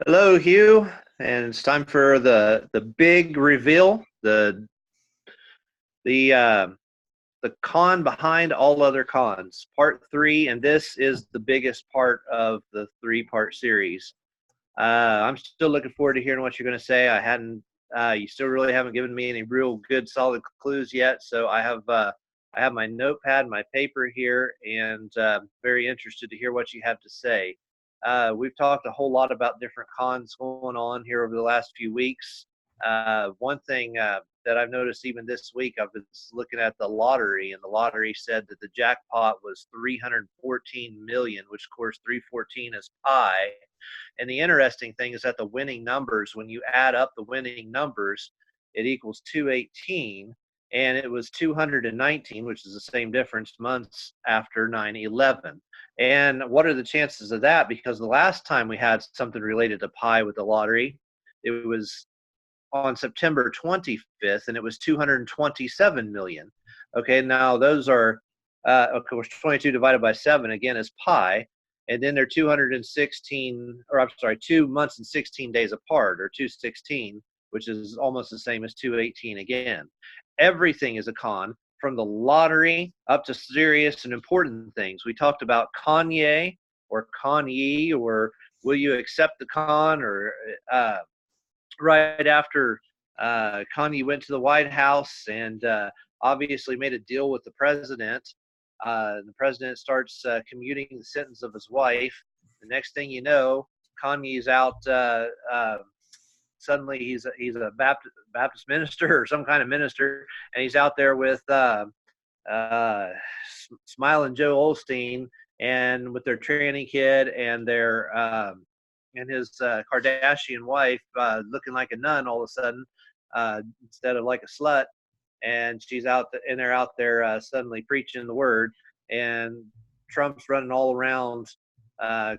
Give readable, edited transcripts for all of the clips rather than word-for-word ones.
Hello, Hugh, and it's time for the big reveal, the uh, the con behind all other cons, part three, and this is the biggest part of the three-part series. I'm still looking forward to hearing what you're going to say. You still really haven't given me any real good, solid clues yet, so I have my notepad, my paper here, and very interested to hear what you have to say. We've talked a whole lot about different cons going on here over the last few weeks. One thing that I've noticed even this week, I've been looking at the lottery, and the lottery said that the jackpot was 314 million, which of course 314 is pi. And the interesting thing is that the winning numbers, when you add up the winning numbers, it equals 218, and it was 219, which is the same difference months after 9/11. And what are the chances of that? Because the last time we had something related to pi with the lottery, it was on September 25th, and it was 227 million. Okay, now those are, of course, 22 divided by 7 again is pi, and then they're 216, or I'm sorry, 2 months and 16 days apart, or 216, which is almost the same as 218 again. Everything is a con, from the lottery up to serious and important things. We talked about Kanye or Kanye, or will you accept the con, or right after Kanye went to the White House and obviously made a deal with the president. The president starts commuting the sentence of his wife. The next thing you know, Kanye's out. Suddenly, he's a Baptist minister or some kind of minister, and he's out there with uh, Smiling Joe Olstein and with their tranny kid and their and his Kardashian wife looking like a nun all of a sudden instead of like a slut, and she's out and they're out there suddenly preaching the word, and Trump's running all around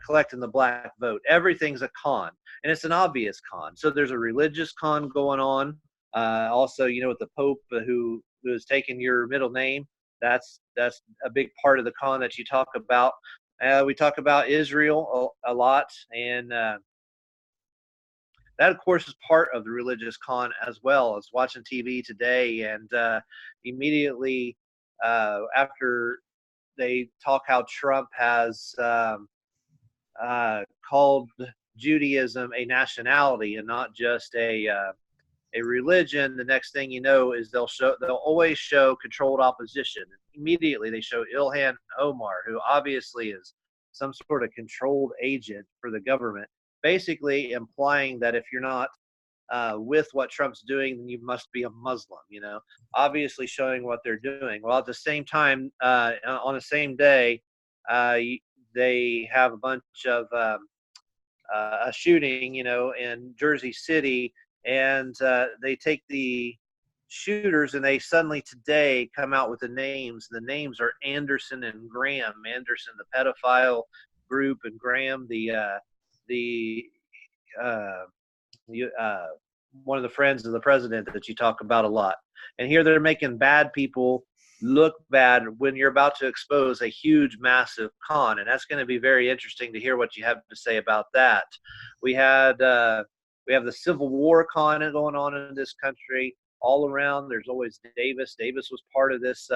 collecting the black vote. Everything's a con, and it's an obvious con. So there's a religious con going on. Also, with the Pope who has taken your middle name. That's a big part of the con that you talk about. We talk about Israel a lot, and that, of course, is part of the religious con as well. As watching TV today, and immediately after they talk how Trump has called Judaism a nationality and not just a religion, the next thing you know is they'll always show controlled opposition. Immediately they show Ilhan Omar, who obviously is some sort of controlled agent for the government, basically implying that if you're not with what Trump's doing, then you must be a Muslim, obviously showing what they're doing. Well, at the same time, on the same day, they have a bunch of a shooting, in Jersey City, and they take the shooters and they suddenly today come out with the names. The names are Anderson and Graham. Anderson, the pedophile group, and Graham, the uh, one of the friends of the president that you talk about a lot. And here they're making bad people look bad when you're about to expose a huge, massive con. And that's going to be very interesting to hear what you have to say about that. We had we have the Civil War con going on in this country all around. There's always Davis. Davis was part of this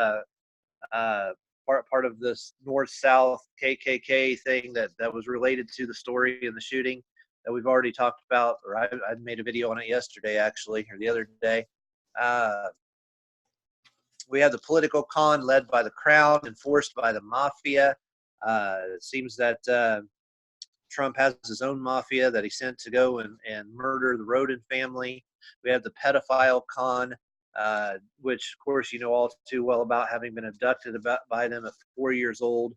part of this North-South KKK thing that was related to the story and the shooting that we've already talked about, or I made a video on it yesterday, actually, or the other day. We have the political con led by the Crown, enforced by the Mafia. It seems that Trump has his own mafia that he sent to go and murder the Rodin family. We have the pedophile con, which, of course, you know all too well about, having been abducted by them at 4 years old.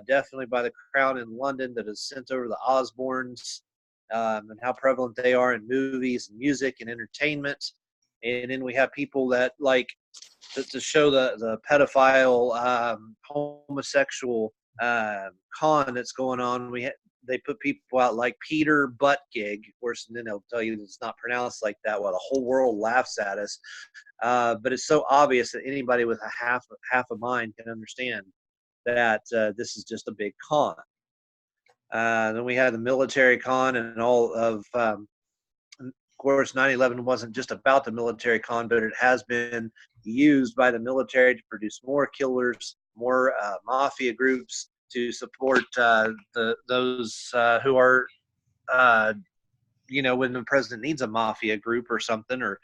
Definitely by the Crown in London that has sent over the Osbournes, and how prevalent they are in movies and music and entertainment. And then we have people that like to show the pedophile, homosexual con that's going on. They put people out like Peter Buttigieg, of course, and then they'll tell you it's not pronounced like that. Well, the whole world laughs at us. But it's so obvious that anybody with a half a mind can understand that this is just a big con. Then we had the military con and all of course, 9/11 wasn't just about the military con, but it has been used by the military to produce more killers, more mafia groups to support those who are, when the president needs a mafia group or something, or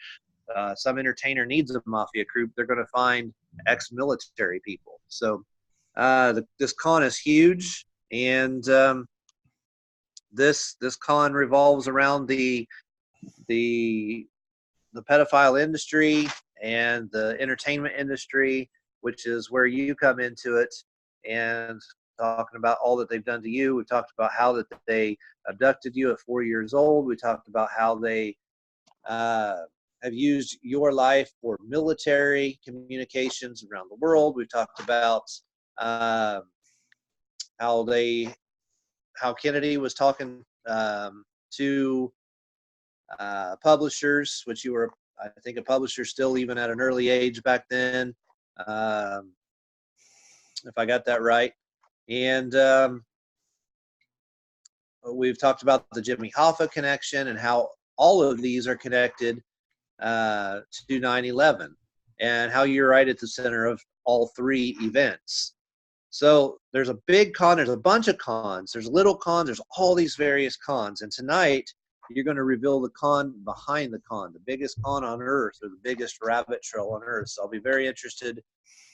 some entertainer needs a mafia group, they're going to find ex-military people. So this con is huge, and this con revolves around the pedophile industry and the entertainment industry, which is where you come into it, and talking about all that they've done to you. We talked about how that they abducted you at 4 years old. We talked about how they have used your life for military communications around the world. We talked about uh, how Kennedy was talking to publishers, which you were, I think, a publisher still, even at an early age back then, if I got that right. And we've talked about the Jimmy Hoffa connection and how all of these are connected to 9/11, and how you're right at the center of all three events. So there's a big con, there's a bunch of cons, there's little cons, there's all these various cons. And tonight, you're going to reveal the con behind the con, the biggest con on earth, or the biggest rabbit trail on earth. So I'll be very interested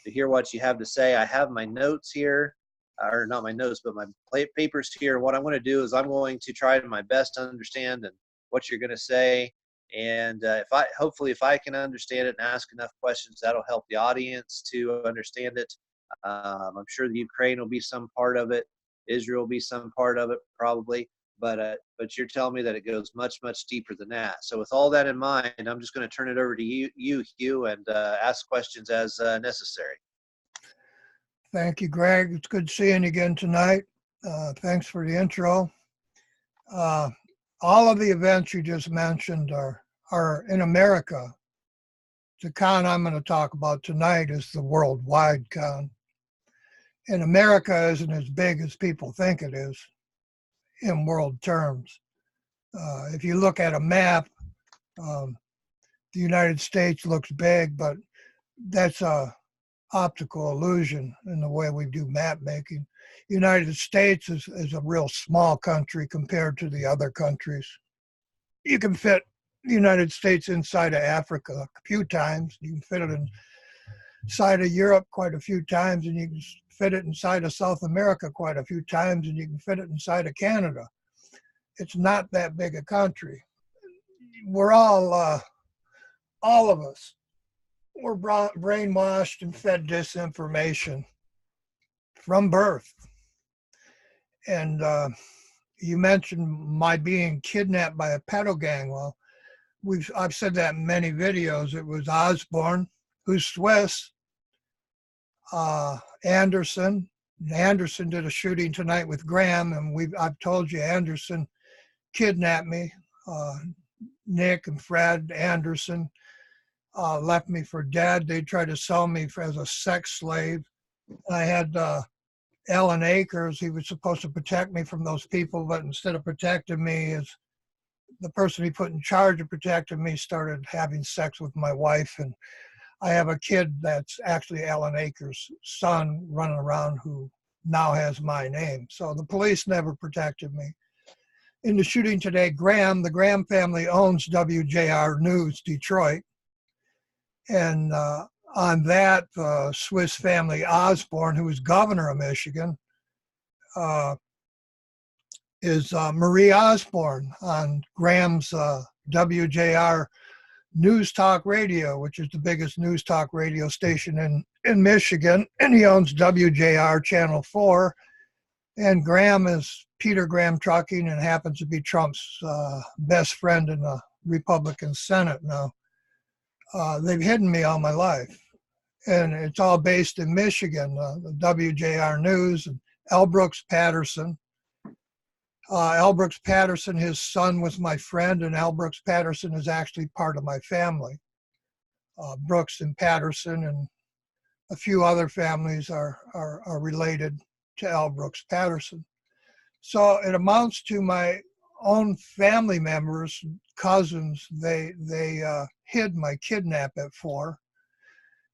to hear what you have to say. I have my notes here, or not my notes, but my papers here. What I'm going to do is I'm going to try my best to understand and what you're going to say. And hopefully if I can understand it and ask enough questions, that'll help the audience to understand it. I'm sure the Ukraine will be some part of it. Israel will be some part of it, probably. But you're telling me that it goes much, much deeper than that. So with all that in mind, I'm just going to turn it over to you, Hugh, and ask questions as necessary. Thank you, Greg. It's good seeing you again tonight. Thanks for the intro. All of the events you just mentioned are in America. The con I'm going to talk about tonight is the worldwide con. And America isn't as big as people think it is in world terms. If you look at a map, the United States looks big, but that's a optical illusion in the way we do map making. United States is a real small country compared to the other countries. You can fit the United States inside of Africa a few times. You can fit it inside of Europe quite a few times, and you can fit it inside of South America quite a few times, and you can fit it inside of Canada. It's not that big a country. We're all of us, we're brainwashed and fed disinformation from birth. And you mentioned my being kidnapped by a pedo gang. Well, I've said that in many videos. It was Osborne, who's Swiss, Anderson. Anderson did a shooting tonight with Graham, and I've told you Anderson kidnapped me. Nick and Fred Anderson left me for dead. They tried to sell me as a sex slave. I had Alan Akers. He was supposed to protect me from those people, but instead of protecting me, the person he put in charge of protecting me started having sex with my wife. And I have a kid that's actually Alan Akers' son running around who now has my name. So the police never protected me. In the shooting today, the Graham family owns WJR News Detroit. And on that, Swiss family Osborne, who was governor of Michigan, is Marie Osborne on Graham's WJR News Talk Radio, which is the biggest news talk radio station in Michigan. And he owns WJR Channel 4. And Graham is Peter Graham Trucking and happens to be Trump's best friend in the Republican Senate now. They've hidden me all my life. And it's all based in Michigan, the WJR News, and L. Brooks Patterson. L. Brooks Patterson, his son was my friend, and L. Brooks Patterson is actually part of my family. Brooks and Patterson and a few other families are related to L. Brooks Patterson. So it amounts to my own family members, cousins. They hid my kidnap at 4,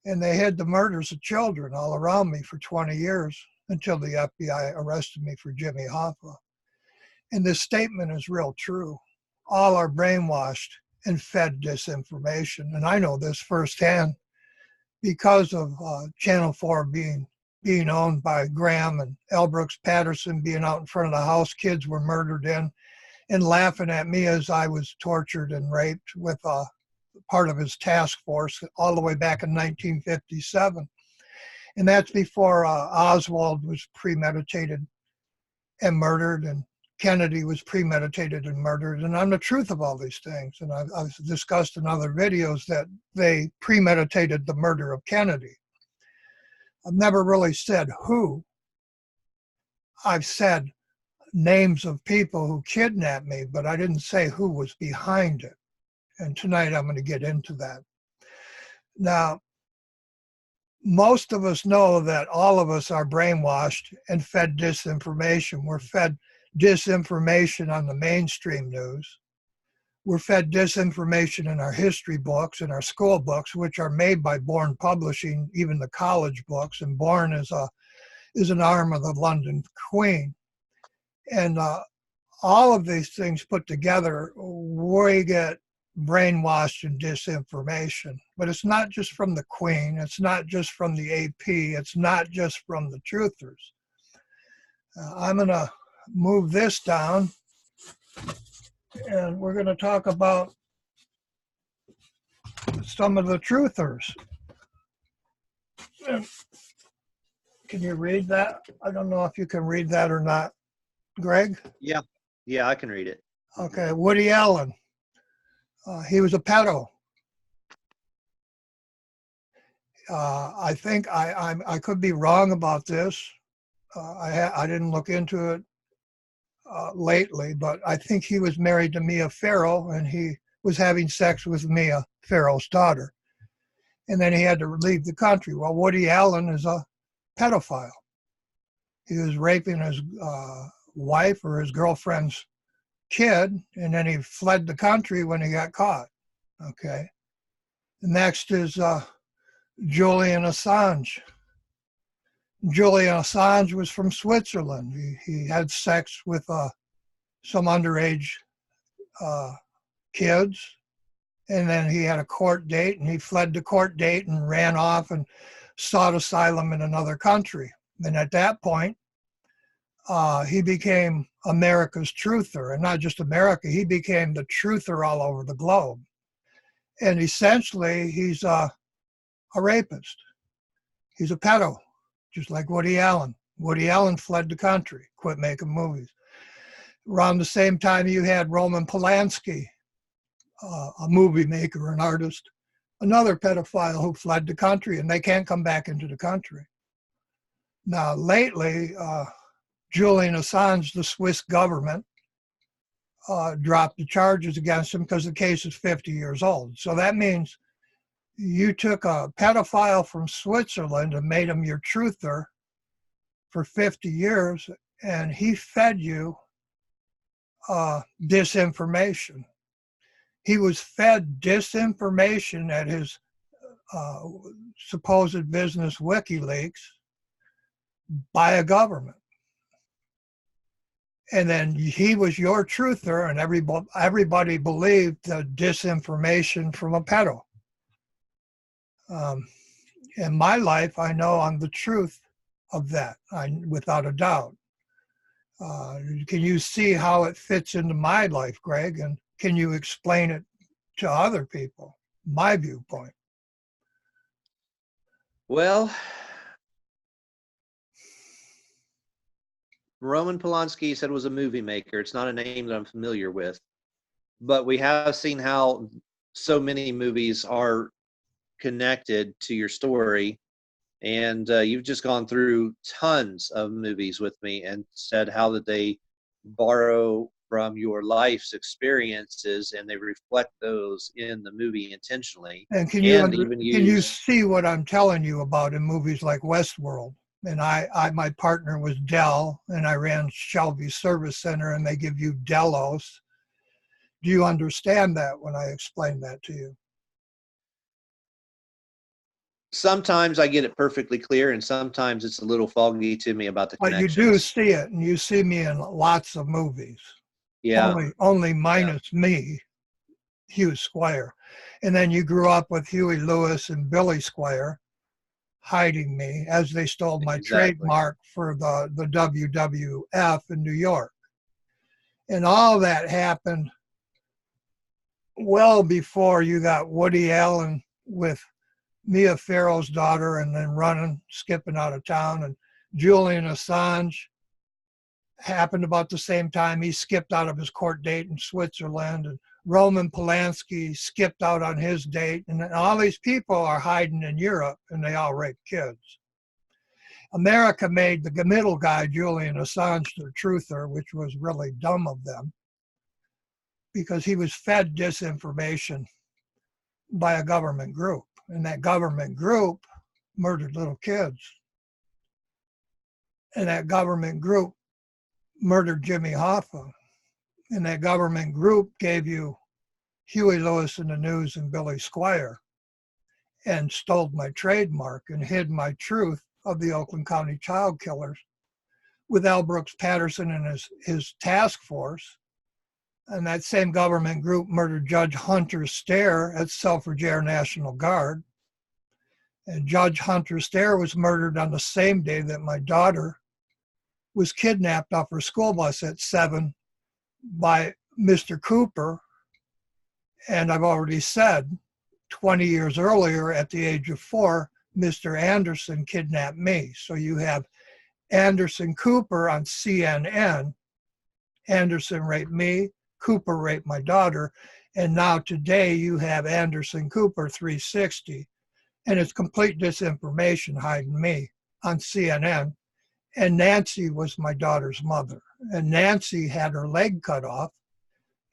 and they hid the murders of children all around me for 20 years until the FBI arrested me for Jimmy Hoffa. And this statement is real true. All are brainwashed and fed disinformation. And I know this firsthand because of Channel 4 being owned by Graham and L. Brooks Patterson, being out in front of the house kids were murdered in, and laughing at me as I was tortured and raped with part of his task force all the way back in 1957. And that's before Oswald was premeditated and murdered, and Kennedy was premeditated and murdered. And I'm the truth of all these things. And I've discussed in other videos that they premeditated the murder of Kennedy. I've never really said who. I've said names of people who kidnapped me, but I didn't say who was behind it. And tonight I'm going to get into that. Now, most of us know that all of us are brainwashed and fed disinformation. We're fed disinformation on the mainstream news. We're fed disinformation in our history books, in our school books, which are made by Bourne Publishing, even the college books. And Bourne is an arm of the London Queen. And all of these things put together, we get brainwashed and disinformation. But it's not just from the Queen. It's not just from the AP. It's not just from the truthers. I'm going to move this down, and we're going to talk about some of the truthers. Can you read that? I don't know if you can read that or not. Greg? Yeah, I can read it. Okay, Woody Allen. He was a pedo. I think I could be wrong about this. I didn't look into it lately, but I think he was married to Mia Farrow, and he was having sex with Mia Farrow's daughter. And then he had to leave the country. Well, Woody Allen is a pedophile. He was raping his wife or his girlfriend's kid, and then he fled the country when he got caught. Okay. The next is Julian Assange. Julian Assange was from Switzerland. He had sex with some underage kids, and then he had a court date, and he fled the court date and ran off and sought asylum in another country. And at that point, he became America's truther, and not just America, he became the truther all over the globe. And essentially, he's a rapist. He's a pedo, just like Woody Allen. Woody Allen fled the country, quit making movies. Around the same time, you had Roman Polanski, a movie maker, an artist, another pedophile who fled the country, and they can't come back into the country. Now, lately, Julian Assange, the Swiss government, dropped the charges against him because the case is 50 years old. So that means you took a pedophile from Switzerland and made him your truther for 50 years, and he fed you disinformation. He was fed disinformation at his supposed business WikiLeaks by a government. And then he was your truther, and everybody believed the disinformation from a pedo. In my life, I know I'm the truth of that, without a doubt. Can you see how it fits into my life, Greg? And can you explain it to other people, my viewpoint? Well, Roman Polanski said was a movie maker. It's not a name that I'm familiar with, but we have seen how so many movies are connected to your story. And you've just gone through tons of movies with me and said how that they borrow from your life's experiences and they reflect those in the movie intentionally. And can you see what I'm telling you about in movies like Westworld? And my partner was Dell, and I ran Shelby Service Center, and they give you Delos. Do you understand that when I explain that to you? Sometimes I get it perfectly clear, and sometimes it's a little foggy to me about the But you connections. do see it, and you see me in lots of movies. Yeah. Only minus me, Hugh Squire. And then you grew up with Huey Lewis and Billy Squire hiding me as they stole my trademark for the WWF in New York. And all that happened well before you got Woody Allen with Mia Farrow's daughter and then running, skipping out of town. And Julian Assange happened about the same time. He skipped out of his court date in Switzerland. And Roman Polanski skipped out on his date. And all these people are hiding in Europe, and they all rape kids. America made the middle guy, Julian Assange, the truther, which was really dumb of them, because he was fed disinformation by a government group. And that government group murdered little kids. And that government group murdered Jimmy Hoffa. And that government group gave you Huey Lewis in the News and Billy Squire, and stole my trademark and hid my truth of the Oakland County child killers with L. Brooks Patterson and his task force. And that same government group murdered Judge Hunter Stair at Selfridge Air National Guard. And Judge Hunter Stair was murdered on the same day that my daughter was kidnapped off her school bus at 7 by Mr. Cooper. And I've already said 20 years earlier, at the age of 4, Mr. Anderson kidnapped me. So you have Anderson Cooper on CNN. Anderson raped me, Cooper raped my daughter, and now today you have Anderson Cooper 360. And it's complete disinformation hiding me on CNN. And Nancy was my daughter's mother. And Nancy had her leg cut off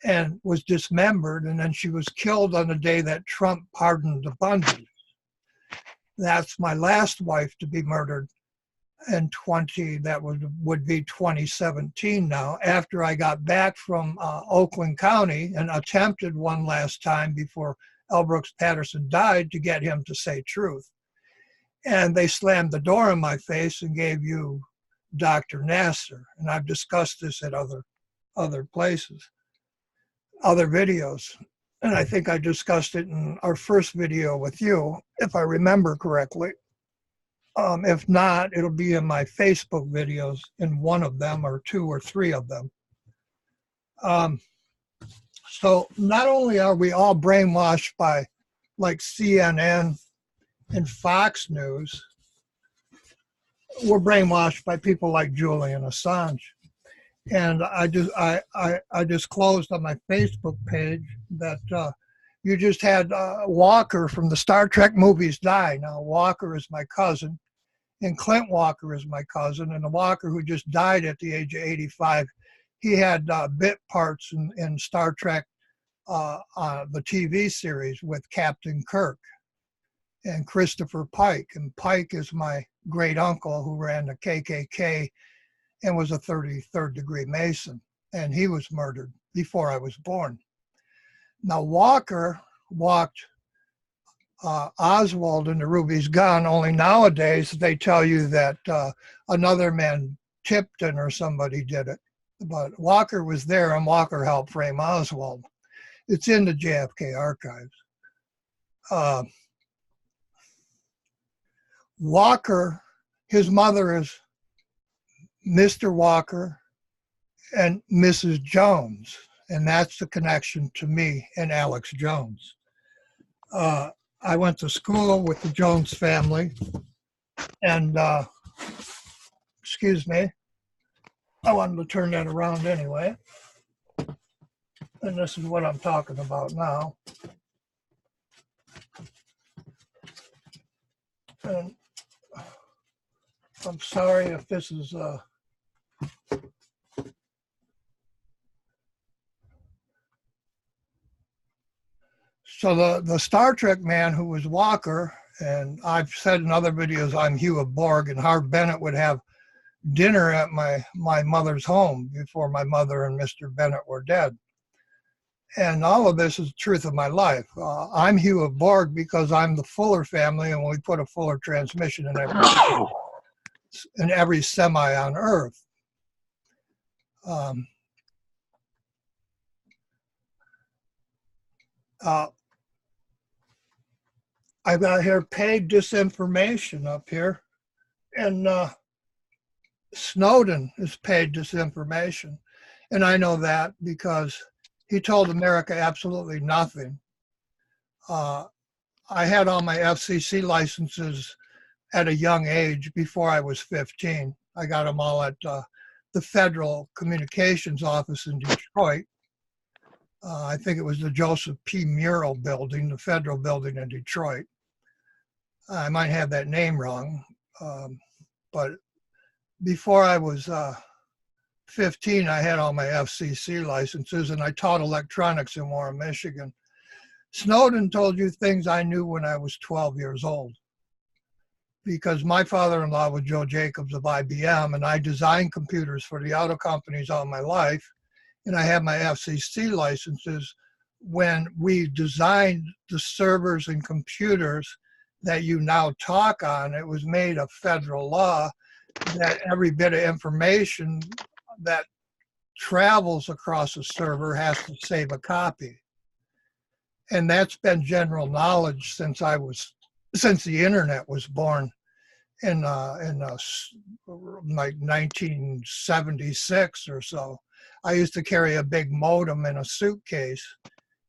and was dismembered, and then she was killed on the day that Trump pardoned the Bundys. That's my last wife to be murdered in would be 2017 now, after I got back from Oakland County and attempted one last time before L. Brooks Patterson died to get him to say truth. And they slammed the door in my face and gave you Dr. Nasser. And I've discussed this at other places, other videos. And I think I discussed it in our first video with you, if I remember correctly. If not, it'll be in my Facebook videos, in one of them or 2 or 3 of them. So not only are we all brainwashed by like CNN and Fox News, we're brainwashed by people like Julian Assange. And I disclosed on my Facebook page that you just had Walker from the Star Trek movies die. Now, Walker is my cousin, and Clint Walker is my cousin, and the Walker who just died at the age of 85, he had bit parts in Star Trek, the TV series with Captain Kirk and Christopher Pike. And Pike is my great uncle who ran the KKK and was a 33rd degree Mason. And he was murdered before I was born. Now, Walker walked Oswald into Ruby's gun, only nowadays they tell you that another man, Tipton or somebody, did it. But Walker was there, and Walker helped frame Oswald. It's in the JFK archives. Walker, his mother is Mr. Walker and Mrs. Jones, and that's the connection to me and Alex Jones. I went to school with the Jones family, and excuse me, I wanted to turn that around anyway. And this is what I'm talking about now. And I'm sorry if this is so the Star Trek man who was Walker And I've said in other videos, I'm Hugh of Borg, and Harv Bennett would have dinner at my mother's home before my mother and Mr. Bennett were dead. And all of this is the truth of my life. I'm Hugh of Borg because I'm the Fuller family, and we put a Fuller transmission in every semi on Earth. I've got here paid disinformation up here, and Snowden is paid disinformation. And I know that because he told America absolutely nothing. I had all my FCC licenses at a young age before I was 15. I got them all at the Federal Communications Office in Detroit. I think it was the Joseph P. Murrell building, the federal building in Detroit. I might have that name wrong, but before I was 15, I had all my FCC licenses, and I taught electronics in Warren, Michigan. Snowden told you things I knew when I was 12 years old, because my father-in-law was Joe Jacobs of IBM, and I designed computers for the auto companies all my life, and I had my FCC licenses when we designed the servers and computers that you now talk on. It was made a federal law that every bit of information that travels across a server has to save a copy. And that's been general knowledge since the internet was born in like 1976 or so. I used to carry a big modem in a suitcase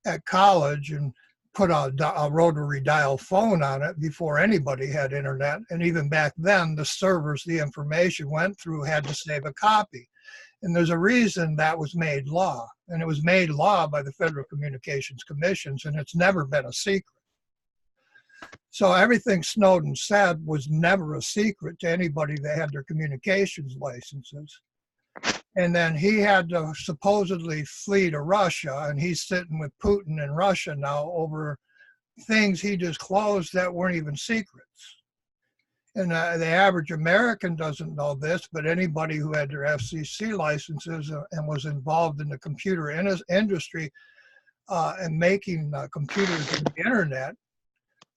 at college and put a rotary dial phone on it before anybody had internet. And even back then, the servers the information went through had to save a copy. And there's a reason that was made law. And it was made law by the Federal Communications Commissions, and it's never been a secret. So everything Snowden said was never a secret to anybody that had their communications licenses. And then he had to supposedly flee to Russia, and he's sitting with Putin in Russia now over things he disclosed that weren't even secrets. And the average American doesn't know this, but anybody who had their FCC licenses and was involved in the computer industry and making computers and the internet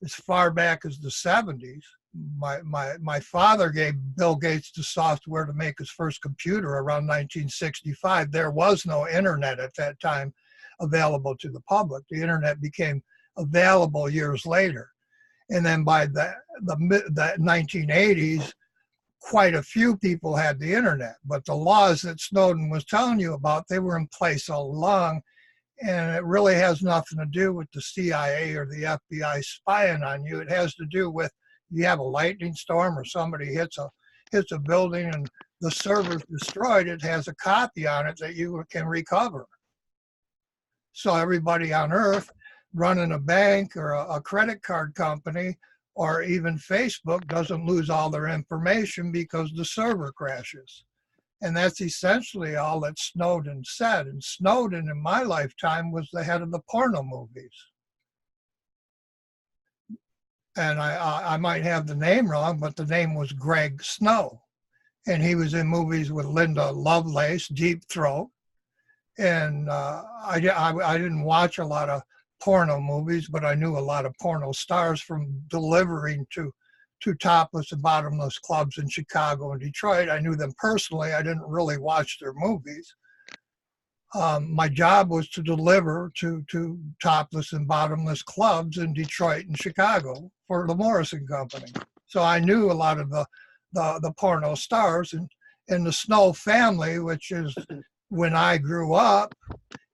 as far back as the 70s. My father gave Bill Gates the software to make his first computer around 1965. There was no internet at that time available to the public. The internet became available years later. And then by the 1980s, quite a few people had the internet. But the laws that Snowden was telling you about, they were in place all along. And it really has nothing to do with the CIA or the FBI spying on you. It has to do with you have a lightning storm or somebody hits a building and the server's destroyed, it has a copy on it that you can recover. So everybody on Earth running a bank or a credit card company or even Facebook doesn't lose all their information because the server crashes. And that's essentially all that Snowden said. And Snowden in my lifetime was the head of the porno movies. And I might have the name wrong, but the name was Greg Snow. And he was in movies with Linda Lovelace, Deep Throat. And I didn't watch a lot of porno movies, but I knew a lot of porno stars from delivering to topless and bottomless clubs in Chicago and Detroit. I knew them personally. I didn't really watch their movies. My job was to deliver to topless and bottomless clubs in Detroit and Chicago for the Morrison Company. So I knew a lot of the porno stars, and the Snow family, which is when I grew up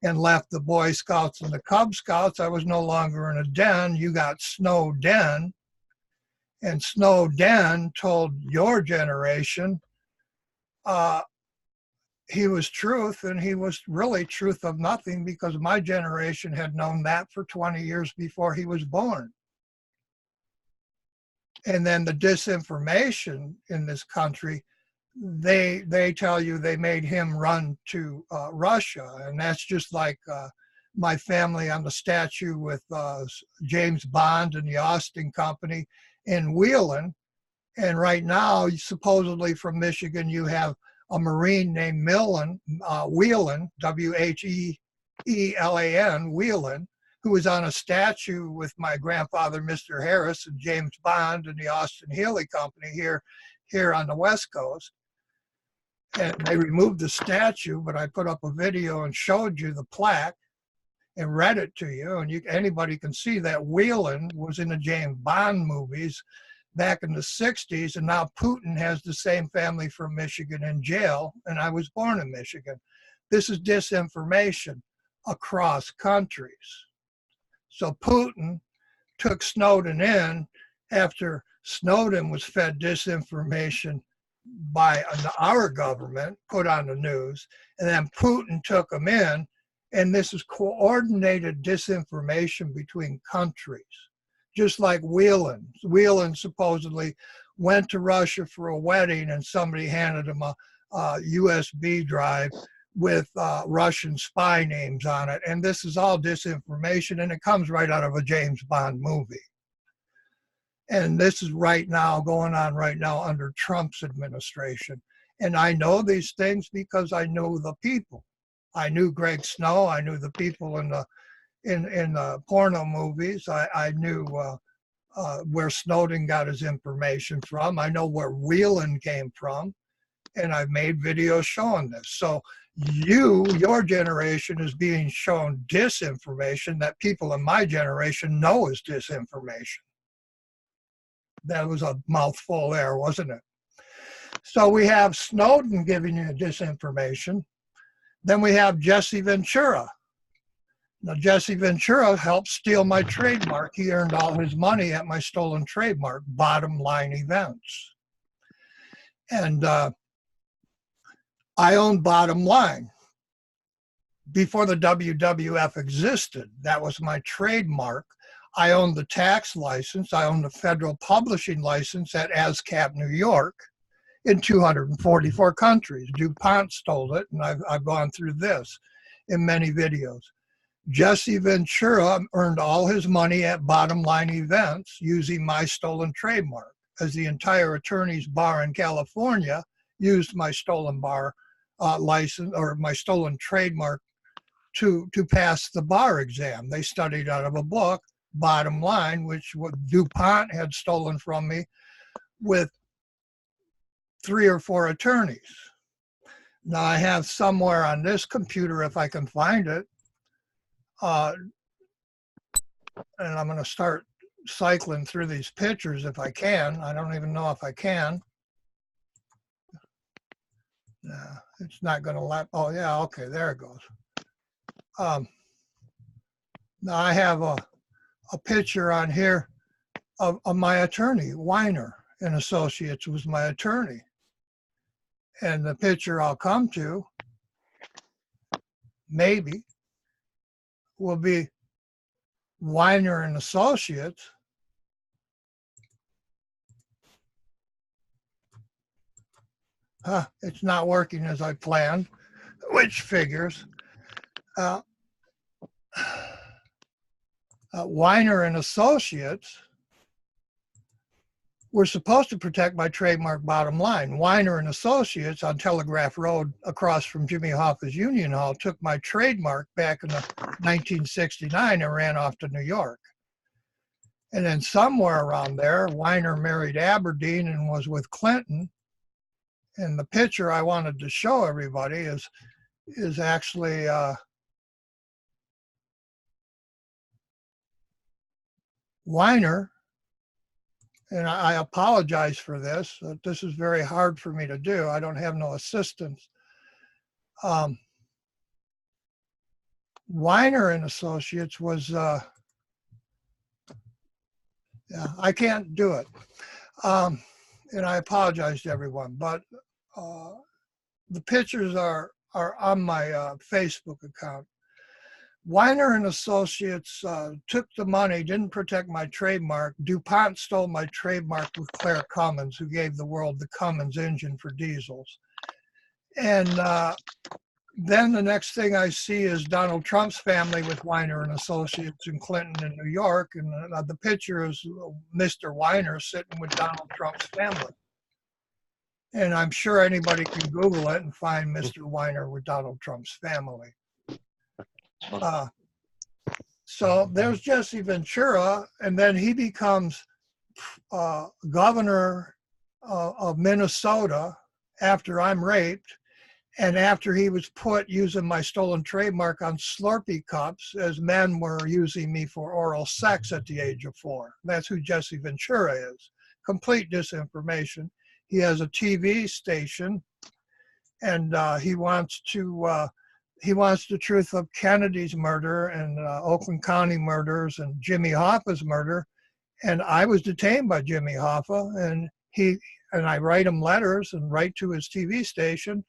and left the Boy Scouts and the Cub Scouts, I was no longer in a den. You got Snow Den. And Snow Den told your generation he was truth, and he was really truth of nothing, because my generation had known that for 20 years before he was born. And then the disinformation in this country, they tell you they made him run to Russia. And that's just like my family on the statue with James Bond and the Austin Company in Wheeling. And right now, supposedly from Michigan, you have a Marine named Wheelan, W-H-E-E-L-A-N, Wheelan, who was on a statue with my grandfather, Mr. Harris, and James Bond and the Austin Healey Company here on the West Coast. And they removed the statue, but I put up a video and showed you the plaque and read it to you. And anybody can see that Wheelan was in the James Bond movies back in the 60s, and now Putin has the same family from Michigan in jail, and I was born in Michigan. This is disinformation across countries. So Putin took Snowden in after Snowden was fed disinformation by our government, put on the news, and then Putin took him in, and this is coordinated disinformation between countries. Just like Wheelan. Wheelan supposedly went to Russia for a wedding and somebody handed him a USB drive with Russian spy names on it. And this is all disinformation, and it comes right out of a James Bond movie. And this is going on right now under Trump's administration. And I know these things because I know the people. I knew Greg Snow. I knew the people in the porno movies. I knew where Snowden got his information from. I know where Wheelan came from, and I've made videos showing this. So your generation is being shown disinformation that people in my generation know is disinformation. That was a mouthful there, wasn't it? So we have Snowden giving you disinformation. Then we have Jesse Ventura. Now, Jesse Ventura helped steal my trademark. He earned all his money at my stolen trademark, Bottom Line Events. And I owned Bottom Line before the WWF existed. That was my trademark. I owned the tax license. I owned the federal publishing license at ASCAP, New York, in 244 countries. DuPont stole it, and I've gone through this in many videos. Jesse Ventura earned all his money at Bottom Line Events using my stolen trademark, as the entire attorney's bar in California used my stolen bar license or my stolen trademark to pass the bar exam. They studied out of a book, Bottom Line, which DuPont had stolen from me with 3 or 4 attorneys. Now I have somewhere on this computer, if I can find it, and I'm going to start cycling through these pictures if I can. I don't even know if I can. No, it's not going to let. Oh, yeah, okay, there it goes. Now I have a picture on here of my attorney, Weiner and Associates was my attorney. And the picture I'll come to, maybe, will be Weiner and Associates. It's not working as I planned, which figures. Weiner and Associates were supposed to protect my trademark Bottom Line. Weiner and Associates on Telegraph Road across from Jimmy Hoffa's Union Hall took my trademark back in 1969 and ran off to New York. And then somewhere around there, Weiner married Aberdeen and was with Clinton. And the picture I wanted to show everybody is actually Weiner. And I apologize for this. This is very hard for me to do. I don't have no assistance. Weiner and Associates was, yeah, I can't do it. And I apologize to everyone, but the pictures are on my Facebook account. Weiner and Associates took the money, didn't protect my trademark. DuPont stole my trademark with Claire Cummins, who gave the world the Cummins engine for diesels. And Then the next thing I see is Donald Trump's family with Weiner and Associates in Clinton in New York. And the picture is Mr. Weiner sitting with Donald Trump's family. And I'm sure anybody can Google it and find Mr. Weiner with Donald Trump's family. So there's Jesse Ventura, and then he becomes governor of Minnesota after I'm raped. And after he was put using my stolen trademark on Slurpee cups, as men were using me for oral sex at the age of 4. That's who Jesse Ventura is. Complete disinformation. He has a TV station, and he wants the truth of Kennedy's murder and Oakland County murders and Jimmy Hoffa's murder. And I was detained by Jimmy Hoffa, and I write him letters and write to his TV station,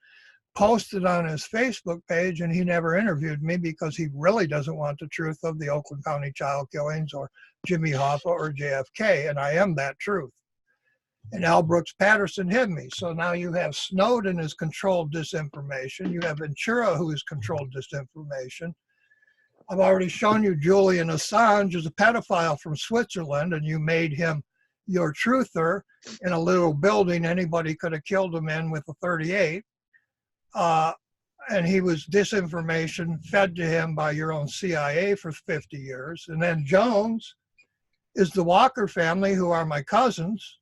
posted on his Facebook page, and he never interviewed me because he really doesn't want the truth of the Oakland County child killings or Jimmy Hoffa or JFK, and I am that truth. And Al Brooks Patterson hid me. So now you have Snowden as controlled disinformation. You have Ventura who is controlled disinformation. I've already shown you Julian Assange is a pedophile from Switzerland, and you made him your truther in a little building anybody could have killed him in with a .38. And he was disinformation fed to him by your own CIA for 50 years. And then Jones is the Walker family, who are my cousins.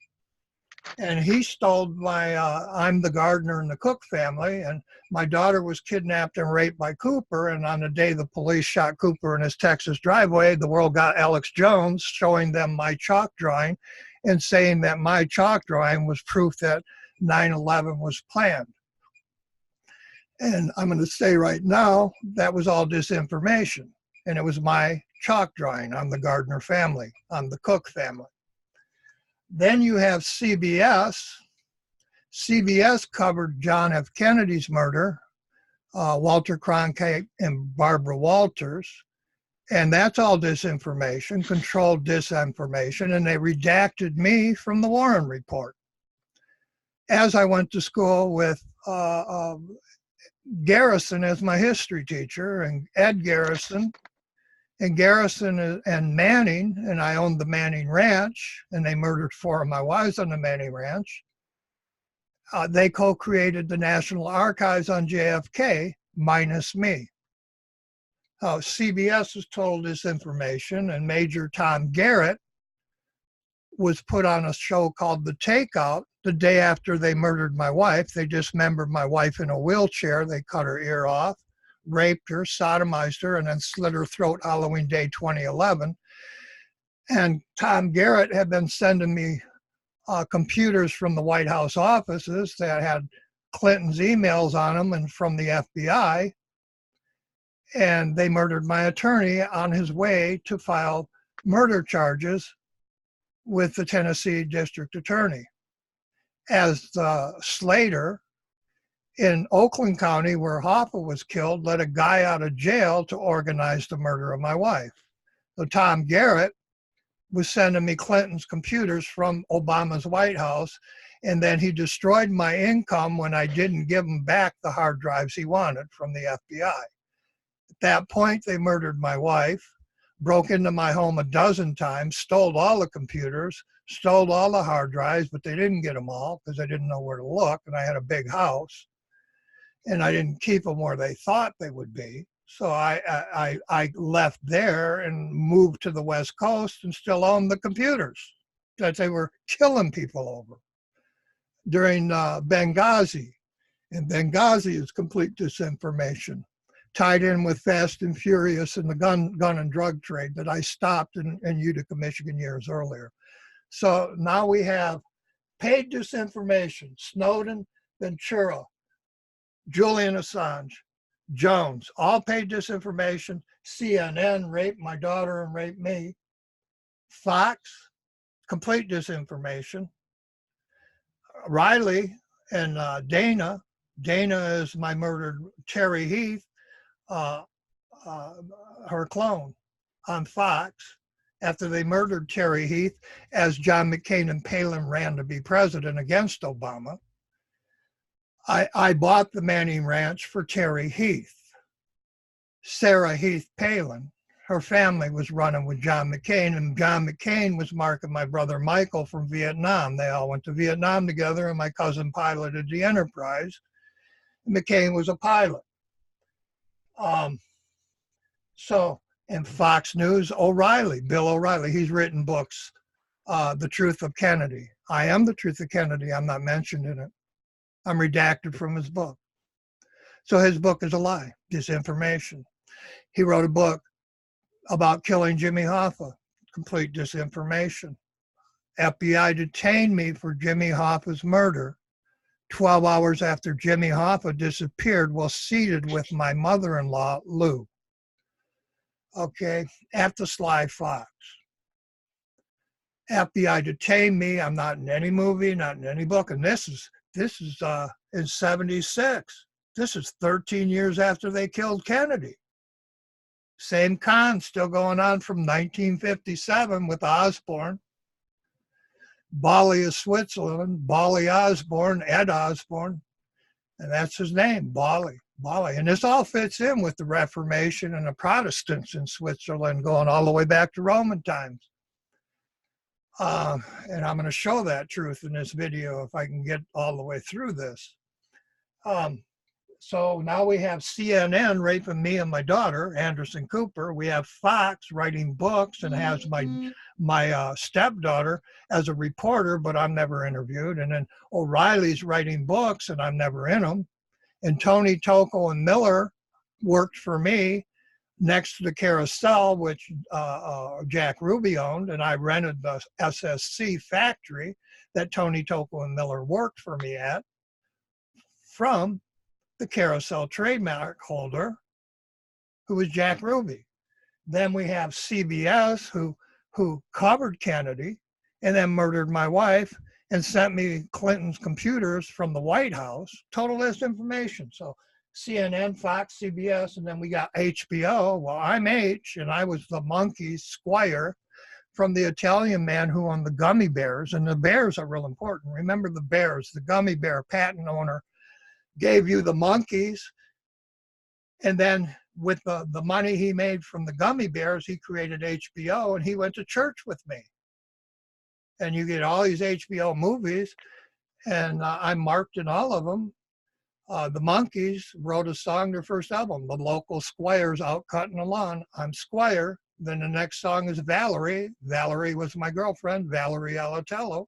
And he stole my, I'm the Gardner and the Cook family. And my daughter was kidnapped and raped by Cooper. And on the day the police shot Cooper in his Texas driveway, the world got Alex Jones showing them my chalk drawing and saying that my chalk drawing was proof that 9/11 was planned. And I'm going to say right now, that was all disinformation. And it was my chalk drawing on the Gardner family, on the Cook family. Then you have CBS. CBS covered John F. Kennedy's murder, Walter Cronkite and Barbara Walters. And that's all disinformation, controlled disinformation. And they redacted me from the Warren Report. As I went to school with Garrison as my history teacher, and Ed Garrison, and Garrison and Manning, and I owned the Manning Ranch, and they murdered 4 of my wives on the Manning Ranch. They co-created the National Archives on JFK, minus me. CBS was told this information, and Major Tom Garrett was put on a show called The Takeout the day after they murdered my wife. They dismembered my wife in a wheelchair. They cut her ear off, raped her, sodomized her, and then slit her throat Halloween Day 2011. And Tom Garrett had been sending me computers from the White House offices that had Clinton's emails on them and from the FBI. And they murdered my attorney on his way to file murder charges with the Tennessee District Attorney. As Slater in Oakland County, where Hoffa was killed, let a guy out of jail to organize the murder of my wife. So Tom Garrett was sending me Clinton's computers from Obama's White House, and then he destroyed my income when I didn't give him back the hard drives he wanted from the FBI. At that point, they murdered my wife, broke into my home a dozen times, stole all the computers, stole all the hard drives, but they didn't get them all because I didn't know where to look, and I had a big house, and I didn't keep them where they thought they would be. So I left there and moved to the West Coast and still owned the computers that they were killing people over during Benghazi. And Benghazi is complete disinformation, tied in with Fast and Furious and the gun and drug trade that I stopped in Utica, Michigan years earlier. So now we have paid disinformation, Snowden, Ventura, Julian Assange, Jones, all paid disinformation. CNN raped my daughter and raped me. Fox, complete disinformation. Riley and Dana is my murdered Terry Heath, her clone on Fox, after they murdered Terry Heath as John McCain and Palin ran to be president against Obama. I bought the Manning Ranch for Terry Heath. Sarah Heath Palin, her family was running with John McCain, and John McCain was marking my brother Michael from Vietnam. They all went to Vietnam together, and my cousin piloted the Enterprise. McCain was a pilot. And Fox News, Bill O'Reilly, he's written books, The Truth of Kennedy. I am the Truth of Kennedy. I'm not mentioned in it. I'm redacted from his book. So his book is a lie, disinformation. He wrote a book about killing Jimmy Hoffa, complete disinformation. FBI detained me for Jimmy Hoffa's murder 12 hours after Jimmy Hoffa disappeared while seated with my mother-in-law, Lou. Okay, at the Sly Fox. FBI detained me. I'm not in any movie, not in any book. And this is in 76. This is 13 years after they killed Kennedy. Same con still going on from 1957 with Osborne. Bali is Switzerland. Bali Osborne, Ed Osborne. And that's his name, Bali. And this all fits in with the Reformation and the Protestants in Switzerland going all the way back to Roman times. And I'm going to show that truth in this video if I can get all the way through this. So now we have CNN raping me and my daughter, Anderson Cooper. We have Fox writing books and has my stepdaughter as a reporter, but I'm never interviewed. And then O'Reilly's writing books and I'm never in them. And Tony, Tocco, and Miller worked for me next to the Carousel, which Jack Ruby owned, and I rented the SSC factory that Tony, Tocco, and Miller worked for me at from the Carousel trademark holder, who was Jack Ruby. Then we have CBS, who covered Kennedy and then murdered my wife and sent me Clinton's computers from the White House, total disinformation. So CNN, Fox, CBS, and then we got HBO. Well, I'm H, and I was the monkey's squire from the Italian man who owned the gummy bears, and the bears are real important. Remember the bears, the gummy bear patent owner gave you the monkeys, and then with the money he made from the gummy bears, he created HBO, and he went to church with me. And you get all these HBO movies, and I'm marked in all of them. The Monkees wrote a song, their first album, The Local Squire's Out Cutting the Lawn. I'm Squire. Then the next song is Valerie. Valerie was my girlfriend, Valerie Alatello.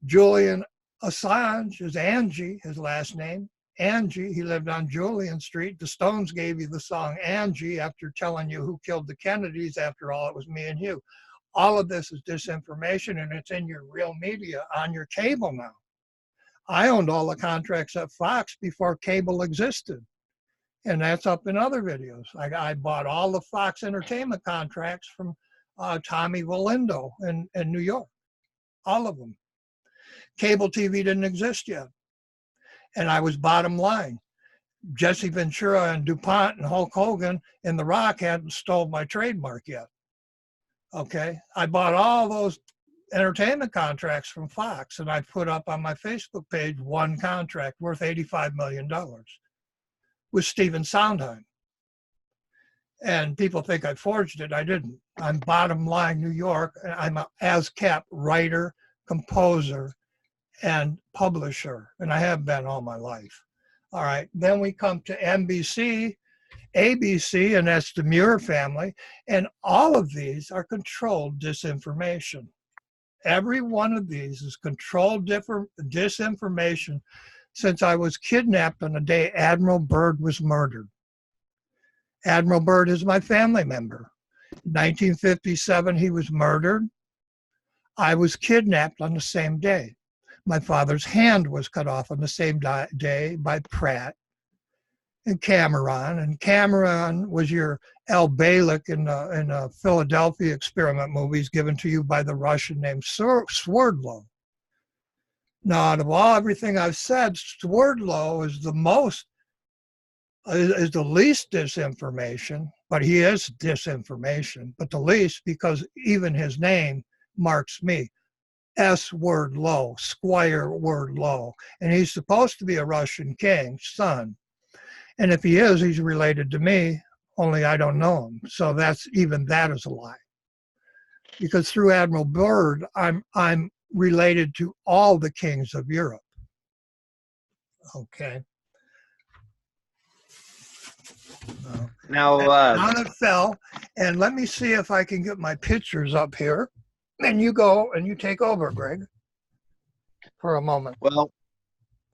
Julian Assange is Angie, his last name. Angie, he lived on Julian Street. The Stones gave you the song Angie after telling you who killed the Kennedys. After all, it was me and Hugh. All of this is disinformation, and it's in your real media on your cable now. I owned all the contracts at Fox before cable existed, and that's up in other videos. I bought all the Fox Entertainment contracts from Tommy Valindo in New York, all of them. Cable TV didn't exist yet, and I was bottom line. Jesse Ventura and DuPont and Hulk Hogan and The Rock hadn't stole my trademark yet. Okay, I bought all those entertainment contracts from Fox, and I put up on my Facebook page one contract worth $85 million with Stephen Sondheim. And people think I forged it. I didn't. I'm bottom line New York. And I'm an ASCAP writer, composer, and publisher, and I have been all my life. All right, then we come to NBC, ABC, and that's the Muir family, and all of these are controlled disinformation. Every one of these is controlled disinformation since I was kidnapped on the day Admiral Byrd was murdered. Admiral Byrd is my family member. In 1957, he was murdered. I was kidnapped on the same day. My father's hand was cut off on the same day by Pratt and Cameron. And Cameron was your Al Balik in the Philadelphia experiment movies given to you by the Russian named Swerdlow. Now, out of everything I've said, Swerdlow is the least disinformation, but he is disinformation, but the least because even his name marks me. S word low, Squire word low. And he's supposed to be a Russian king's son. And if he is, he's related to me, only I don't know him. So even that is a lie. Because through Admiral Byrd, I'm related to all the kings of Europe. Okay. Now, down it fell. And let me see if I can get my pictures up here. And you go and you take over, Greg, for a moment. well,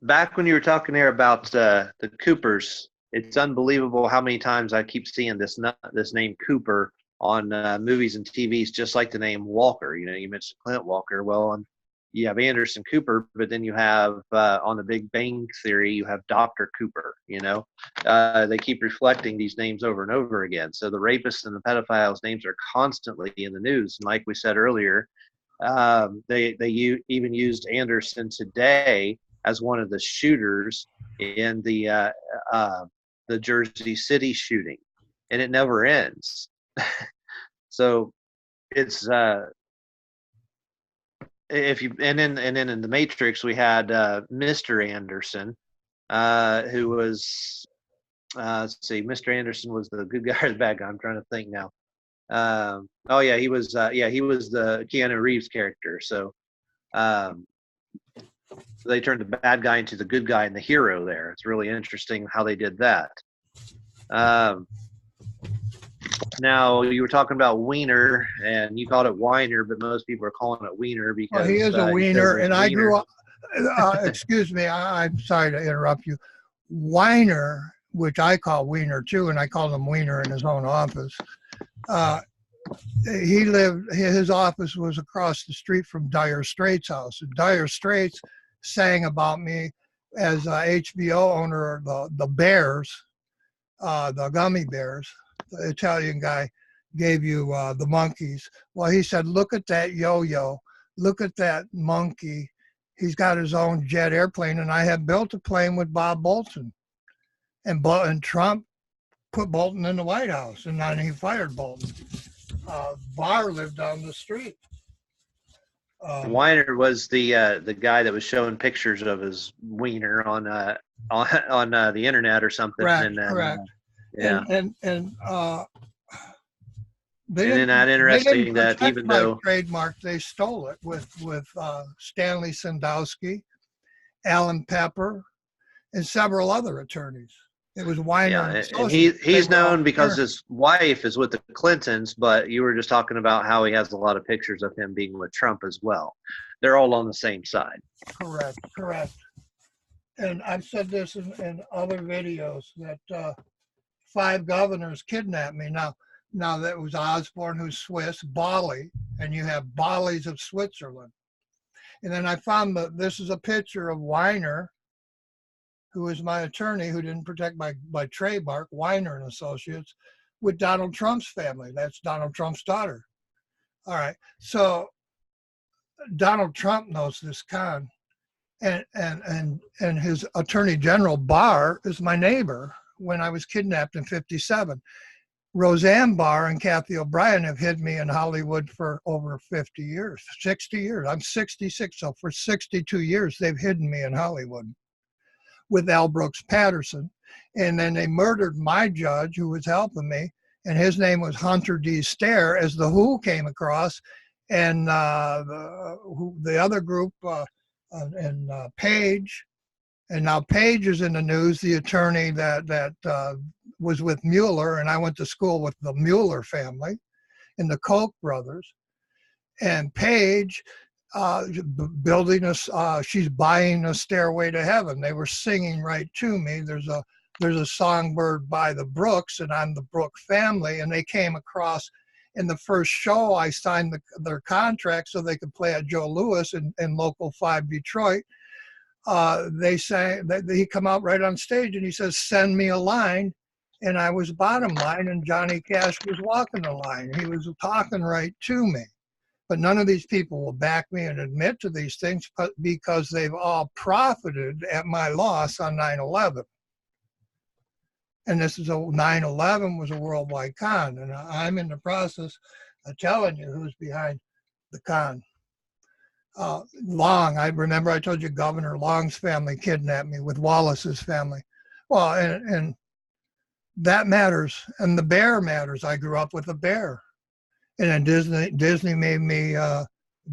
back when you were talking there about the Coopers, it's unbelievable how many times I keep seeing this name Cooper on movies and TVs, just like the name Walker. You know, you mentioned Clint Walker. Well, you have Anderson Cooper, but then you have on the Big Bang Theory, you have Dr. Cooper. You know, they keep reflecting these names over and over again. So the rapists and the pedophiles' names are constantly in the news. And like we said earlier, they even used Anderson today as one of the shooters in the Jersey City shooting, and it never ends. So it's if you and then in the Matrix we had Mr. Anderson, who was let's see, Mr. Anderson was the good guy or the bad guy. I'm trying to think now. Oh yeah, he was the Keanu Reeves character. So they turned the bad guy into the good guy and the hero there. It's really interesting how they did that. Now, you were talking about Wiener, and you called it Weiner, but most people are calling it Wiener because he is a Wiener, and I grew up. Excuse me, I'm sorry to interrupt you. Weiner, which I call Wiener too, and I called him Wiener in his own office. His office was across the street from Dire Straits' house. And Dire Straits sang about me as HBO owner of the Bears, the gummy bears. The Italian guy gave you the monkeys. Well, he said, look at that yo-yo. Look at that monkey. He's got his own jet airplane, and I had built a plane with Bob Bolton. And Trump put Bolton in the White House, and then he fired Bolton. Barr lived down the street. Weiner was the guy that was showing pictures of his wiener on the internet or something. Correct. Yeah. And isn't that interesting that even though trademark, they stole it with Stanley Sandowski, Alan Pepper, and several other attorneys. It was Weiner. Yeah, and he's known because his wife is with the Clintons, but you were just talking about how he has a lot of pictures of him being with Trump as well. They're all on the same side. Correct. And I've said this in other videos that 5 governors kidnapped me. Now that was Osborne, who's Swiss, Bali, and you have Bali's of Switzerland. And then I found that this is a picture of Weiner, who is my attorney, who didn't protect my trademark, Weiner and Associates, with Donald Trump's family. That's Donald Trump's daughter. All right. So Donald Trump knows this con, and his attorney general Barr is my neighbor when I was kidnapped in '57. Roseanne Barr and Kathy O'Brien have hid me in Hollywood for over 50 years, 60 years. I'm 66, so for 62 years, they've hidden me in Hollywood with L. Brooks Patterson. And then they murdered my judge who was helping me, and his name was Hunter D. Stair, as the Who came across, and the other group, and Page. And now Page is in the news, the attorney that was with Mueller, and I went to school with the Mueller family and the Koch brothers. And Page, she's buying a stairway to heaven. They were singing right to me. There's a songbird by the Brooks, and I'm the Brook family, and they came across in the first show. I signed their contract so they could play at Joe Louis in Local 5 Detroit. They sang that he come out right on stage and he says, send me a line. And I was bottom line, and Johnny Cash was walking the line. He was talking right to me. But none of these people will back me and admit to these things because they've all profited at my loss on 9/11. And 9/11 was a worldwide con. And I'm in the process of telling you who's behind the con. Long, I remember I told you Governor Long's family kidnapped me with Wallace's family. Well, and that matters. And the bear matters. I grew up with a bear. And then Disney made me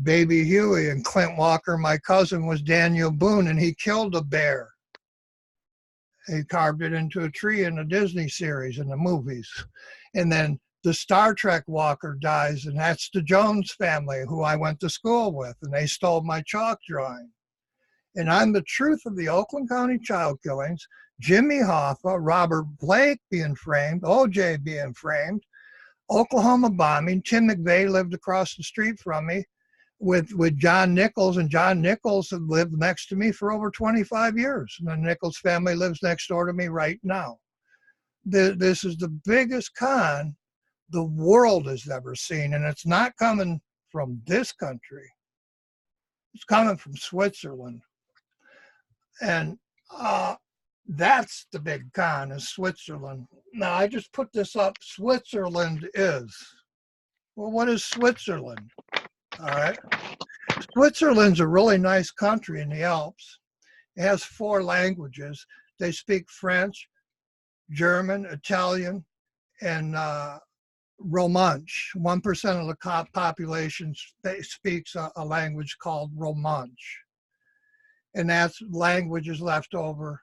Baby Huey, and Clint Walker, my cousin, was Daniel Boone, and he killed a bear. He carved it into a tree in the Disney series in the movies. And then the Star Trek Walker dies, and that's the Jones family, who I went to school with, and they stole my chalk drawing. And on the truth of the Oakland County child killings, Jimmy Hoffa, Robert Blake being framed, OJ being framed, Oklahoma bombing, Tim McVeigh lived across the street from me with John Nichols, and John Nichols had lived next to me for over 25 years. And the Nichols family lives next door to me right now. This is the biggest con the world has ever seen, and it's not coming from this country. It's coming from Switzerland. And that's the big con, is Switzerland. Now, I just put this up. Switzerland is. Well, what is Switzerland? All right. Switzerland's a really nice country in the Alps. It has 4 languages. They speak French, German, Italian, and Romansh. 1% of the population speaks a language called Romansh. And that's languages left over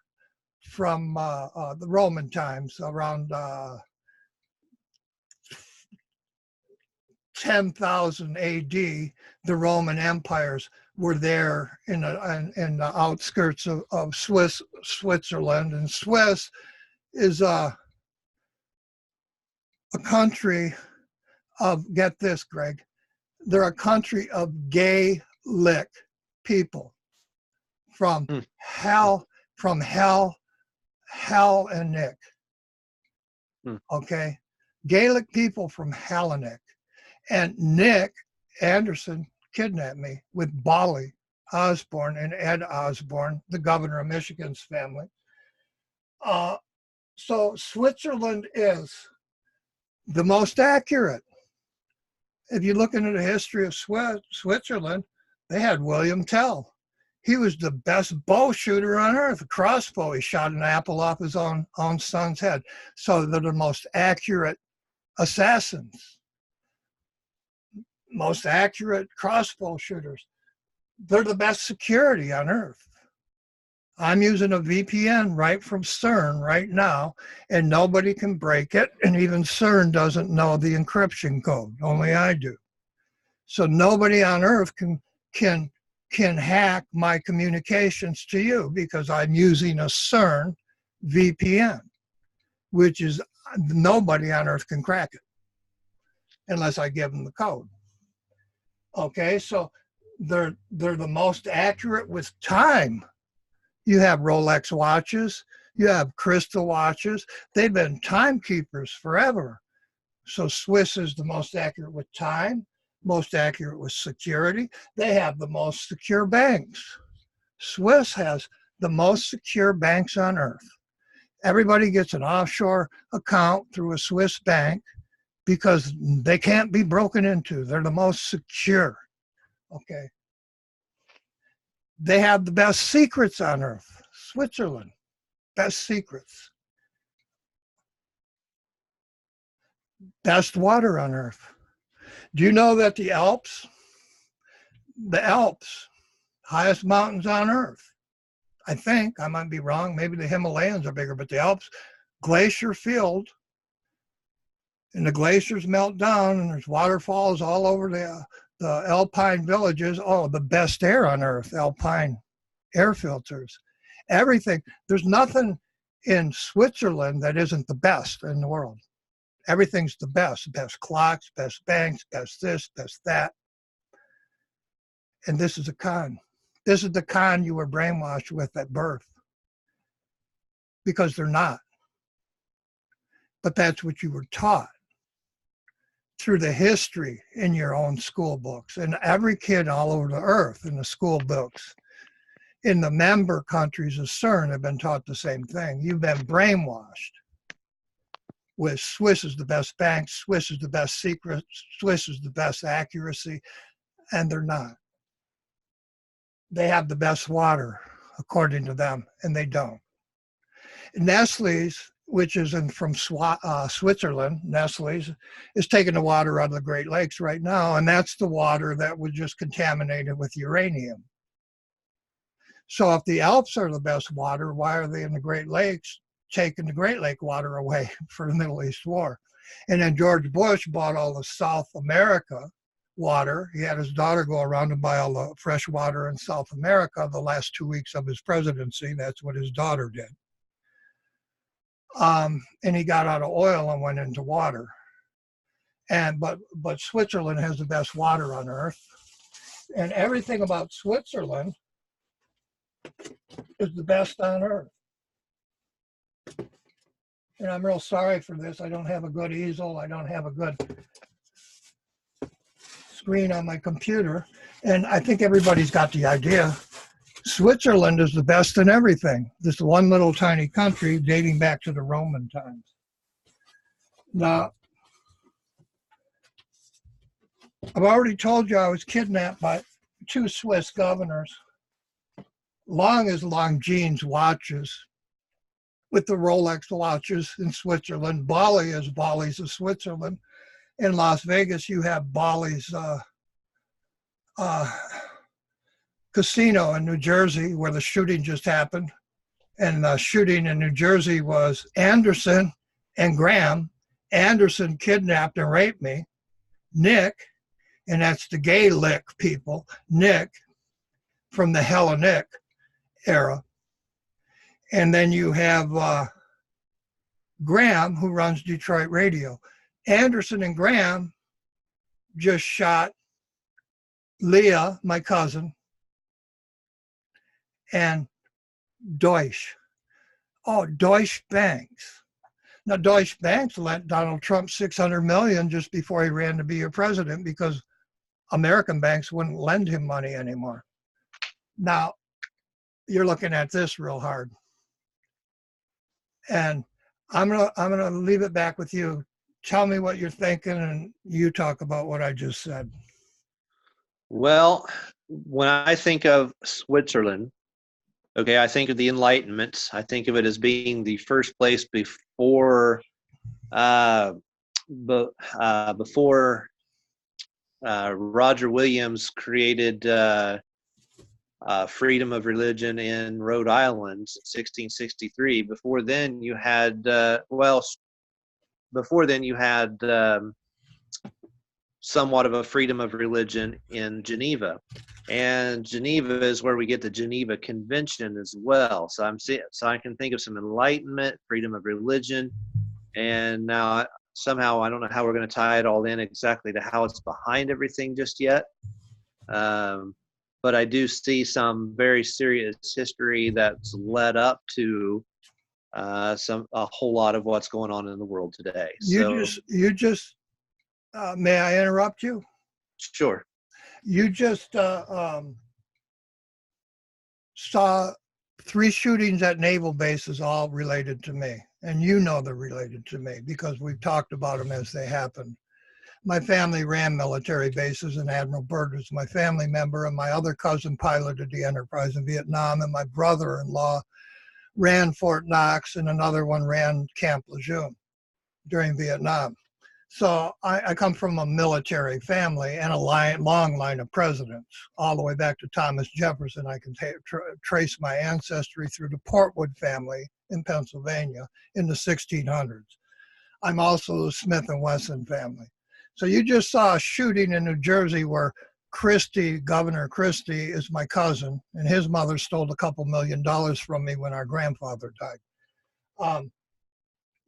from the Roman times, around 10,000 AD. The Roman empires were there in the outskirts of Switzerland. And Swiss is a country of, get this, Greg, they're a country of Gaelic people from Hellenic. Okay, Gaelic people from Hellenic. And Nick Anderson kidnapped me with Bolly Osborne and Ed Osborne, the governor of Michigan's family. So Switzerland is the most accurate. If you look into the history of Switzerland, they had William Tell. He was the best bow shooter on earth. A crossbow, he shot an apple off his own son's head. So they're the most accurate assassins, most accurate crossbow shooters. They're the best security on earth. I'm using a VPN right from CERN right now, and nobody can break it. And even CERN doesn't know the encryption code. Only I do. So nobody on earth can hack my communications to you, because I'm using a CERN VPN, which is, nobody on earth can crack it unless I give them the code. Okay, so they're the most accurate with time. You have Rolex watches, you have crystal watches. They've been timekeepers forever. So Swiss is the most accurate with time, most accurate with security. They have the most secure banks. Swiss has the most secure banks on earth. Everybody gets an offshore account through a Swiss bank because they can't be broken into. They're the most secure. Okay. They have the best secrets on earth. Switzerland, best secrets. Best water on earth. Do you know that the Alps, highest mountains on earth? I think, I might be wrong, maybe the Himalayas are bigger, but the Alps, glacier filled, and the glaciers melt down, and there's waterfalls all over the alpine villages. Oh, the best air on earth, alpine air filters, everything. There's nothing in Switzerland that isn't the best in the world. Everything's the best clocks, best banks, best this, best that. And this is a con. This is the con you were brainwashed with at birth, because they're not. But that's what you were taught through the history in your own school books. And every kid all over the earth in the school books, in the member countries of CERN, have been taught the same thing. You've been brainwashed with Swiss is the best bank, Swiss is the best secret, Swiss is the best accuracy, and they're not. they have the best water, according to them, and they don't. Nestle's, which is from Switzerland, Nestle's, is taking the water out of the Great Lakes right now, and that's the water that was just contaminated with uranium. So if the Alps are the best water, why are they in the Great Lakes taking the Great Lake water away for the Middle East War? And then George Bush bought all the South America water. He had his daughter go around and buy all the fresh water in South America the last 2 weeks of his presidency. That's what his daughter did. And he got out of oil and went into water. But Switzerland has the best water on earth. And everything about Switzerland is the best on earth. And I'm real sorry for this. I don't have a good easel. I don't have a good screen on my computer. And I think everybody's got the idea. Switzerland is the best in everything. This one little tiny country dating back to the Roman times. Now, I've already told you I was kidnapped by 2 Swiss governors. Long as Longines watches, with the Rolex watches in Switzerland. Bali is Bali's of Switzerland. In Las Vegas, you have Bali's casino in New Jersey, where the shooting just happened. And the shooting in New Jersey was Anderson and Graham. Anderson kidnapped and raped me. Nick, and that's the gay lick people, Nick, from the Hellenic era. And then you have Graham, who runs Detroit Radio. Anderson and Graham just shot Leah, my cousin, and Deutsche. Oh, Deutsche Banks. Now, Deutsche Banks lent Donald Trump $600 million just before he ran to be your president because American banks wouldn't lend him money anymore. Now, you're looking at this real hard. And I'm gonna leave it back with you. Tell me what you're thinking, and you talk about what I just said. Well, when I think of Switzerland, okay, I think of the Enlightenment. I think of it as being the first place before Roger Williams created freedom of religion in Rhode Island, 1663. Before then, you had somewhat of a freedom of religion in Geneva, and Geneva is where we get the Geneva Convention as well. So I can think of some Enlightenment, freedom of religion, and now somehow I don't know how we're going to tie it all in exactly to how it's behind everything just yet. But I do see some very serious history that's led up to a whole lot of what's going on in the world today. May I interrupt you? Sure. You just saw 3 shootings at naval bases, all related to me. And you know they're related to me because we've talked about them as they happened. My family ran military bases, and Admiral Byrd was my family member, and my other cousin piloted the Enterprise in Vietnam, and my brother-in-law ran Fort Knox, and another one ran Camp Lejeune during Vietnam. So I come from a military family and a long line of presidents, all the way back to Thomas Jefferson. I can trace my ancestry through the Portwood family in Pennsylvania in the 1600s. I'm also the Smith and Wesson family. So you just saw a shooting in New Jersey where Governor Christie is my cousin, and his mother stole a couple $1 million from me when our grandfather died.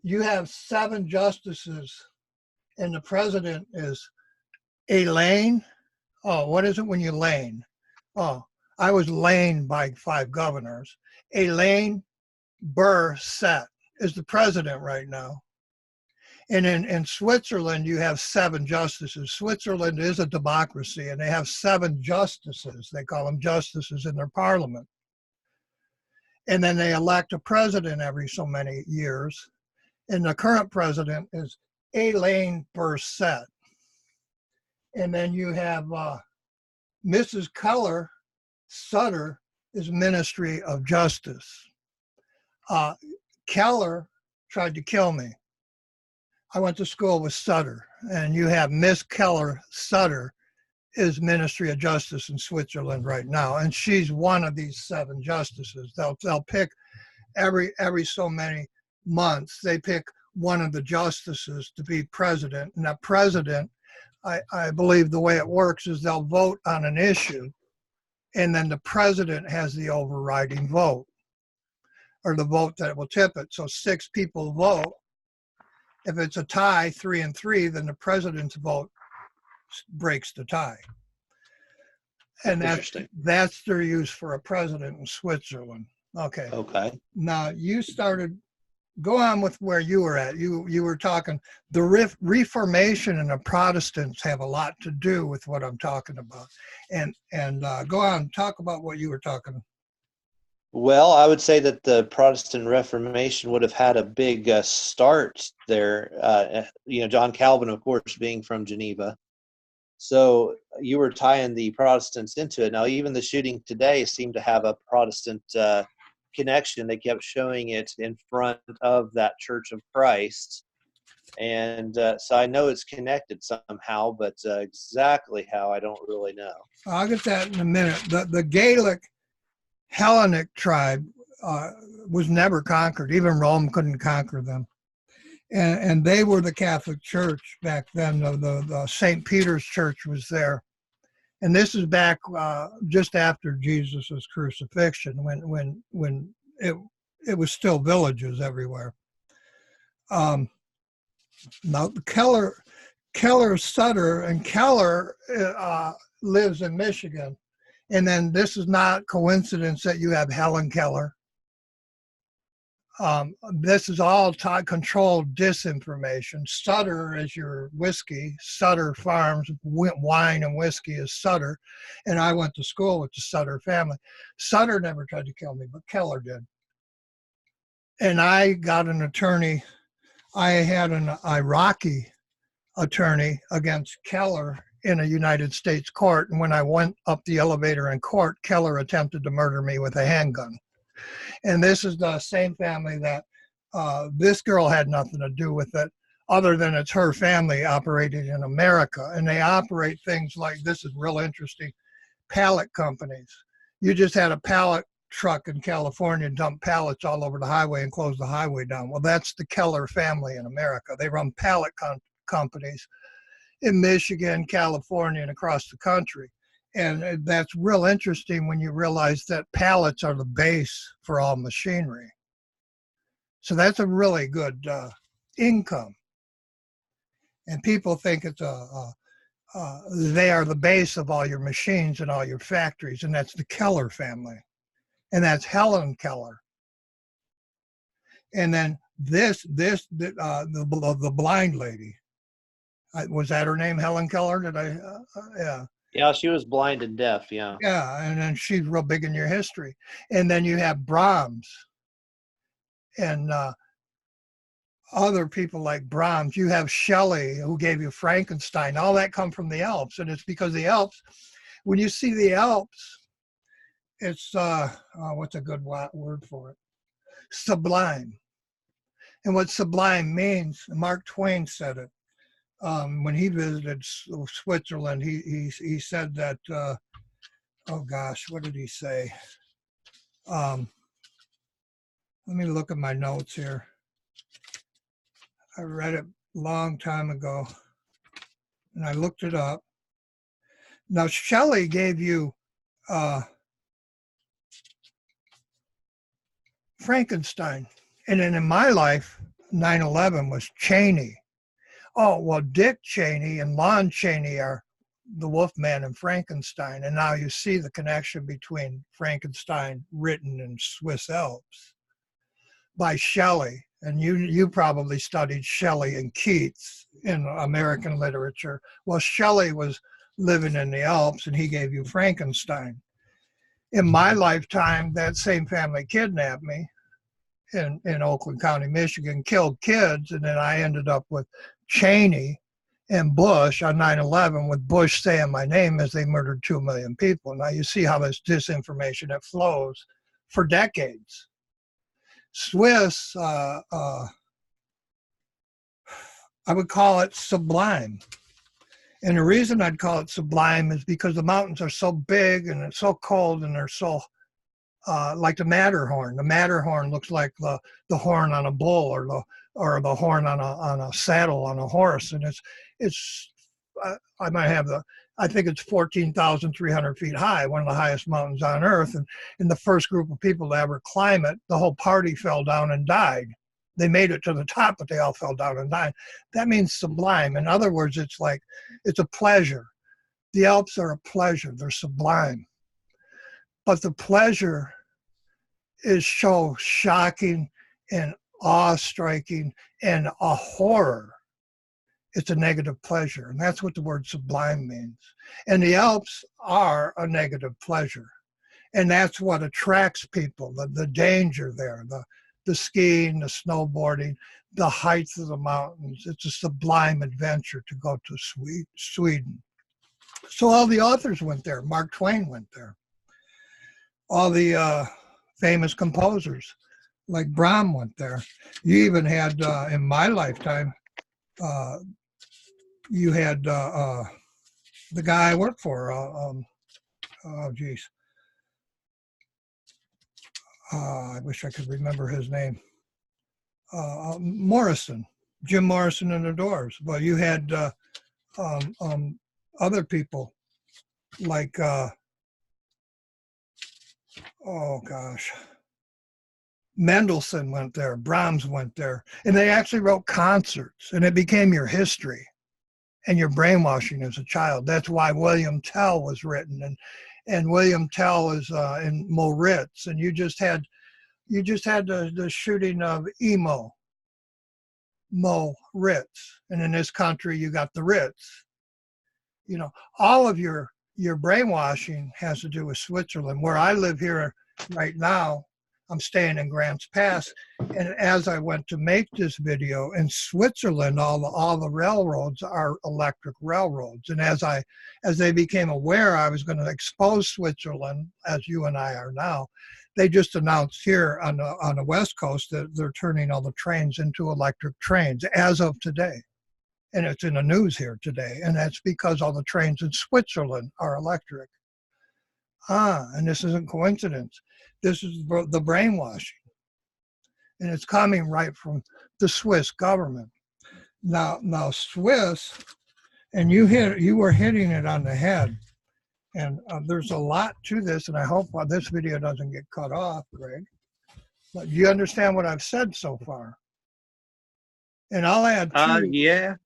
You have 7 justices, and the president is Elaine. Oh, what is it when you lane? Oh, I was laned by 5 governors. Elaine Burr-Sett is the president right now. And in Switzerland, you have 7 justices. Switzerland is a democracy, and they have 7 justices. They call them justices in their parliament. And then they elect a president every so many years. And the current president is Elaine Burr-Sett. And then you have Mrs. Keller Sutter is Ministry of Justice. Keller tried to kill me. I went to school with Sutter, and you have Miss Keller Sutter is Ministry of Justice in Switzerland right now, and she's one of these 7 justices. They'll pick every so many months, they pick one of the justices to be president, and that president, I believe the way it works is they'll vote on an issue, and then the president has the overriding vote, or the vote that will tip it. So 6 people vote. If it's a tie, 3-3, then the president's vote breaks the tie. And that's their use for a president in Switzerland. Okay. Okay. Now you started, go on with where you were at. You were talking, the Reformation and the Protestants have a lot to do with what I'm talking about. And go on, talk about what you were talking. Well, I would say that the Protestant Reformation would have had a big start there. John Calvin, of course, being from Geneva. So you were tying the Protestants into it. Now, even the shooting today seemed to have a Protestant connection. They kept showing it in front of that Church of Christ. And so I know it's connected somehow, but exactly how, I don't really know. I'll get that in a minute. The Gaelic Hellenic tribe was never conquered. Even Rome couldn't conquer them. And they were the Catholic Church back then. The St. Peter's Church was there. And this is back just after Jesus' crucifixion, when it was still villages everywhere. Now Keller Sutter, and Keller lives in Michigan. And then this is not coincidence that you have Helen Keller. This is all controlled disinformation. Sutter is your whiskey. Sutter Farms, wine and whiskey is Sutter. And I went to school with the Sutter family. Sutter never tried to kill me, but Keller did. And I got an attorney. I had an Iraqi attorney against Keller in a United States court. And when I went up the elevator in court, Keller attempted to murder me with a handgun. And this is the same family that this girl had nothing to do with it, other than it's her family operating in America. And they operate things like, this is real interesting, pallet companies. You just had a pallet truck in California dump pallets all over the highway and close the highway down. Well, that's the Keller family in America. They run pallet companies in Michigan, California, and across the country. And that's real interesting when you realize that pallets are the base for all machinery. So that's a really good income. And people think it's they are the base of all your machines and all your factories, and that's the Keller family. And that's Helen Keller. And then the blind lady, was that her name, Helen Keller? Did I? Yeah. Yeah, she was blind and deaf, yeah. Yeah, and then she's real big in your history. And then you have Brahms and other people like Brahms. You have Shelley, who gave you Frankenstein. All that come from the Alps. And it's because the Alps, when you see the Alps, it's, what's a good word for it? Sublime. And what sublime means, Mark Twain said it. When he visited Switzerland, he said that, oh gosh, what did he say? Let me look at my notes here. I read it a long time ago, and I looked it up. Now, Shelley gave you Frankenstein, and then in my life, 9/11 was Cheney. Oh, well, Dick Cheney and Lon Chaney are the Wolfman and Frankenstein. And now you see the connection between Frankenstein, written in Swiss Alps by Shelley. And you probably studied Shelley and Keats in American literature. Well, Shelley was living in the Alps, and he gave you Frankenstein. In my lifetime, that same family kidnapped me in Oakland County, Michigan, killed kids, and then I ended up with Cheney and Bush on 9/11, with Bush saying my name as they murdered 2 million people. Now you see how this disinformation, it flows for decades. Swiss, I would call it sublime. And the reason I'd call it sublime is because the mountains are so big and it's so cold and they're so like the Matterhorn. The Matterhorn looks like the horn on a bull or the horn on a saddle on a horse, and it's I might have I think it's 14,300 feet high, one of the highest mountains on earth. And in the first group of people to ever climb it, the whole party fell down and died. They made it to the top, but they all fell down and died. That means sublime. In other words, it's like, it's a pleasure. The Alps are a pleasure. They're sublime. But the pleasure is so shocking and awe-striking and a horror. It's a negative pleasure. And that's what the word sublime means. And the Alps are a negative pleasure. And that's what attracts people, the danger there, the skiing, the snowboarding, the heights of the mountains. It's a sublime adventure to go to Sweden. So all the authors went there. Mark Twain went there. All the famous composers like Brahms went there. You even had, in my lifetime, you had the guy I worked for, oh geez. I wish I could remember his name. Morrison, Jim Morrison and the Doors. Well, you had other people like, oh gosh, Mendelssohn went there, Brahms went there, and they actually wrote concerts, and it became your history and your brainwashing as a child. That's why William Tell was written, and William Tell is in Moritz, and you just had the shooting of Mo Ritz, and in this country you got the Ritz. You know, all of your brainwashing has to do with Switzerland. Where I live here right now, I'm staying in Grants Pass, and as I went to make this video, in Switzerland, all the railroads are electric railroads. And as they became aware I was going to expose Switzerland, as you and I are now, they just announced here on the West Coast that they're turning all the trains into electric trains as of today. And it's in the news here today. And that's because all the trains in Switzerland are electric. And this isn't coincidence. This is the brainwashing. And it's coming right from the Swiss government. Now Swiss, and you were hitting it on the head. And there's a lot to this, and I hope this video doesn't get cut off, Greg. But you understand what I've said so far. And I'll add to yeah.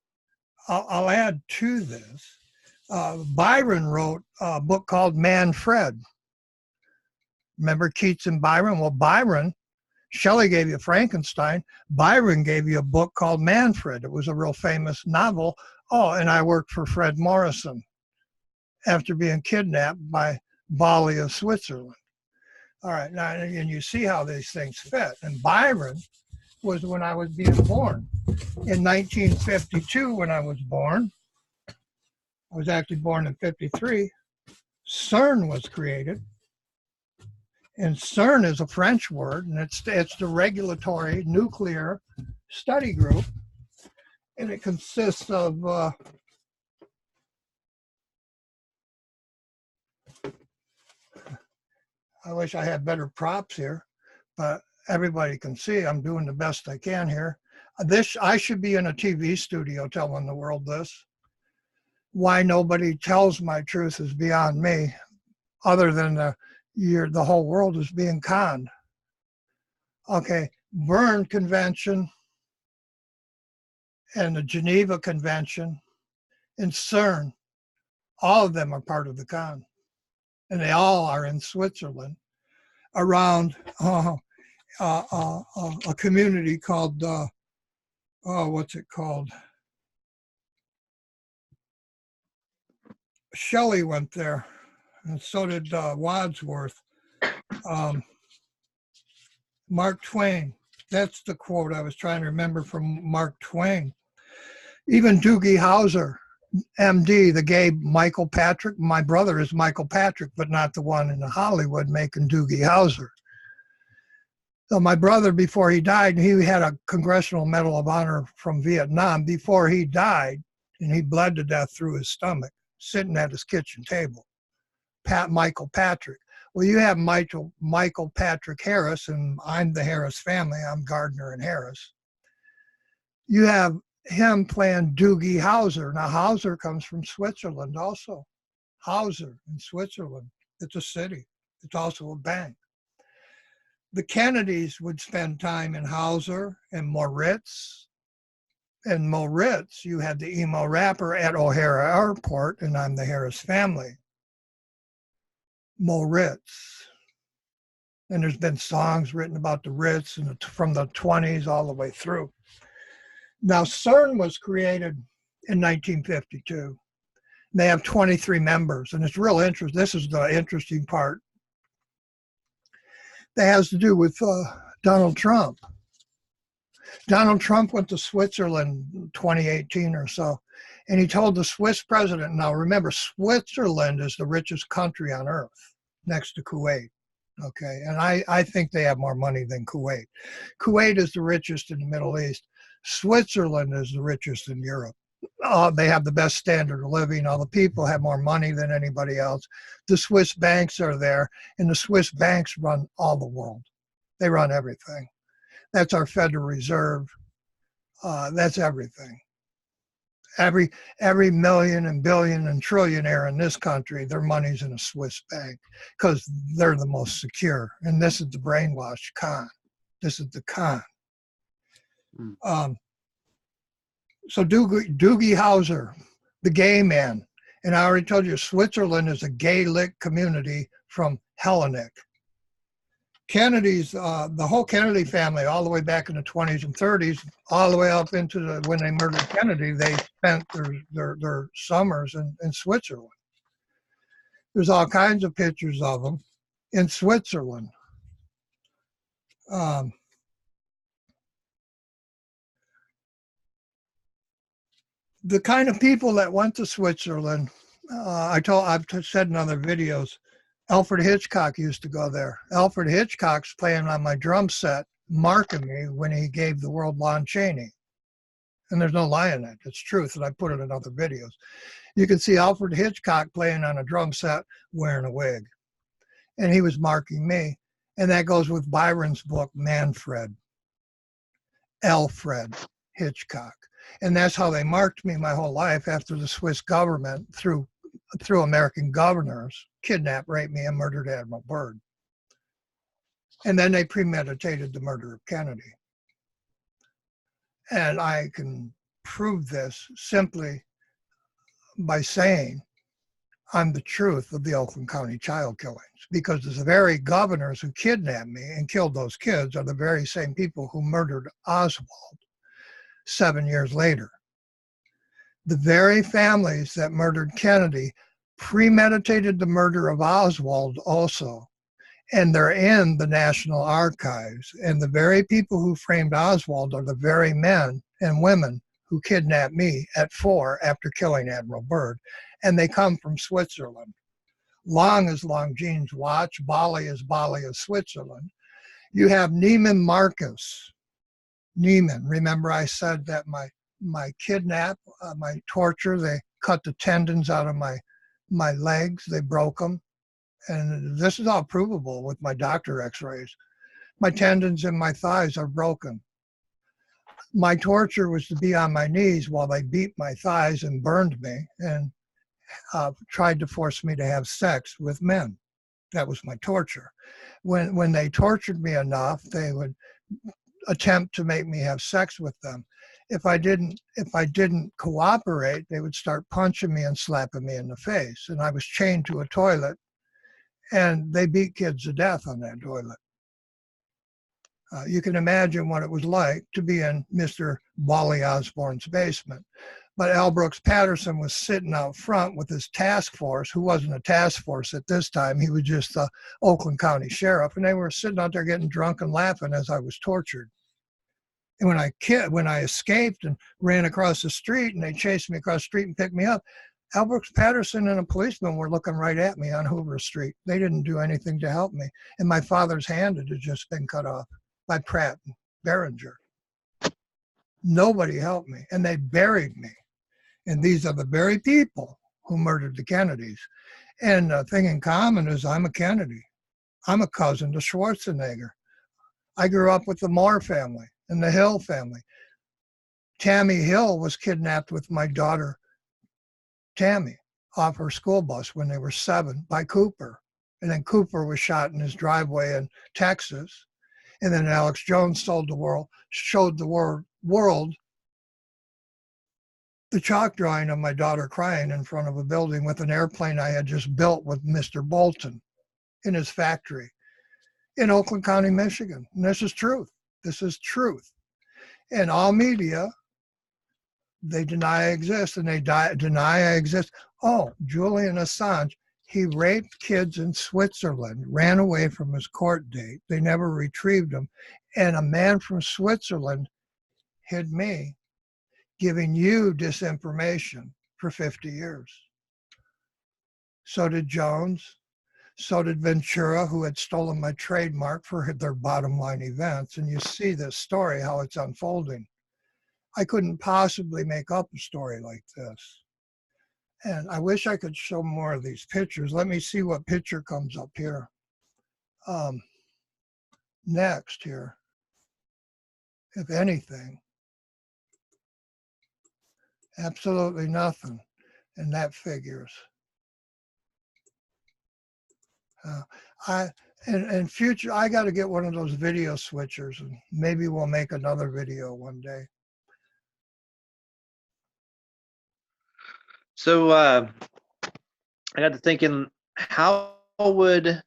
I'll add to this. Byron wrote a book called Manfred. Remember Keats and Byron? Well, Byron, Shelley gave you Frankenstein. Byron gave you a book called Manfred. It was a real famous novel. Oh, and I worked for Fred Morrison after being kidnapped by Bali of Switzerland. All right, now, and you see how these things fit. And Byron was when I was being born. In 1952, when I was born, I was actually born in 53, CERN was created. And CERN is a French word, and it's the Regulatory Nuclear Study Group. And it consists of I wish I had better props here, but everybody can see I'm doing the best I can here. I should be in a TV studio telling the world this. Why nobody tells my truth is beyond me, other than the whole world is being conned. Okay, Berne Convention and the Geneva Convention and CERN, all of them are part of the con. And they all are in Switzerland around a community called, what's it called? Shelley went there, and so did Wadsworth. Mark Twain, that's the quote I was trying to remember from Mark Twain. Even Doogie Howser, MD, the gay Michael Patrick. My brother is Michael Patrick, but not the one in Hollywood making Doogie Howser. So my brother, before he died, he had a Congressional Medal of Honor from Vietnam. Before he died, and he bled to death through his stomach, sitting at his kitchen table. Michael Patrick. Well, you have Michael Patrick Harris, and I'm the Harris family. I'm Gardner and Harris. You have him playing Doogie Howser. Now, Hauser comes from Switzerland also. Hauser in Switzerland. It's a city. It's also a bank. The Kennedys would spend time in Hauser and Moritz. And Moritz, you had the emo rapper at O'Hara Airport, and I'm the Harris family. Moritz. And there's been songs written about the Ritz from the 20s all the way through. Now, CERN was created in 1952. They have 23 members, and it's real interesting. This is the interesting part. That has to do with Donald Trump. Donald Trump went to Switzerland in 2018 or so, and he told the Swiss president, now remember, Switzerland is the richest country on earth, next to Kuwait. Okay, and I think they have more money than Kuwait. Kuwait is the richest in the Middle East. Switzerland is the richest in Europe. They have the best standard of living. All the people have more money than anybody else. The Swiss banks are there, and the Swiss banks run all the world. They run everything. That's our Federal Reserve. That's everything. Every million and billion and trillionaire in this country, their money's in a Swiss bank because they're the most secure. And this is the brainwash con. This is the con. So Doogie Howser, the gay man, and I already told you Switzerland is a gay-lit community from Hellenic. Kennedy's, the whole Kennedy family, all the way back in the 20s and 30s, all the way up into when they murdered Kennedy, they spent their summers in Switzerland. There's all kinds of pictures of them in Switzerland. The kind of people that went to Switzerland, I've said in other videos, Alfred Hitchcock used to go there. Alfred Hitchcock's playing on my drum set, marking me when he gave the world Lon Chaney. And there's no lie in it. It's truth, and I put it in other videos. You can see Alfred Hitchcock playing on a drum set wearing a wig. And he was marking me. And that goes with Byron's book, Manfred. Alfred Hitchcock. And that's how they marked me my whole life after the Swiss government, through American governors, kidnapped, raped me, and murdered Admiral Byrd. And then they premeditated the murder of Kennedy. And I can prove this simply by saying I'm the truth of the Oakland County child killings, because the very governors who kidnapped me and killed those kids are the very same people who murdered Oswald 7 years later. The very families that murdered Kennedy premeditated the murder of Oswald also. And they're in the National Archives. And the very people who framed Oswald are the very men and women who kidnapped me at 4 after killing Admiral Byrd. And they come from Switzerland. Long as Longines watch, Bali is Switzerland. You have Neiman Marcus. Neiman, remember I said that my kidnap, my torture, they cut the tendons out of my legs, they broke them. And this is all provable with my doctor x-rays. My tendons in my thighs are broken. My torture was to be on my knees while they beat my thighs and burned me and tried to force me to have sex with men. That was my torture. When they tortured me enough, they would attempt to make me have sex with them. If I didn't cooperate, they would start punching me and slapping me in the face. And I was chained to a toilet, and they beat kids to death on that toilet. You can imagine what it was like to be in Mr. Wally Osborne's basement. But L. Brooks Patterson was sitting out front with his task force, who wasn't a task force at this time. He was just the Oakland County Sheriff. And they were sitting out there getting drunk and laughing as I was tortured. And when I escaped and ran across the street and they chased me across the street and picked me up, Albert Patterson and a policeman were looking right at me on Hoover Street. They didn't do anything to help me. And my father's hand had just been cut off by Pratt and Behringer. Nobody helped me, and they buried me. And these are the very people who murdered the Kennedys. And the thing in common is I'm a Kennedy. I'm a cousin to Schwarzenegger. I grew up with the Moore family and the Hill family. Tammy Hill was kidnapped with my daughter, Tammy, off her school bus when they were 7 by Cooper. And then Cooper was shot in his driveway in Texas. And then Alex Jones showed the world the chalk drawing of my daughter crying in front of a building with an airplane I had just built with Mr. Bolton in his factory in Oakland County, Michigan. And this is truth. This is truth. And all media, they deny I exist, and they deny I exist. Oh, Julian Assange, he raped kids in Switzerland, ran away from his court date. They never retrieved him. And a man from Switzerland hid me, giving you disinformation for 50 years. So did Jones. So did Ventura, who had stolen my trademark for their bottom line events. And you see this story, how it's unfolding. I couldn't possibly make up a story like this. And I wish I could show more of these pictures. Let me see what picture comes up here. Next here, if anything. Absolutely nothing. And that figures. In future, I got to get one of those video switchers, and maybe we'll make another video one day. So I got to thinking, how would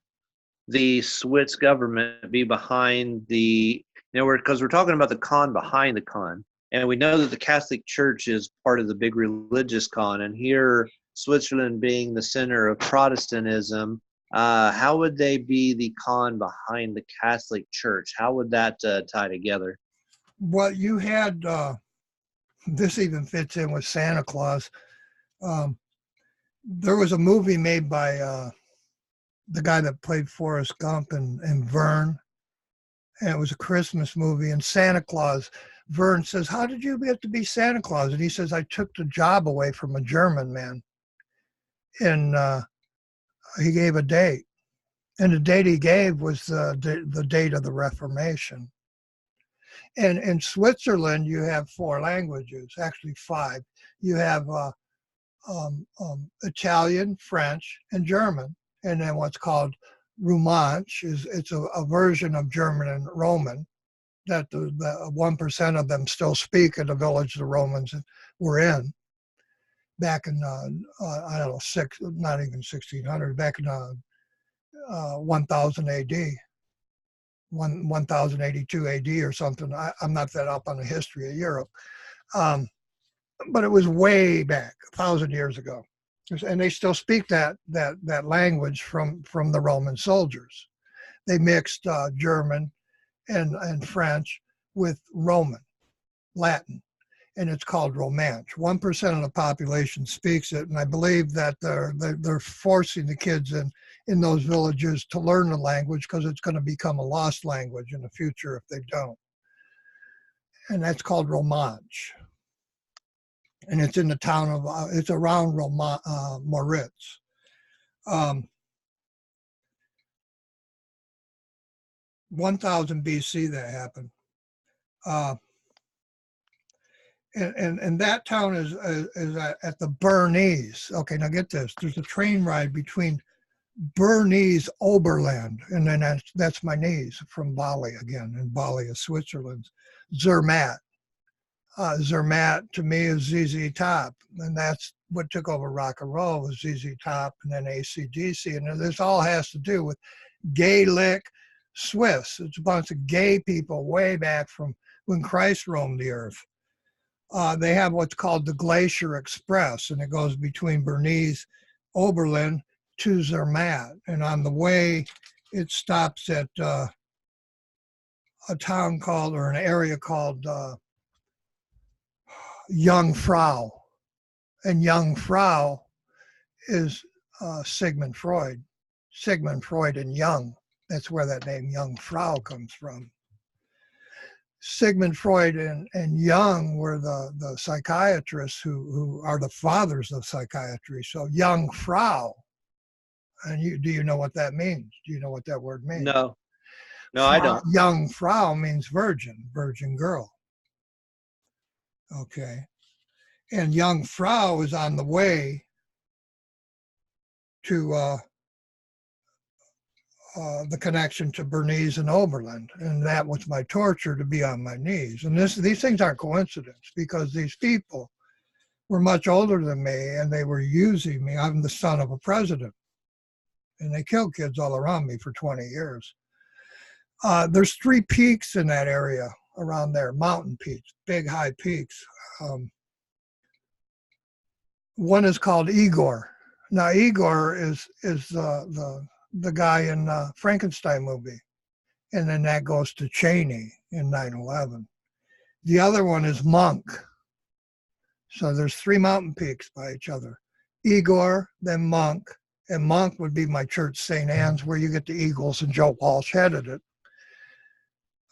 the Swiss government be behind the, because we're talking about the con behind the con, and we know that the Catholic Church is part of the big religious con, and here Switzerland being the center of Protestantism, how would they be the con behind the Catholic Church? How would that tie together? Well, you had, this even fits in with Santa Claus. There was a movie made by the guy that played Forrest Gump and Vern, and it was a Christmas movie, and Santa Claus, Vern says, "How did you get to be Santa Claus?" And he says, "I took the job away from a German man." And he gave a date, and the date he gave was the date of the Reformation. And in Switzerland, you have 4 languages, actually 5. You have Italian, French, and German, and then what's called Romansh it's a version of German and Roman that the 1% of them still speak in the village the Romans were in back in I don't know, not even 1600, back in 1000 AD, 1082 AD or something. I'm not that up on the history of Europe. But it was way back, 1,000 years ago. And they still speak that language from the Roman soldiers. They mixed German and French with Roman, Latin, and it's called Romansh. 1% of the population speaks it, and I believe that they're forcing the kids in those villages to learn the language because it's going to become a lost language in the future if they don't. And that's called Romansh. And it's in the town of, it's around Moritz. 1000 BC that happened. And that town is at the Bernese. Okay, now get this. There's a train ride between Bernese Oberland, and then that's my knees from Bali again, and Bali is Switzerland. Zermatt. Zermatt to me is ZZ Top, and that's what took over rock and roll was ZZ Top and then AC/DC, and this all has to do with Gaelic Swiss. It's a bunch of gay people way back from when Christ roamed the earth. They have what's called the Glacier Express, and it goes between Bernese Oberland to Zermatt, and on the way it stops at a town called, or an area called Jungfrau. And Jungfrau is Sigmund Freud. Sigmund Freud and Jung. That's where that name Jungfrau comes from. Sigmund Freud and Jung were the psychiatrists who are the fathers of psychiatry. So Jungfrau, and do you know what that means? Do you know what that word means? No, I don't. Jungfrau means virgin girl. Okay. And Jungfrau is on the way to the connection to Bernese and Oberlin, and that was my torture, to be on my knees. And these things aren't coincidence, because these people were much older than me, and they were using me. I'm the son of a president, and they killed kids all around me for 20 years. There's 3 peaks in that area around there, mountain peaks, big high peaks. One is called Igor. Now Igor is the guy in Frankenstein movie. And then that goes to Cheney in 9/11. The other one is Monk. So there's 3 mountain peaks by each other. Igor, then Monk. And Monk would be my church, St. Anne's, where you get the Eagles, and Joe Walsh headed it.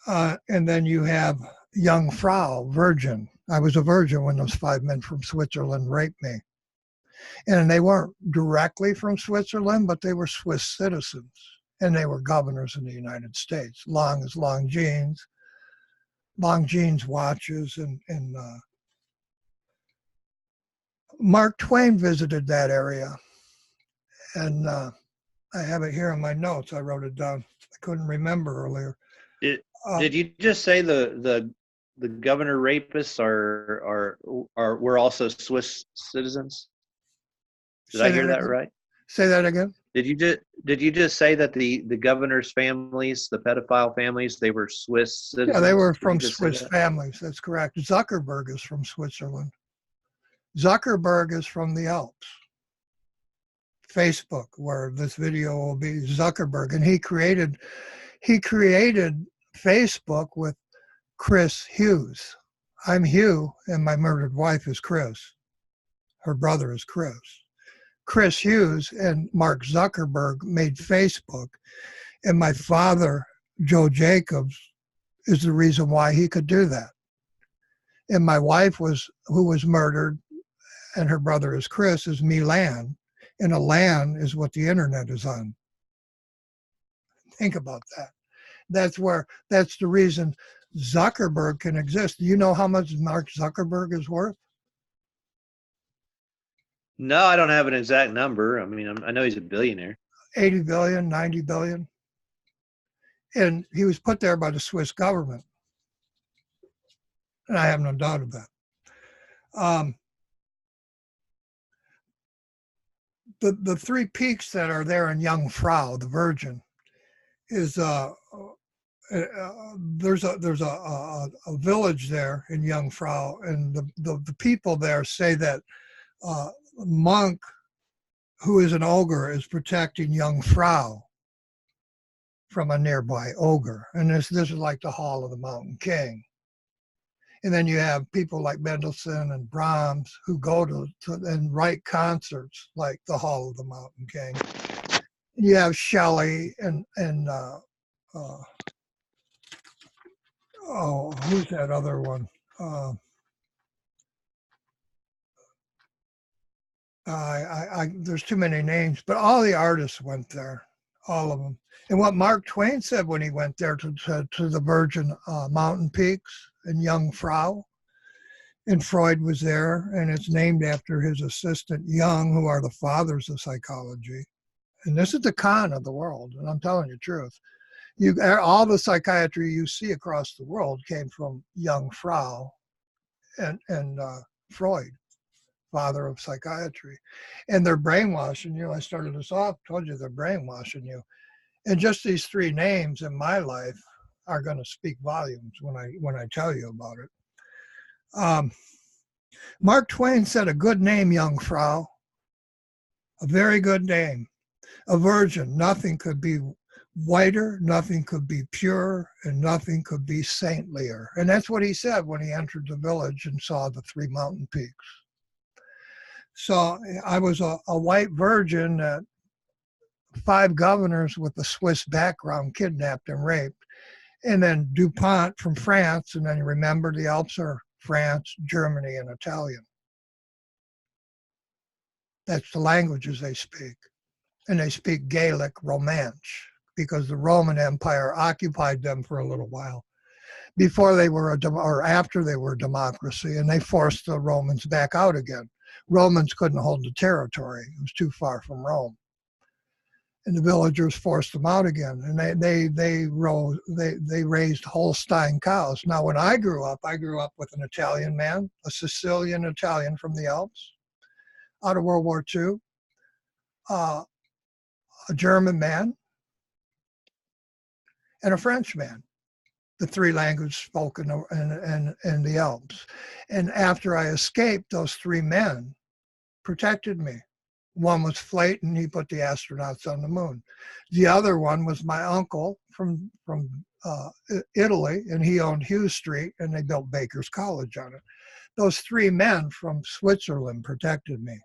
And then you have Jungfrau, virgin. I was a virgin when those 5 men from Switzerland raped me. And they weren't directly from Switzerland, but they were Swiss citizens. And they were governors in the United States. Long as long jeans watches, and Mark Twain visited that area. And I have it here in my notes. I wrote it down. I couldn't remember earlier. Did you just say the governor rapists were also Swiss citizens? Did I hear that right? Say that again. Did you just say that the governor's families, the pedophile families, they were Swiss citizens? Yeah, they were from Swiss families. That's correct. Zuckerberg is from Switzerland. Zuckerberg is from the Alps. Facebook, where this video will be, Zuckerberg, and he created Facebook with Chris Hughes. I'm Hugh, and my murdered wife is Chris. Her brother is Chris. Chris Hughes and Mark Zuckerberg made Facebook, and my father, Joe Jacobs, is the reason why he could do that. And my wife who was murdered, and her brother is Chris, is Milan, and a LAN is what the internet is on. Think about that. That's the reason Zuckerberg can exist. Do you know how much Mark Zuckerberg is worth? No, I don't have an exact number. I mean, I know he's a billionaire. 80 billion, 90 billion. And he was put there by the Swiss government. And I have no doubt of that. The 3 peaks that are there in Jungfrau, the Virgin, is there's a village there in Jungfrau, and the people there say that Monk, who is an ogre, is protecting Jungfrau from a nearby ogre, and this is like the Hall of the Mountain King. And then you have people like Mendelssohn and Brahms who go to and write concerts like the Hall of the Mountain King. You have Shelley and who's that other one? There's too many names, but all the artists went there, all of them. And what Mark Twain said when he went there to the Virgin Mountain Peaks in Jungfrau, and Freud was there, and it's named after his assistant Jung, who are the fathers of psychology. And this is the con of the world, and I'm telling you the truth. All the psychiatry you see across the world came from Jungfrau and Freud, father of psychiatry. And they're brainwashing you. I started this off, told you they're brainwashing you. And just these 3 names in my life are going to speak volumes when I tell you about it. Mark Twain said a good name, Jungfrau, a very good name. A virgin, nothing could be whiter, nothing could be purer, and nothing could be saintlier. And that's what he said when he entered the village and saw the 3 mountain peaks. So I was a white virgin that 5 governors with a Swiss background kidnapped and raped. And then DuPont from France, and then you remember the Alps are France, Germany, and Italian. That's the languages they speak. And they speak Gaelic Romansh because the Roman Empire occupied them for a little while before they were or after they were a democracy, and they forced the Romans back out again. Romans couldn't hold the territory. It was too far from Rome. And the villagers forced them out again, and they raised Holstein cows. Now, when I grew up with an Italian man, a Sicilian Italian from the Alps, out of World War II, a German man, and a French man. The 3 languages spoken in the Alps. And after I escaped, those 3 men protected me. One was Flayton, he put the astronauts on the moon. The other one was my uncle from Italy, and he owned Hugh Street, and they built Baker's College on it. Those 3 men from Switzerland protected me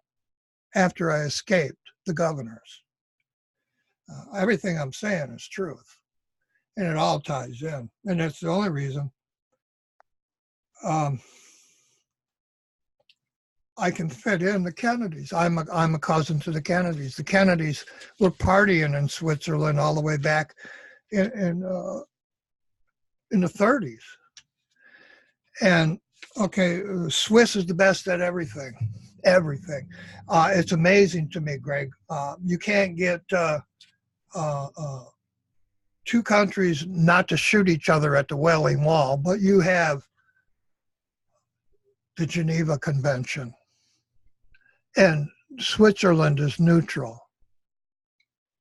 after I escaped the governors. Everything I'm saying is truth, and it all ties in. And that's the only reason I can fit in the Kennedys. I'm a cousin to the Kennedys. The Kennedys were partying in Switzerland all the way back in the 30s. And okay, Swiss is the best at everything. Everything. It's amazing to me, Greg. You can't get 2 countries not to shoot each other at the Wailing Wall, but you have the Geneva Convention. And Switzerland is neutral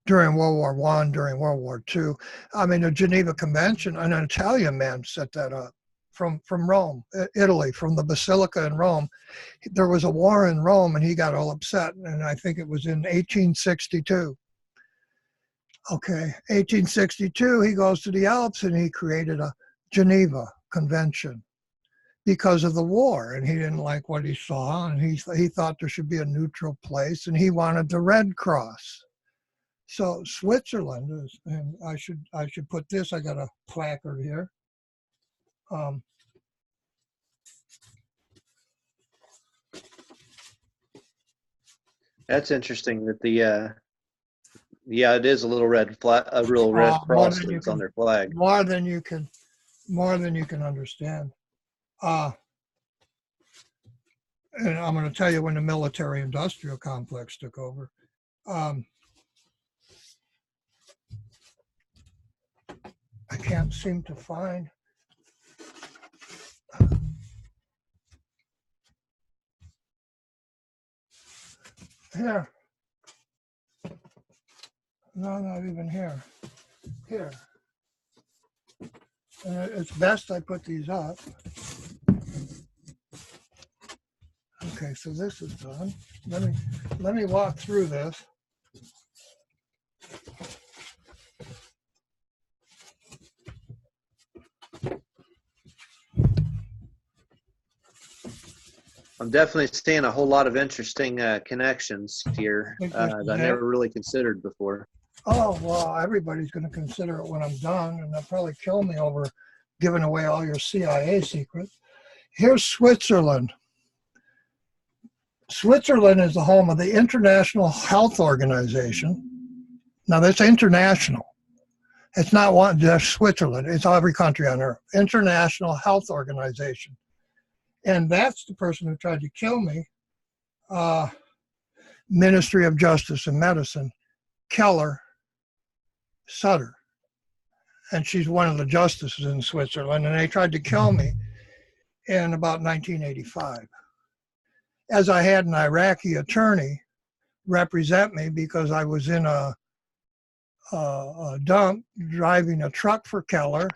during World War I, during World War II. I mean, the Geneva Convention, an Italian man set that up from Rome, Italy, from the Basilica in Rome. There was a war in Rome, and he got all upset, and I think it was in 1862. Okay, 1862, he goes to the Alps, and he created a Geneva Convention because of the war, and he didn't like what he saw, and he thought there should be a neutral place, and he wanted the Red Cross. So Switzerland is, and I should put this, I got a placard here. That's interesting that yeah, it is a little red flag, a real red cross that's on their flag. More than you can understand. And I'm going to tell you when the military-industrial complex took over. I can't seem to find. Here. No, not even here. Here. It's best I put these up. Okay, so this is done. Let me walk through this. I'm definitely seeing a whole lot of interesting connections here that I never really considered before. Oh, well, everybody's going to consider it when I'm done, and they'll probably kill me over giving away all your CIA secrets. Here's Switzerland. Switzerland is the home of the International Health Organization. Now, that's international. It's not just Switzerland. It's every country on earth. International Health Organization. And that's the person who tried to kill me. Ministry of Justice and Medicine, Keller Sutter. And she's one of the justices in Switzerland. And they tried to kill me in about 1985. As I had an Iraqi attorney represent me because I was in a dump driving a truck for Keller,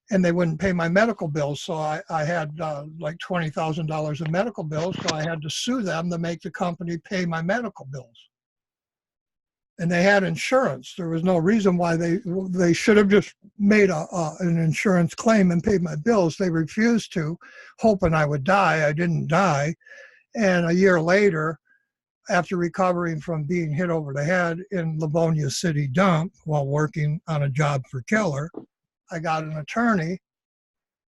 and they wouldn't pay my medical bills. So I had like $20,000 in medical bills, so I had to sue them to make the company pay my medical bills. and they had insurance. There was no reason why they should have just made an insurance claim and paid my bills. They refused to, hoping I would die. I didn't die. And a year later, after recovering from being hit over the head in Livonia City dump while working on a job for Keller, I got an attorney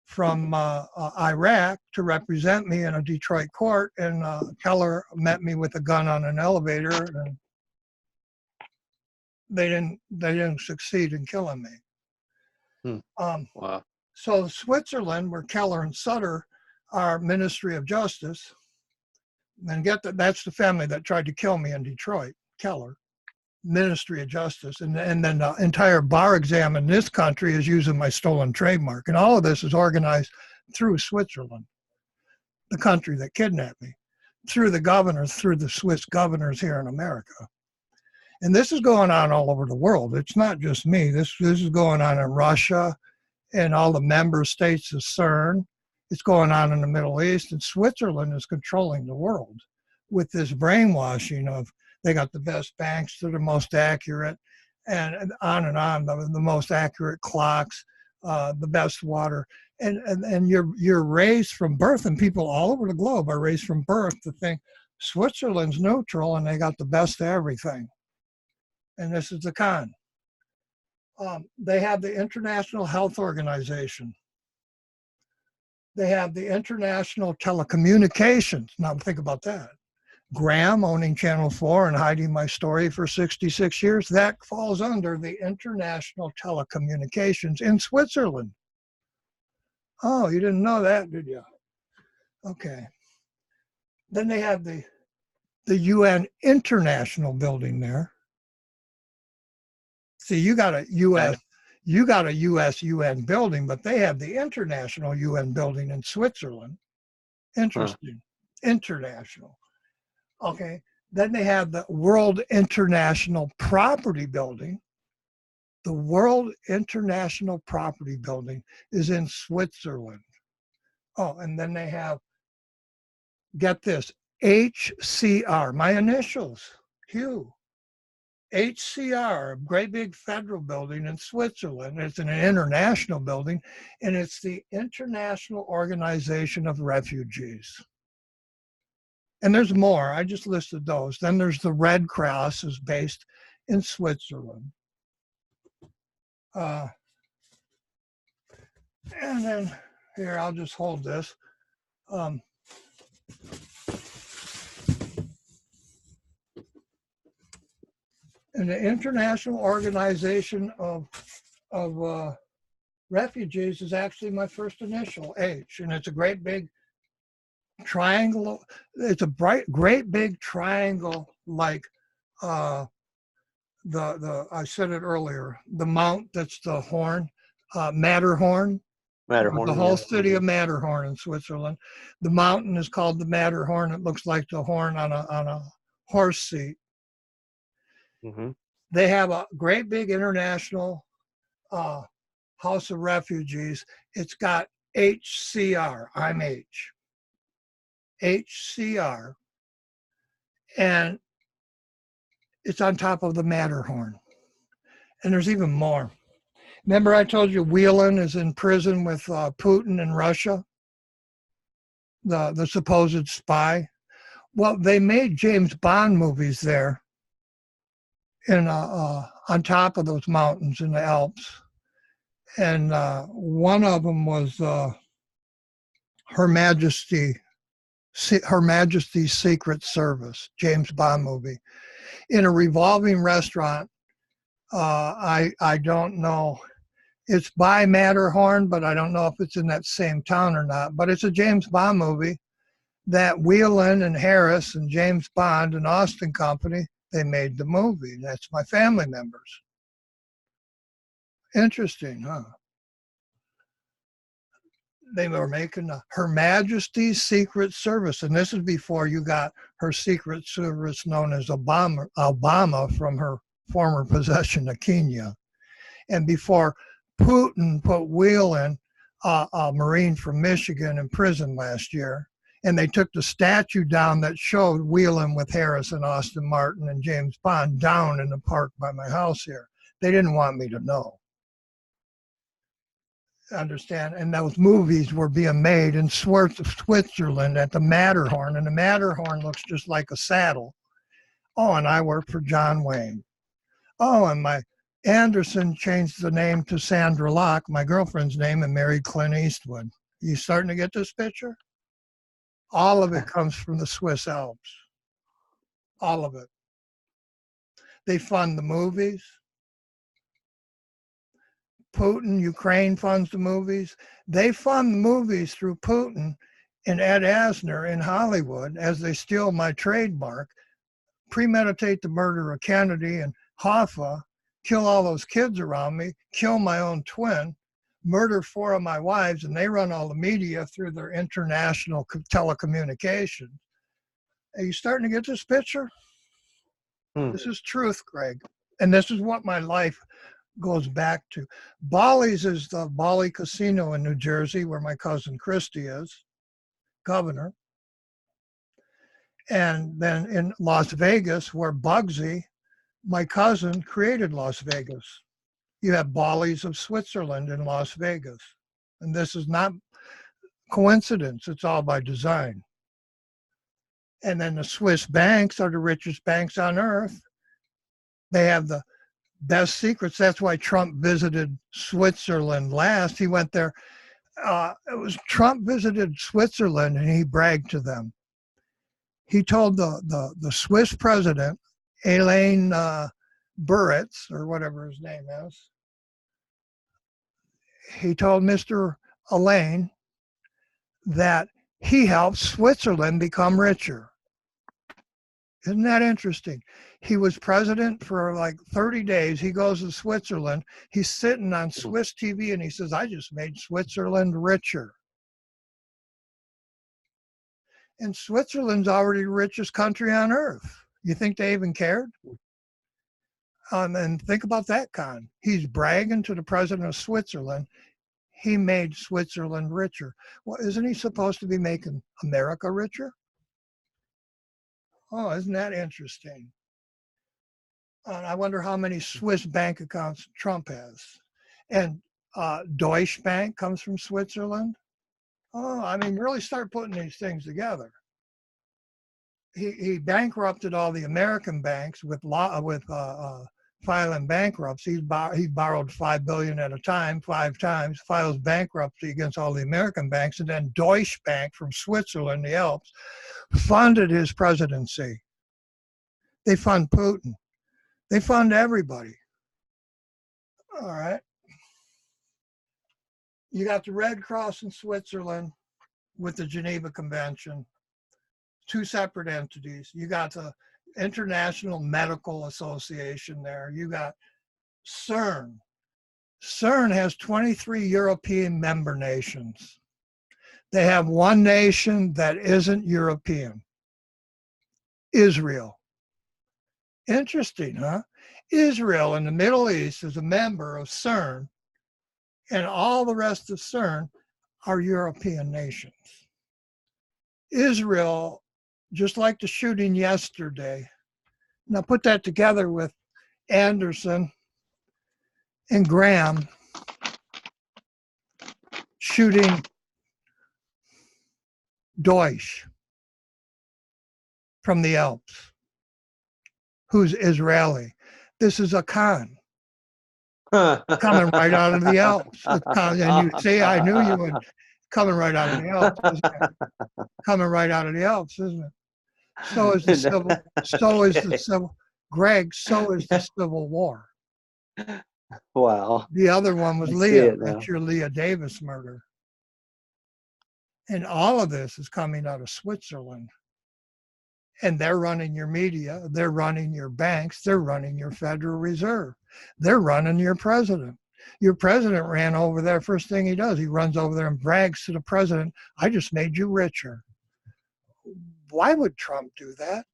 from Iraq to represent me in a Detroit court, and Keller met me with a gun on an elevator, and they didn't succeed in killing me. Wow. So Switzerland, where Keller and Sutter are Ministry of Justice, and that's the family that tried to kill me in Detroit, Keller, Ministry of Justice. And then the entire bar exam in this country is using my stolen trademark. And all of this is organized through Switzerland, the country that kidnapped me, through the governors, through the Swiss governors here in America. And this is going on all over the world. It's not just me. This is going on in Russia and all the member states of CERN. It's going on in the Middle East, and Switzerland is controlling the world with this brainwashing of they got the best banks, they're the most accurate, and on, the most accurate clocks, the best water. And you're raised from birth, and people all over the globe are raised from birth to think Switzerland's neutral and they got the best of everything. And this is the con. They have the International Health Organization. They have the International Telecommunications. Now think about that. Graham owning Channel 4 and hiding my story for 66 years, that falls under the International Telecommunications in Switzerland. Oh, you didn't know that, did you? Okay. Then they have the UN International building there. See, you got a US UN building, but they have the International UN building in Switzerland. Interesting. International. Okay. Then they have the World International Property Building. The World International Property Building is in Switzerland. Oh, and then they have, get this, HCR, my initials, Hugh. HCR, a great big federal building in Switzerland. It's an international building, and it's the International Organization of Refugees. And there's more. I just listed those. Then there's the Red Cross, is based in Switzerland. And then here, I'll just hold this. And the International Organization of Refugees is actually my first initial, H, and it's a great big triangle. It's a great big triangle, like I said it earlier, the mount that's the horn, Matterhorn. The whole city of Matterhorn in Switzerland. The mountain is called the Matterhorn. It looks like the horn on a horse seat. Mm-hmm. They have a great big international house of refugees. It's got HCR. I'm H. HCR. And it's on top of the Matterhorn. And there's even more. Remember I told you Whelan is in prison with Putin in Russia? The supposed spy? Well, they made James Bond movies there on top of those mountains in the Alps. And one of them was Her Majesty's Secret Service, James Bond movie, in a revolving restaurant. I don't know. It's by Matterhorn, but I don't know if it's in that same town or not. But it's a James Bond movie that Whelan and Harris and James Bond and Austin Company, they made the movie. That's my family members. Interesting, huh? They were making Her Majesty's Secret Service, and this is before you got her Secret Service known as Obama from her former possession of Kenya, and before Putin put Whelan, a Marine from Michigan, in prison last year, And they took the statue down that showed Wheeling with Harris and Austin Martin and James Bond down in the park by my house here. They didn't want me to know. Understand? And those movies were being made in Switzerland at the Matterhorn, and the Matterhorn looks just like a saddle. Oh, and I work for John Wayne. Oh, and my Anderson changed the name to Sandra Locke, my girlfriend's name, and married Clint Eastwood. You starting to get this picture? All of it comes from the Swiss Alps. All of it. They fund the movies. Putin, Ukraine funds the movies. They fund the movies through Putin and Ed Asner in Hollywood as they steal my trademark, premeditate the murder of Kennedy and Hoffa, kill all those kids around me, kill my own twin, murder 4 of my wives, and they run all the media through their international telecommunications. Are you starting to get this picture? This is truth, Greg. And this is what my life goes back to. Bally's is the Bally Casino in New Jersey, where my cousin Christie is, governor. And then in Las Vegas, where Bugsy, my cousin, created Las Vegas. You have Bally's of Switzerland in Las Vegas. And this is not coincidence. It's all by design. And then the Swiss banks are the richest banks on earth. They have the best secrets. That's why Trump visited Switzerland last. He went there. Trump visited Switzerland and he bragged to them. He told the Swiss president, Alain Buritz, or whatever his name is, he told Mr. Alain that he helped Switzerland become richer. Isn't that interesting? He was president for like 30 days. He goes to Switzerland. He's sitting on Swiss TV and he says, I just made Switzerland richer. And Switzerland's already the richest country on earth. You think they even cared? And think about that, Con. He's bragging to the president of Switzerland. He made Switzerland richer. Well, isn't he supposed to be making America richer? Oh, isn't that interesting? I wonder how many Swiss bank accounts Trump has. And Deutsche Bank comes from Switzerland. Oh, I mean, really start putting these things together. He bankrupted all the American banks with filing bankruptcy. He borrowed $5 billion at a time, 5 times, files bankruptcy against all the American banks, and then Deutsche Bank from Switzerland, the Alps, funded his presidency. They fund Putin. They fund everybody. All right. You got the Red Cross in Switzerland with the Geneva Convention, 2 separate entities. You got the International Medical Association there. You got CERN. CERN has 23 European member nations. They have one nation that isn't European, Israel. Interesting, huh? Israel in the Middle East is a member of CERN, and all the rest of CERN are European nations. Israel, just like the shooting yesterday, now put that together with Anderson and Graham shooting Deutsch from the Alps, who's Israeli. This is a con coming right out of the Alps. And you say, I knew you would. Coming right out of the Alps, isn't it? Coming right out of the Alps, isn't it? So is the civil. Greg, so is the Civil War. Wow. The other one was Leah. That's your Leah Davis murder. And all of this is coming out of Switzerland. And they're running your media. They're running your banks. They're running your Federal Reserve. They're running your president. Your president ran over there. First thing he does, he runs over there and brags to the president, I just made you richer. Why would Trump do that?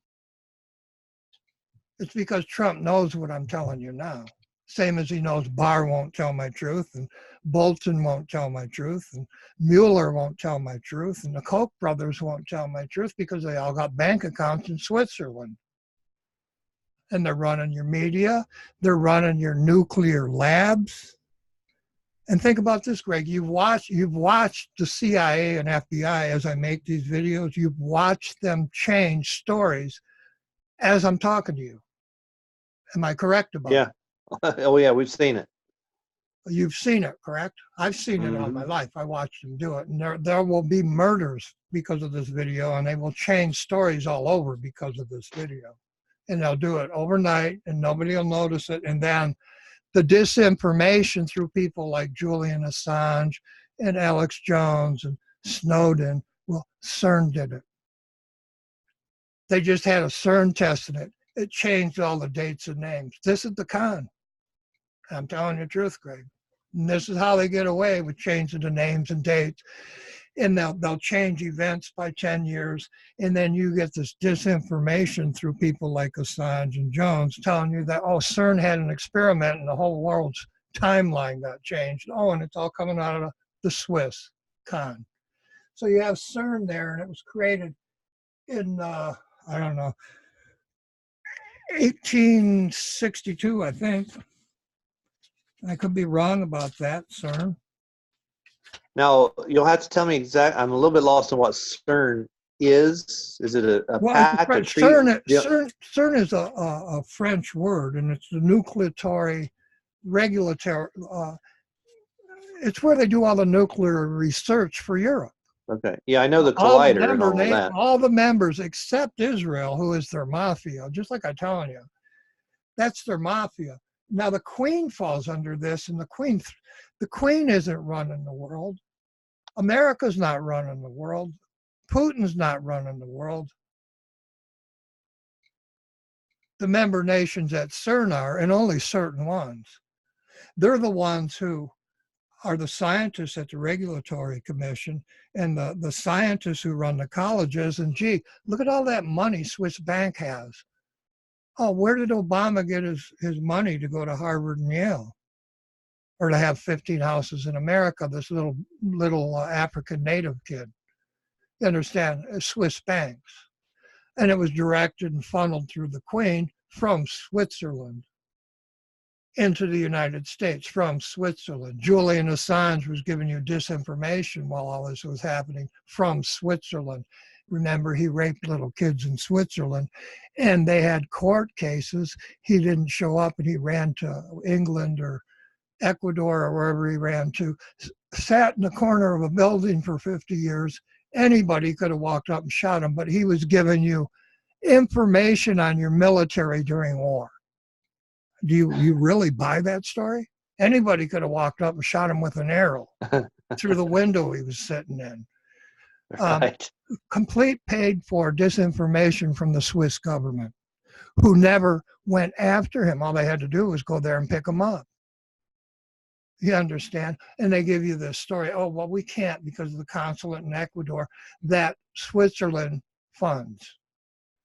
It's because Trump knows what I'm telling you now. Same as he knows Barr won't tell my truth, and Bolton won't tell my truth, and Mueller won't tell my truth, and the Koch brothers won't tell my truth because they all got bank accounts in Switzerland. And they're running your media, they're running your nuclear labs. And think about this, Greg. You've watched the CIA and FBI as I make these videos. You've watched them change stories as I'm talking to you. Am I correct about Yeah. Oh, yeah, we've seen it. You've seen it, correct? I've seen it all my life. I watched them do it. And there will be murders because of this video, and they will change stories all over because of this video. And they'll do it overnight, and nobody will notice it. And then the disinformation through people like Julian Assange and Alex Jones and Snowden, well, CERN did it. They just had a CERN test in it. It changed all the dates and names. This is the con. I'm telling you the truth, Greg. And this is how they get away with changing the names and dates. And they'll change events by 10 years. And then you get this disinformation through people like Assange and Jones telling you that, oh, CERN had an experiment and the whole world's timeline got changed. Oh, and it's all coming out of the Swiss con. So you have CERN there, and it was created in, 1862, I think. I could be wrong about that, CERN. Now, you'll have to tell me exactly. I'm a little bit lost on what CERN is. Is it a pact? CERN is a French word, and it's the nucleatory regulatory. It's where they do all the nuclear research for Europe. Okay. Yeah, I know the collider and all that. All the members except Israel, who is their mafia, just like I'm telling you. That's their mafia. Now the Queen falls under this, and the Queen isn't running the world. America's not running the world. Putin's not running the world. The member nations at CERN are, and only certain ones. They're the ones who are the scientists at the Regulatory Commission and the scientists who run the colleges. And gee, look at all that money Swiss Bank has. Oh, where did Obama get his money to go to Harvard and Yale? Or to have 15 houses in America, this little African native kid. You understand? Swiss banks. And it was directed and funneled through the Queen from Switzerland into the United States from Switzerland. Julian Assange was giving you disinformation while all this was happening from Switzerland. Remember, he raped little kids in Switzerland, and they had court cases. He didn't show up, and he ran to England or Ecuador or wherever he ran to, sat in the corner of a building for 50 years. Anybody could have walked up and shot him, but he was giving you information on your military during war. Do you really buy that story? Anybody could have walked up and shot him with an arrow through the window he was sitting in. Right. Complete paid for disinformation from the Swiss government, who never went after him. All they had to do was go there and pick him up. You understand? And they give you this story. Oh, well, we can't because of the consulate in Ecuador that Switzerland funds,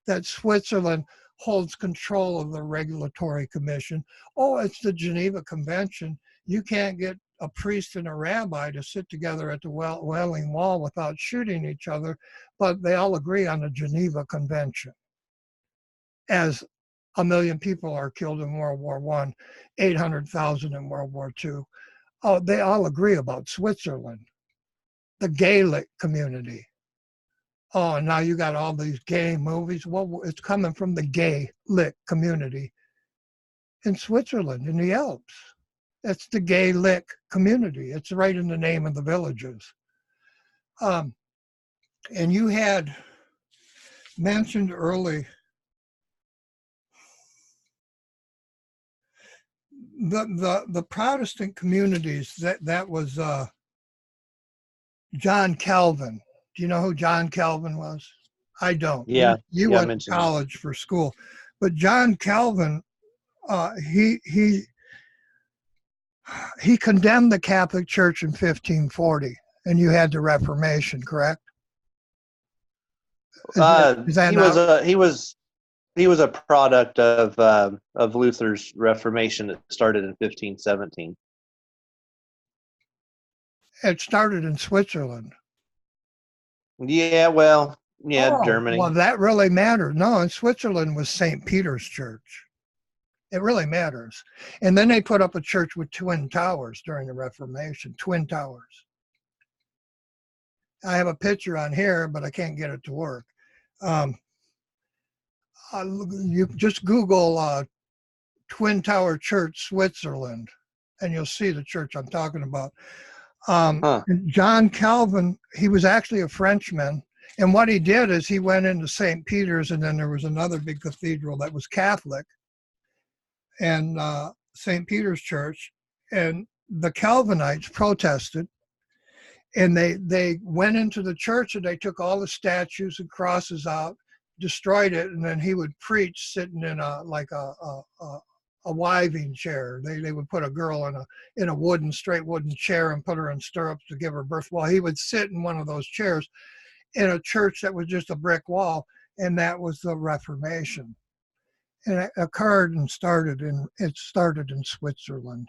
that Switzerland holds control of the Regulatory Commission. Oh, it's the Geneva Convention. You can't get a priest and a rabbi to sit together at the Wailing Wall without shooting each other, but they all agree on the Geneva Convention. As 1 million people are killed in World War I, 800,000 in World War II. Oh, they all agree about Switzerland, the Gaelic community. Oh, and now you got all these gay movies. Well, it's coming from the Gaelic community in Switzerland, in the Alps. That's the Gaelic community. It's right in the name of the villages. And you had mentioned early the Protestant communities. That was John Calvin. Do you know who John Calvin was? I don't. Yeah. You went to college for school, but John Calvin, he condemned the Catholic Church in 1540, and you had the Reformation, correct? He was He was a product of Luther's Reformation that started in 1517. It started in Switzerland. Yeah, well, yeah, Oh, Germany. well, that really matters. No, in Switzerland was St. Peter's Church. It really matters. And then they put up a church with twin towers during the Reformation, twin towers. I have a picture on here, but I can't get it to work. You just Google Twin Tower Church, Switzerland, and you'll see the church I'm talking about. John Calvin, he was actually a Frenchman. And what he did is he went into St. Peter's, and then there was another big cathedral that was Catholic, and St. Peter's Church. And the Calvinites protested, and they went into the church, and they took all the statues and crosses out, destroyed it, and then he would preach sitting in a wiving chair. They would put a girl in a straight wooden chair and put her in stirrups to give her birth. Well, he would sit in one of those chairs in a church that was just a brick wall, and that was the Reformation. And it occurred and started in Switzerland.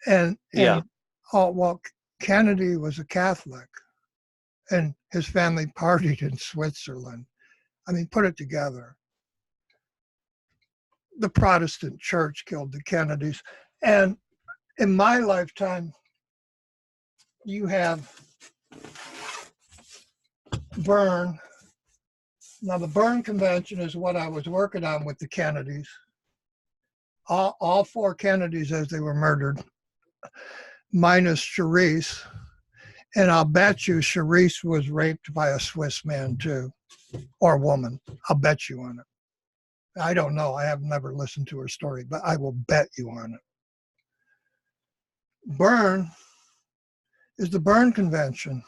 And Kennedy was a Catholic, and his family partied in Switzerland. I mean, put it together. The Protestant church killed the Kennedys. And in my lifetime, you have Berne. Now, the Berne Convention is what I was working on with the Kennedys. All four Kennedys as they were murdered, minus Charisse. And I'll bet you Charisse was raped by a Swiss man too, or woman. I'll bet you on it. I don't know. I have never listened to her story, but I will bet you on it. Berne is the Berne Convention.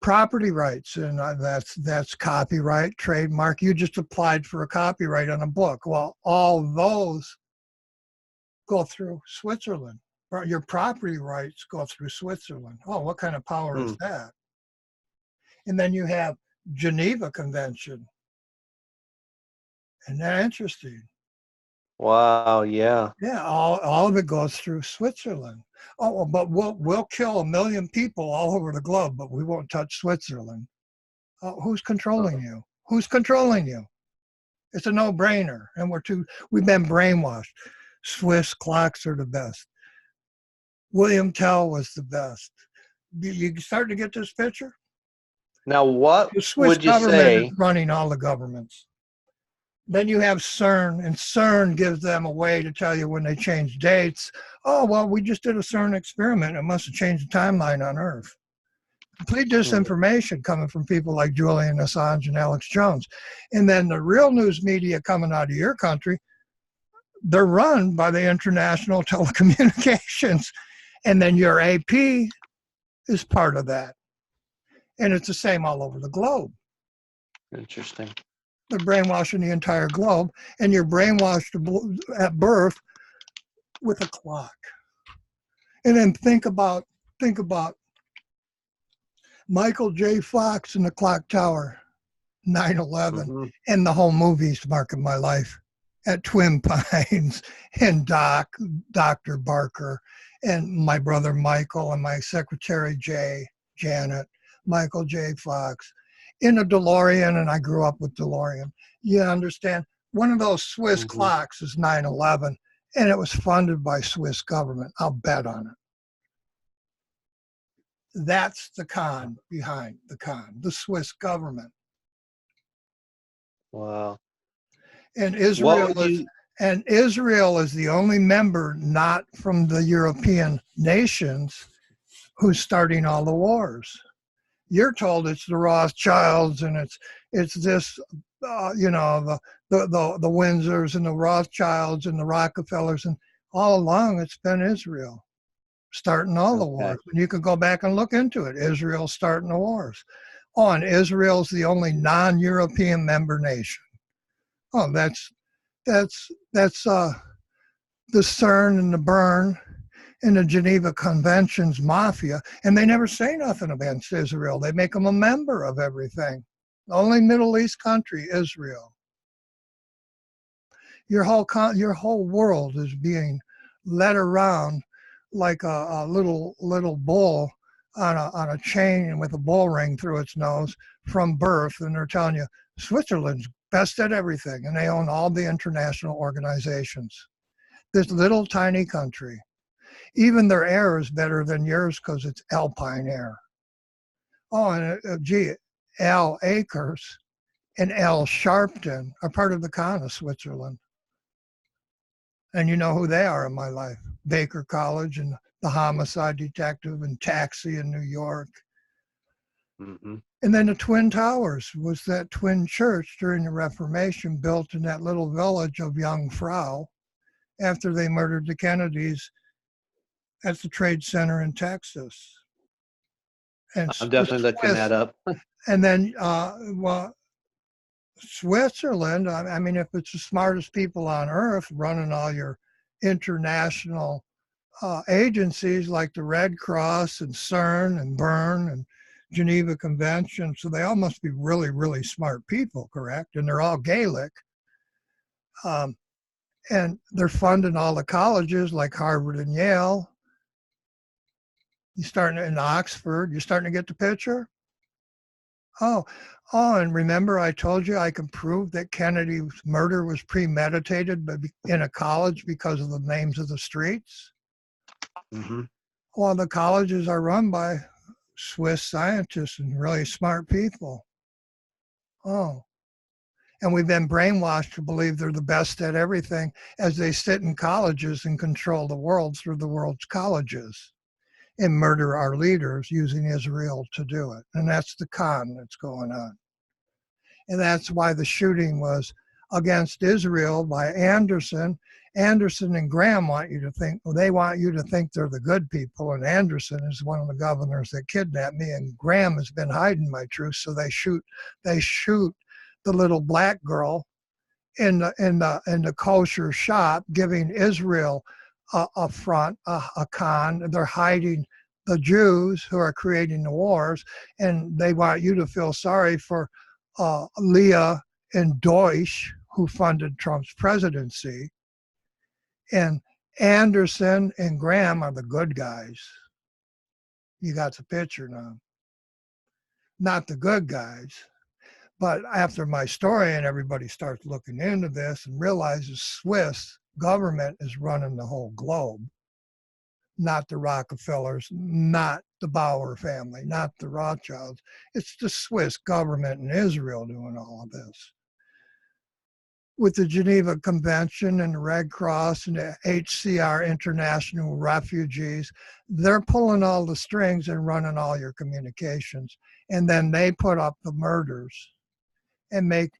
Property rights, and that's copyright, trademark. You just applied for a copyright on a book. Well, all those go through Switzerland. Your property rights go through Switzerland. Oh, what kind of power is that? And then you have Geneva Convention. Isn't that interesting? Wow, yeah. Yeah, all of it goes through Switzerland. Oh, but we'll kill 1 million people all over the globe, but we won't touch Switzerland. Who's controlling you? Who's controlling you? It's a no-brainer, and we've been brainwashed. Swiss clocks are the best. William Tell was the best. You start to get this picture? Now, what the Swiss would you government say is running all the governments. Then you have CERN, and CERN gives them a way to tell you when they change dates. Oh, well, we just did a CERN experiment. It must have changed the timeline on Earth. Complete disinformation coming from people like Julian Assange and Alex Jones. And then the real news media coming out of your country, they're run by the International Telecommunications. And then your AP is part of that. And it's the same all over the globe. Interesting. They're brainwashing the entire globe, and you're brainwashed at birth with a clock. And then think about Michael J. Fox in the Clock Tower, 9/11, and the whole movie's marking my life at Twin Pines, and Dr. Barker, and my brother Michael, and my secretary Janet, Michael J. Fox, in a DeLorean, and I grew up with DeLorean. You understand? One of those Swiss clocks is 9/11, and it was funded by Swiss government. I'll bet on it. That's the con behind the con, the Swiss government. Wow. And Israel is the only member not from the European nations who's starting all the wars. You're told it's the Rothschilds, and it's this, the Windsors and the Rothschilds and the Rockefellers, and all along it's been Israel starting all the wars. And you can go back and look into it. Israel's starting the wars. Oh, and Israel's the only non-European member nation. Oh, that's the CERN and the Berne in the Geneva Conventions Mafia, and they never say nothing against Israel. They make them a member of everything. The only Middle East country, Israel. Your whole world is being led around like a little bull on a chain with a bull ring through its nose from birth, and they're telling you Switzerland's best at everything, and they own all the international organizations. This little tiny country, even their air is better than yours because it's alpine air. Oh, and gee, Al Akers and Al Sharpton are part of the Khan of Switzerland. And you know who they are in my life. Baker College and the homicide detective and Taxi in New York. Mm-hmm. And then the Twin Towers was that twin church during the Reformation built in that little village of Jungfrau after they murdered the Kennedys at the Trade Center in Texas. And I'm definitely looking that up. And then, well, Switzerland, I mean, if it's the smartest people on earth running all your international agencies like the Red Cross and CERN and Bern and Geneva Convention, so they all must be really, really smart people, correct? And they're all Gaelic. And they're funding all the colleges like Harvard and Yale. You're starting in Oxford. You're starting to get the picture? Oh, and remember I told you I can prove that Kennedy's murder was premeditated in a college because of the names of the streets? Mm-hmm. Well, the colleges are run by Swiss scientists and really smart people. Oh, and we've been brainwashed to believe they're the best at everything as they sit in colleges and control the world through the world's colleges and murder our leaders using Israel to do it. And that's the con that's going on. And that's why the shooting was against Israel by Anderson. Anderson and Graham want you to think, well, they want you to think they're the good people. And Anderson is one of the governors that kidnapped me. And Graham has been hiding my truth. So they shoot the little black girl in the kosher shop, giving Israel a front, a con. They're hiding the Jews who are creating the wars. And they want you to feel sorry for Leah and Deutsch, who funded Trump's presidency. And Anderson and Graham are the good guys. You got the picture now. Not the good guys. But after my story and everybody starts looking into this and realizes Swiss government is running the whole globe, not the Rockefellers, not the Bauer family, not the Rothschilds. It's the Swiss government and Israel doing all of this. With the Geneva Convention and the Red Cross and the HCR International Refugees, they're pulling all the strings and running all your communications. And then they put up the murders and make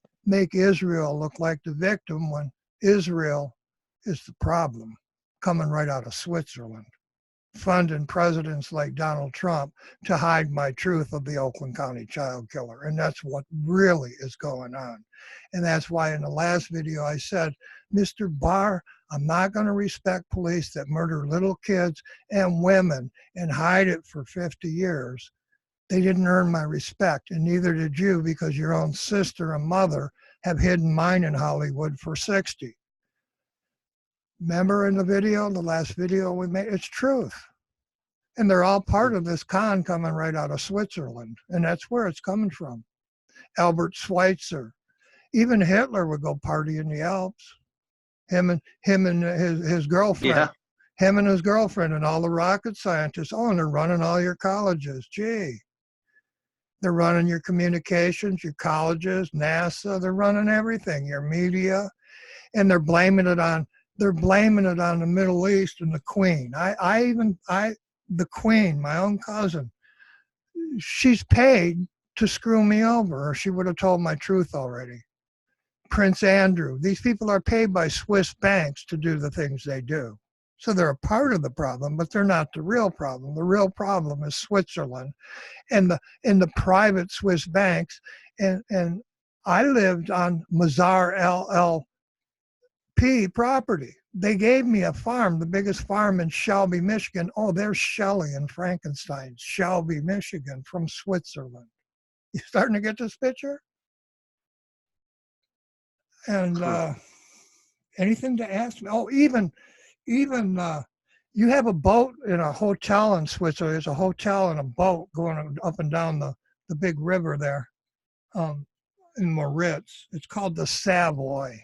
Israel look like the victim when Israel is the problem, coming right out of Switzerland, funding presidents like Donald Trump to hide my truth of the Oakland County child killer. And that's what really is going on. And that's why in the last video I said, Mr. Barr, I'm not going to respect police that murder little kids and women and hide it for 50 years. They didn't earn my respect, and neither did you, because your own sister and mother have hidden mine in Hollywood for 60. Remember in the video, the last video we made? It's truth. And they're all part of this con coming right out of Switzerland, and that's where it's coming from. Albert Schweitzer. Even Hitler would go party in the Alps. Him and his girlfriend. Yeah. Him and his girlfriend and all the rocket scientists. Oh, and they're running all your colleges. Gee. They're running your communications, your colleges, NASA. They're running everything, your media, and they're blaming it on the Middle East and the Queen. The Queen, my own cousin, she's paid to screw me over, or she would have told my truth already. Prince Andrew. These people are paid by Swiss banks to do the things they do. So they're a part of the problem, but they're not the real problem. The real problem is Switzerland and the private Swiss banks. And I lived on Mazar LLP property. They gave me a farm, the biggest farm in Shelby, Michigan. Oh, there's Shelley and Frankenstein, Shelby, Michigan, from Switzerland. You starting to get this picture? And Anything to ask me? Oh, even you have a boat in a hotel in Switzerland. There's a hotel and a boat going up and down the big river there in Moritz. It's called the Savoy.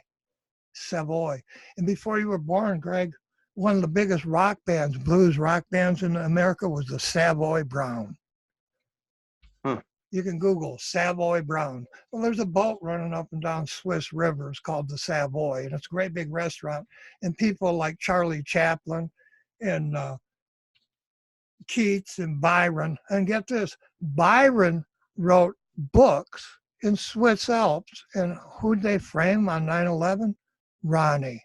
Savoy. And before you were born, Greg, one of the biggest rock bands, blues rock bands in America was the Savoy Brown. Huh. You can Google Savoy Brown. Well, there's a boat running up and down Swiss rivers called the Savoy, and it's a great big restaurant. And people like Charlie Chaplin and Keats and Byron. And get this, Byron wrote books in Swiss Alps. And who'd they frame on 9/11? Ronnie.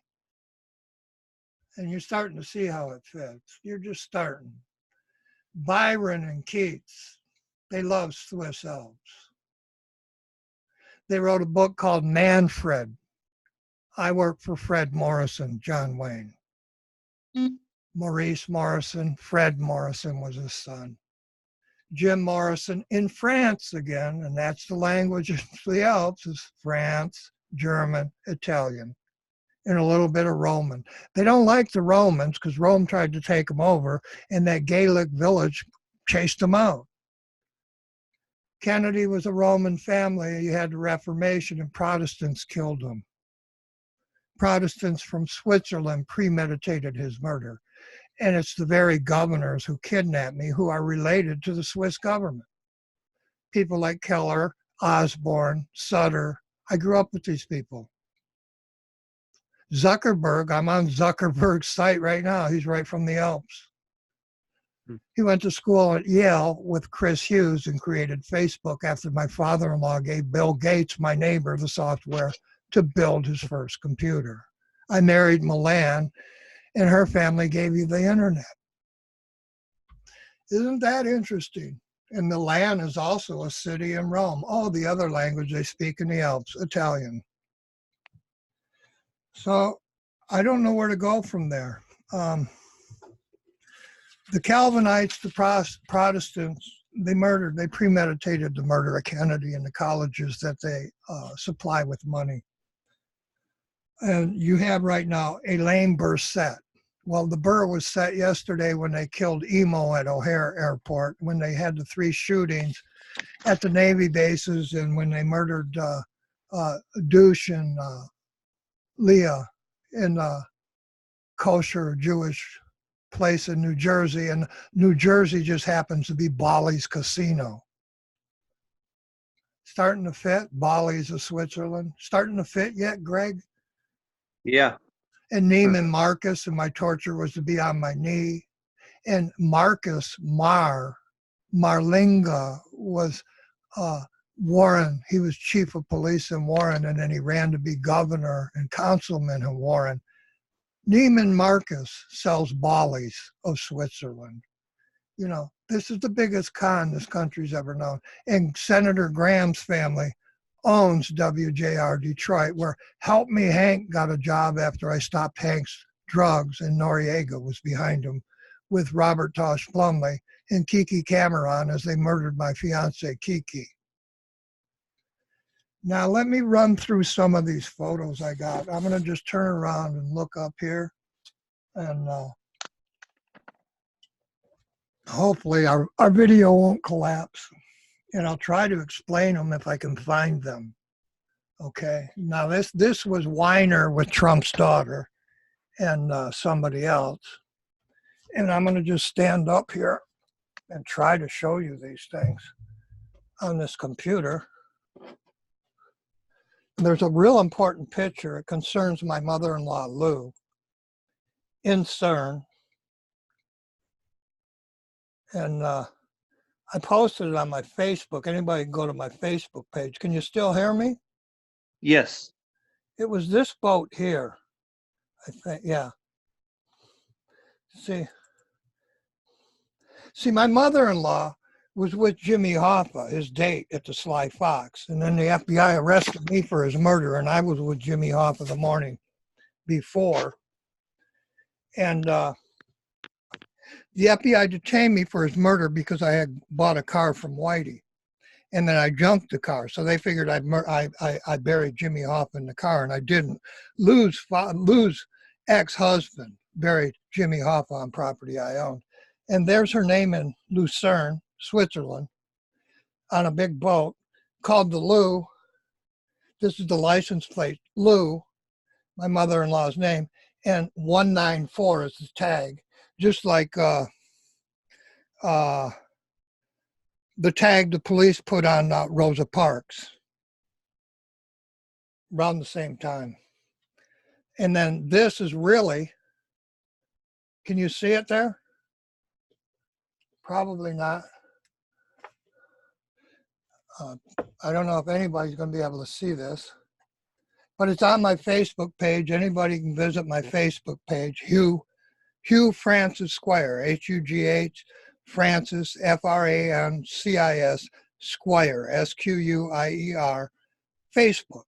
And you're starting to see how it fits. You're just starting. Byron and Keats, they love Swiss Alps. They wrote a book called Manfred. I work for Fred Morrison, John Wayne. Maurice Morrison, Fred Morrison was his son. Jim Morrison in France again, and that's the language of the Alps, is France, German, Italian, and a little bit of Roman. They don't like the Romans because Rome tried to take them over, and that Gaelic village chased them out. Kennedy was a Roman family. You had the Reformation, and Protestants killed him. Protestants from Switzerland premeditated his murder. And it's the very governors who kidnapped me who are related to the Swiss government. People like Keller, Osborne, Sutter. I grew up with these people. Zuckerberg, I'm on Zuckerberg's site right now. He's right from the Alps. He went to school at Yale with Chris Hughes and created Facebook after my father-in-law gave Bill Gates, my neighbor, the software to build his first computer. I married Milan, and her family gave you the internet. Isn't that interesting? And Milan is also a city in Rome. Oh, the other language they speak in the Alps, Italian. So I don't know where to go from there. The Calvinites, the Protestants, they premeditated the murder of Kennedy in the colleges that they supply with money. And you have right now Elaine Burr set. Well, the Burr was set yesterday when they killed Emo at O'Hare Airport, when they had the 3 shootings at the Navy bases, and when they murdered Douche and Leah in a kosher Jewish place in New Jersey. And New Jersey just happens to be Bali's casino. Starting to fit? Bali's of Switzerland. Starting to fit yet, Greg? Yeah. And Neiman Marcus, and my torture was to be on my knee. And Marcus Marlinga was Warren. He was chief of police in Warren, and then he ran to be governor and councilman in Warren. Neiman Marcus sells Bali's of Switzerland. You know, this is the biggest con this country's ever known. And Senator Graham's family owns WJR Detroit, where Help Me Hank got a job after I stopped Hank's drugs, and Noriega was behind him with Robert Tosh Plumley and Kiki Cameron as they murdered my fiance, Kiki. Now, let me run through some of these photos I got. I'm going to just turn around and look up here. And hopefully our video won't collapse. And I'll try to explain them if I can find them. Okay. Now, this was Weiner with Trump's daughter and somebody else. And I'm going to just stand up here and try to show you these things on this computer. There's a real important picture. It concerns my mother-in-law, Lou, in CERN. And I posted it on my Facebook. Anybody can go to my Facebook page. Can you still hear me? Yes. It was this boat here, I think. Yeah. See, my mother-in-law was with Jimmy Hoffa, his date at the Sly Fox. And then the FBI arrested me for his murder, and I was with Jimmy Hoffa the morning before. And the FBI detained me for his murder because I had bought a car from Whitey. and then I junked the car. So they figured I buried Jimmy Hoff in the car, and I didn't. Lou's ex-husband buried Jimmy Hoff on property I owned. And there's her name in Lucerne, Switzerland, on a big boat called the Lou. This is the license plate, Lou, my mother-in-law's name, and 194 is the tag, just like the tag the police put on Rosa Parks around the same time. And then this is really, can you see it there? Probably not. I don't know if anybody's going to be able to see this, but it's on my Facebook page. Anybody can visit my Facebook page, Hugh Francis Squire, H-U-G-H, Francis, F-R-A-N-C-I-S, Squire, S-Q-U-I-E-R, Facebook.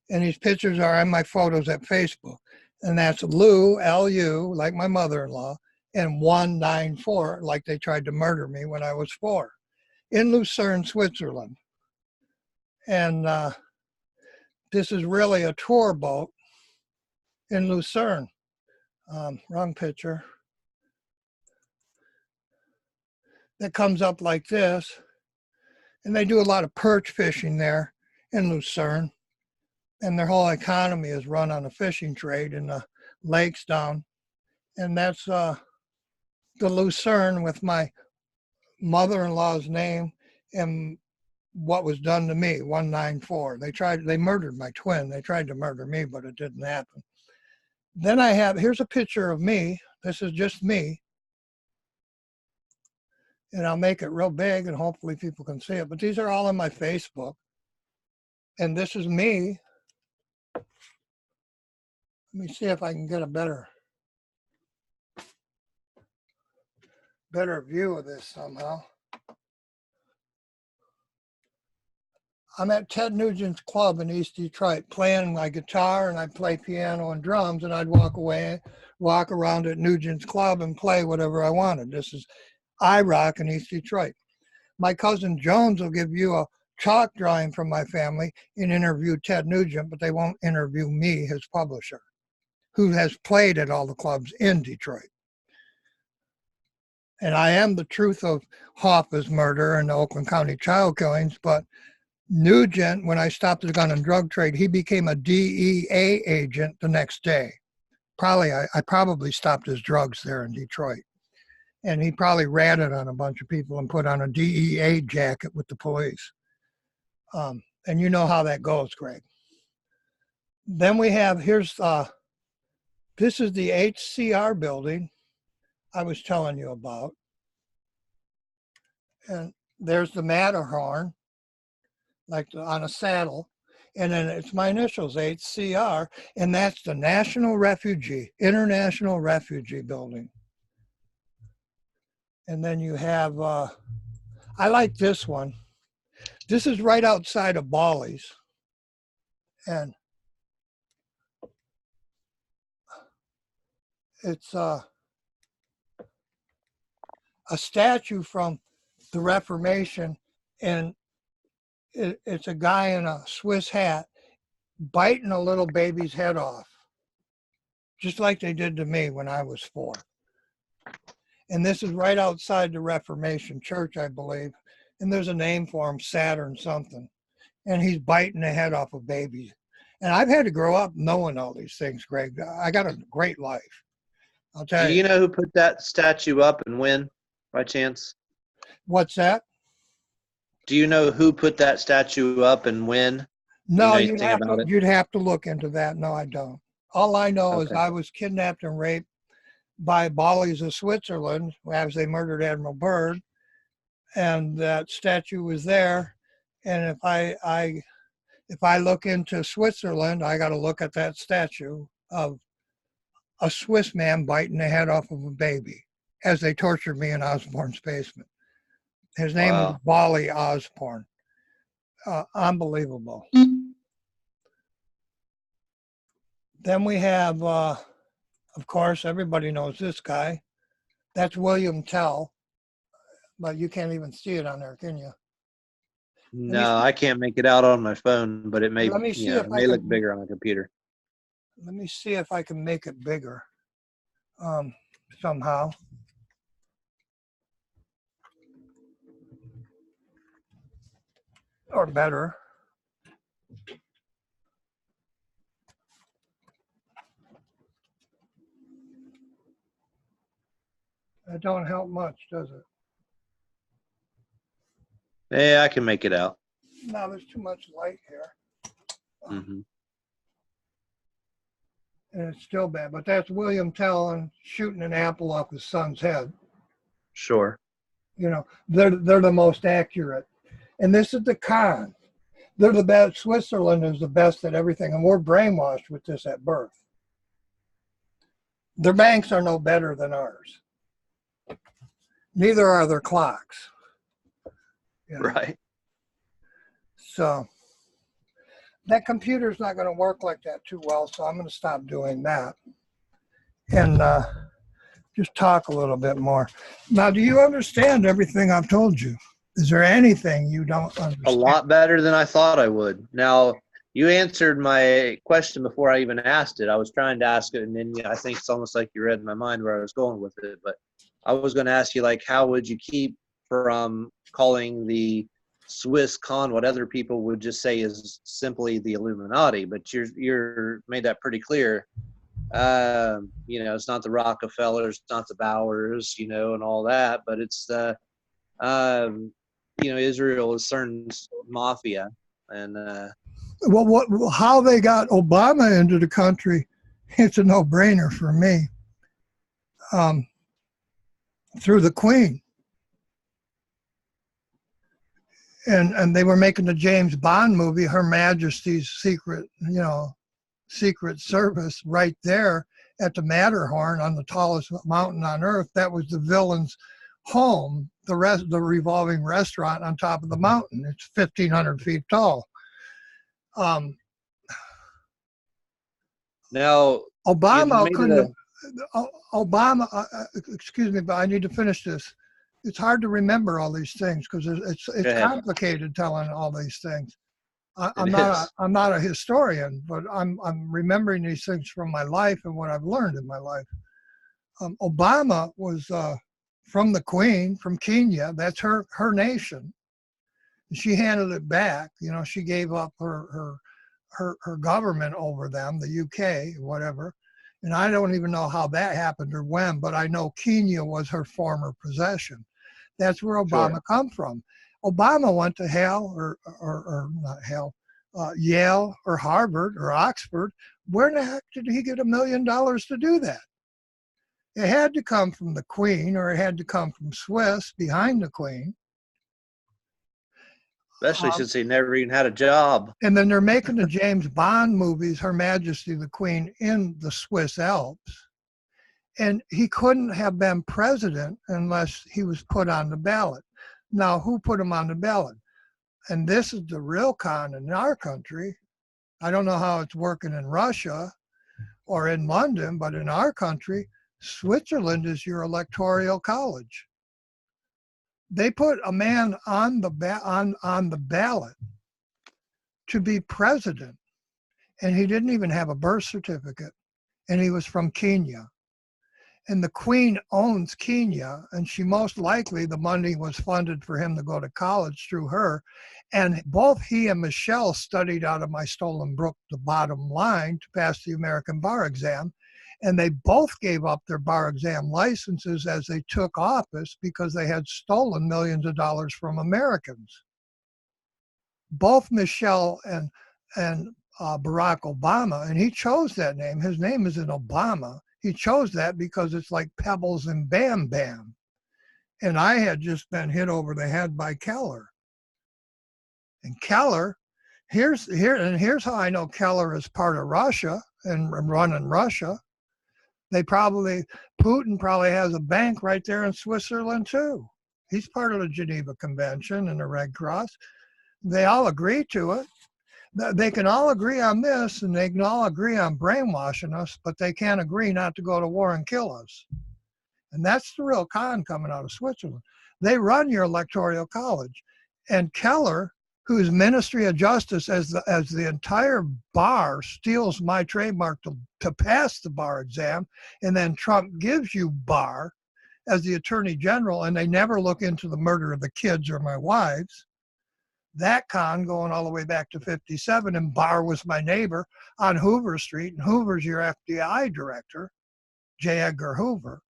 And these pictures are on my photos at Facebook. And that's Lou, L-U, like my mother-in-law, and 194, like they tried to murder me when I was 4, in Lucerne, Switzerland. And this is really a tour boat in Lucerne. Wrong picture. That comes up like this. And they do a lot of perch fishing there in Lucerne. And their whole economy is run on a fishing trade in the lakes down. And that's the Lucerne with my mother-in-law's name and what was done to me, 194. They murdered my twin. They tried to murder me, but it didn't happen. Then here's a picture of me. This is just me. And I'll make it real big and hopefully people can see it. But these are all on my Facebook. And this is me. Let me see if I can get a better view of this somehow. I'm at Ted Nugent's club in East Detroit playing my guitar, and I'd play piano and drums, and I'd walk around at Nugent's club and play whatever I wanted. This is iRock in East Detroit. My cousin Jones will give you a chalk drawing from my family and interview Ted Nugent, but they won't interview me, his publisher, who has played at all the clubs in Detroit. And I am the truth of Hoffa's murder and the Oakland County child killings, but Nugent, when I stopped the gun and drug trade, he became a DEA agent the next day. I probably stopped his drugs there in Detroit. And he probably ratted on a bunch of people and put on a DEA jacket with the police. And you know how that goes, Greg. Then we have, this is the HCR building I was telling you about. And there's the Matterhorn, like on a saddle. And then it's my initials, HCR, and that's the International Refugee Building. And then you have, I like this one. This is right outside of Bally's. And it's a statue from the Reformation, and it's a guy in a Swiss hat biting a little baby's head off, just like they did to me when I was 4. And this is right outside the Reformation Church, I believe. And there's a name for him, Saturn something. And he's biting the head off of babies. And I've had to grow up knowing all these things, Greg. I got a great life. I'll tell you. Do you know who put that statue up and when, by chance? What's that? Do you know who put that statue up and when? No, you'd have to look into that. No, I don't. All I know is I was kidnapped and raped by Bally's of Switzerland as they murdered Admiral Byrd, and that statue was there. And if I look into Switzerland, I got to look at that statue of a Swiss man biting the head off of a baby as they tortured me in Osborne's basement. His name was Bally Osborne. Unbelievable. Then we have, of course, everybody knows this guy. That's William Tell, but you can't even see it on there, can you? Let me No, I can't make it out on my phone, but it may, let me see if it I may look can bigger on a computer. make it bigger somehow. Or better. That don't help much, does it? Yeah, I can make it out. No, there's too much light here. Hmm. And it's still bad. But that's William Tell shooting an apple off his son's head. Sure. You know, they're the most accurate. And this is the con. They're the best. Switzerland is the best at everything. And we're brainwashed with this at birth. Their banks are no better than ours. Neither are their clocks. You know? Right. So that computer's not going to work like that too well, so I'm going to stop doing that and just talk a little bit more. Now, do you understand everything I've told you? Is there anything you don't understand? A lot better than I thought I would. Now, you answered my question before I even asked it. I was trying to ask it, and then I think it's almost like you read my mind where I was going with it. But I was going to ask you, like, how would you keep from calling the Swiss con what other people would just say is simply the Illuminati? But you're made that pretty clear. It's not the Rockefellers, it's not the Bowers, and all that, but it's the Israel is CERN's Mafia, and how they got Obama into the country, it's a no-brainer for me. Through the Queen. And they were making the James Bond movie, Her Majesty's Secret Service, right there at the Matterhorn on the tallest mountain on earth. That was the villain's home, the revolving restaurant on top of the mountain. It's 1,500 feet tall. Now, Obama couldn't have, excuse me, but I need to finish this. It's hard to remember all these things because it's complicated telling all these things. I'm not a historian, but I'm remembering these things from my life and what I've learned in my life. Obama was from the Queen, from Kenya. That's her nation. She handed it back. She gave up her government over them, the UK, whatever. And I don't even know how that happened or when, but I know Kenya was her former possession. That's where Obama come from. Obama went to Yale or Harvard or Oxford. Where the heck did he get $1 million to do that? It had to come from the Queen, or it had to come from Swiss behind the Queen. Especially since he never even had a job. And then they're making the James Bond movies, Her Majesty the Queen, in the Swiss Alps. And he couldn't have been president unless he was put on the ballot. Now, who put him on the ballot? And this is the real con in our country. I don't know how it's working in Russia or in London, but in our country, Switzerland is your electoral college. They put a man on the ballot to be president, and he didn't even have a birth certificate, and he was from Kenya. And the Queen owns Kenya, and she most likely, the money was funded for him to go to college through her. And both he and Michelle studied out of my stolen brook, the bottom line, to pass the American bar exam. And they both gave up their bar exam licenses as they took office because they had stolen millions of dollars from Americans. Both Michelle and Barack Obama, and he chose that name. His name isn't Obama. He chose that because it's like pebbles and bam bam. And I had just been hit over the head by Keller. And Keller, here's how I know Keller is part of Russia and running Russia. Putin probably has a bank right there in Switzerland too. He's part of the Geneva Convention and the Red Cross. They all agree to it. They can all agree on this, and they can all agree on brainwashing us, but they can't agree not to go to war and kill us. And that's the real con coming out of Switzerland. They run your electoral college. And Keller whose Ministry of Justice, as the entire bar steals my trademark to pass the bar exam, and then Trump gives you Barr as the Attorney General, and they never look into the murder of the kids or my wives. That con going all the way back to 57, and Barr was my neighbor on Hoover Street, and Hoover's your FBI director, J. Edgar Hoover.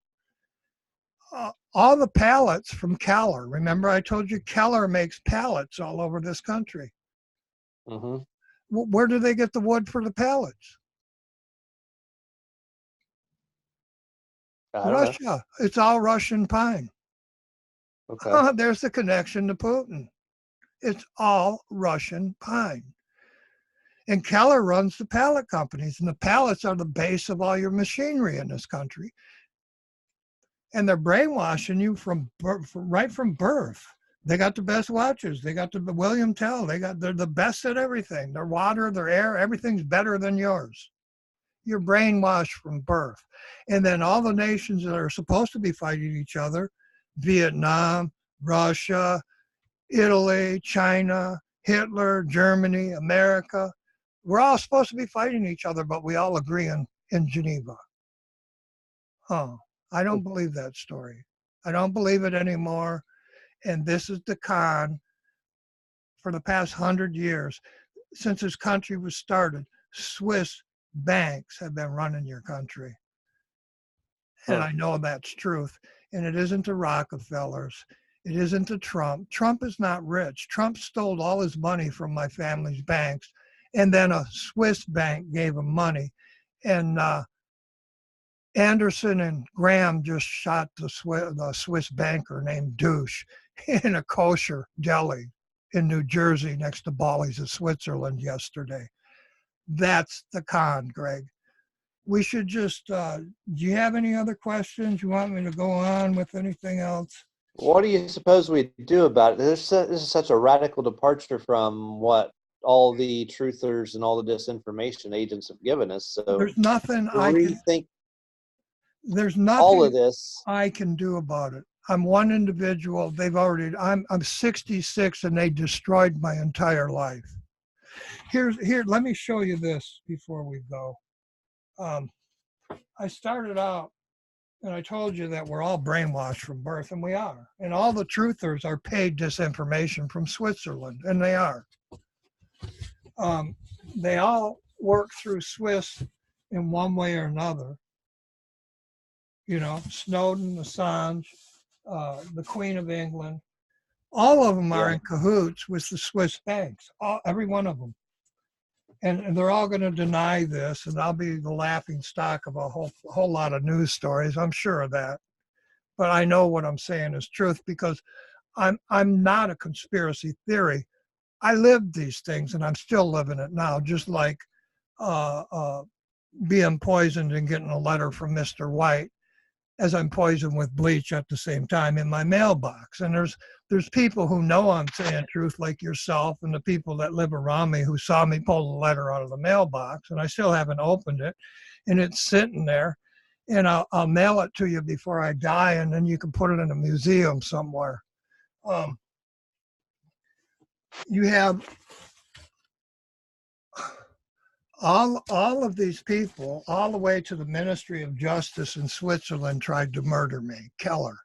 All the pallets from Keller. Remember I told you Keller makes pallets all over this country. Mm-hmm. Where do they get the wood for the pallets? Russia. Know. It's all Russian pine. Okay. There's the connection to Putin. It's all Russian pine. And Keller runs the pallet companies, and the pallets are the base of all your machinery in this country. And they're brainwashing you right from birth. They got the best watches. They got the William Tell. They're the best at everything. Their water, their air, everything's better than yours. You're brainwashed from birth. And then all the nations that are supposed to be fighting each other, Vietnam, Russia, Italy, China, Hitler, Germany, America, we're all supposed to be fighting each other, but we all agree in Geneva. I don't believe that story. I don't believe it anymore. And this is the con for the past 100 years. Since this country was started, Swiss banks have been running your country. And I know that's truth. And it isn't the Rockefellers. It isn't the Trump. Trump is not rich. Trump stole all his money from my family's banks. And then a Swiss bank gave him money. And Anderson and Graham just shot the Swiss banker named Douche in a kosher deli in New Jersey next to Bali's of Switzerland yesterday. That's the con, Greg. We should just, do you have any other questions? You want me to go on with anything else? What do you suppose we do about it? This is such a radical departure from what all the truthers and all the disinformation agents have given us. So there's nothing there's nothing all of this I can do about it. I'm one individual. I'm 66 and they destroyed my entire life. Here, let me show you this before we go. I started out and I told you that we're all brainwashed from birth, and we are. And all the truthers are paid disinformation from Switzerland, and they are. They all work through Swiss in one way or another. You know, Snowden, Assange, the Queen of England, all of them are in cahoots with the Swiss banks, every one of them. And they're all going to deny this, and I'll be the laughing stock of a whole lot of news stories. I'm sure of that. But I know what I'm saying is truth because I'm not a conspiracy theory. I lived these things, and I'm still living it now, just like being poisoned and getting a letter from Mr. White as I'm poisoned with bleach at the same time in my mailbox. And there's people who know I'm saying truth, like yourself, and the people that live around me who saw me pull the letter out of the mailbox, and I still haven't opened it, and it's sitting there, and I'll mail it to you before I die, and then you can put it in a museum somewhere. You have all of these people, all the way to the Ministry of Justice in Switzerland, tried to murder me. Keller.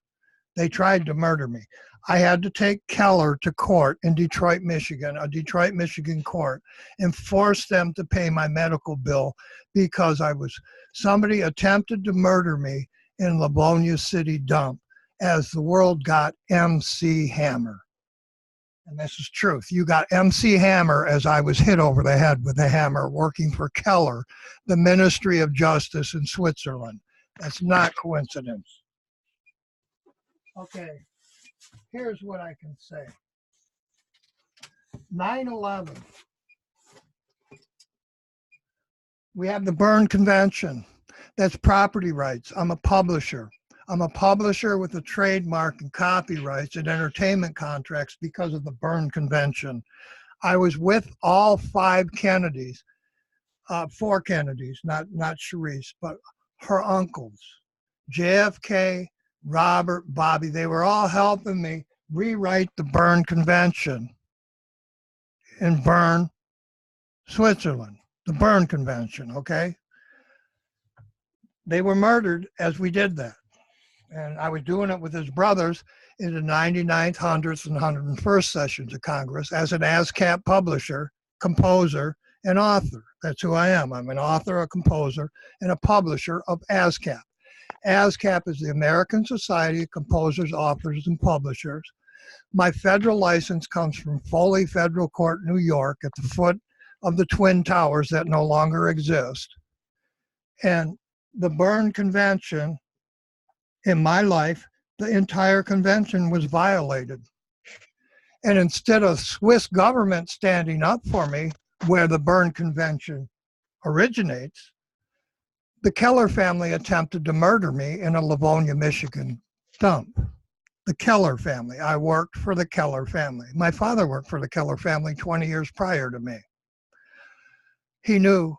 They tried to murder me. I had to take Keller to court in Detroit, Michigan, a Detroit, Michigan court, and force them to pay my medical bill because somebody attempted to murder me in Livonia City dump as the world got MC Hammer. And this is truth. You got MC Hammer as I was hit over the head with a hammer working for Keller, the Ministry of Justice in Switzerland. That's not coincidence. Okay, here's what I can say. 9/11. We have the Berne Convention. That's property rights. I'm a publisher. I'm a publisher with a trademark and copyrights and entertainment contracts because of the Berne Convention. I was with all 5 Kennedys, 4 Kennedys, not Charisse, but her uncles, JFK, Robert, Bobby. They were all helping me rewrite the Berne Convention. in Bern, Switzerland, the Bern Convention, okay? They were murdered as we did that. And I was doing it with his brothers in the 99th, 100th, and 101st sessions of Congress as an ASCAP publisher, composer, and author. That's who I am. I'm an author, a composer, and a publisher of ASCAP. ASCAP is the American Society of Composers, Authors, and Publishers. My federal license comes from Foley Federal Court, New York, at the foot of the Twin Towers that no longer exist. And the Bern Convention, in my life, the entire convention was violated. And instead of Swiss government standing up for me, where the Bern Convention originates, the Keller family attempted to murder me in a Livonia, Michigan dump. The Keller family. I worked for the Keller family. My father worked for the Keller family 20 years prior to me. He knew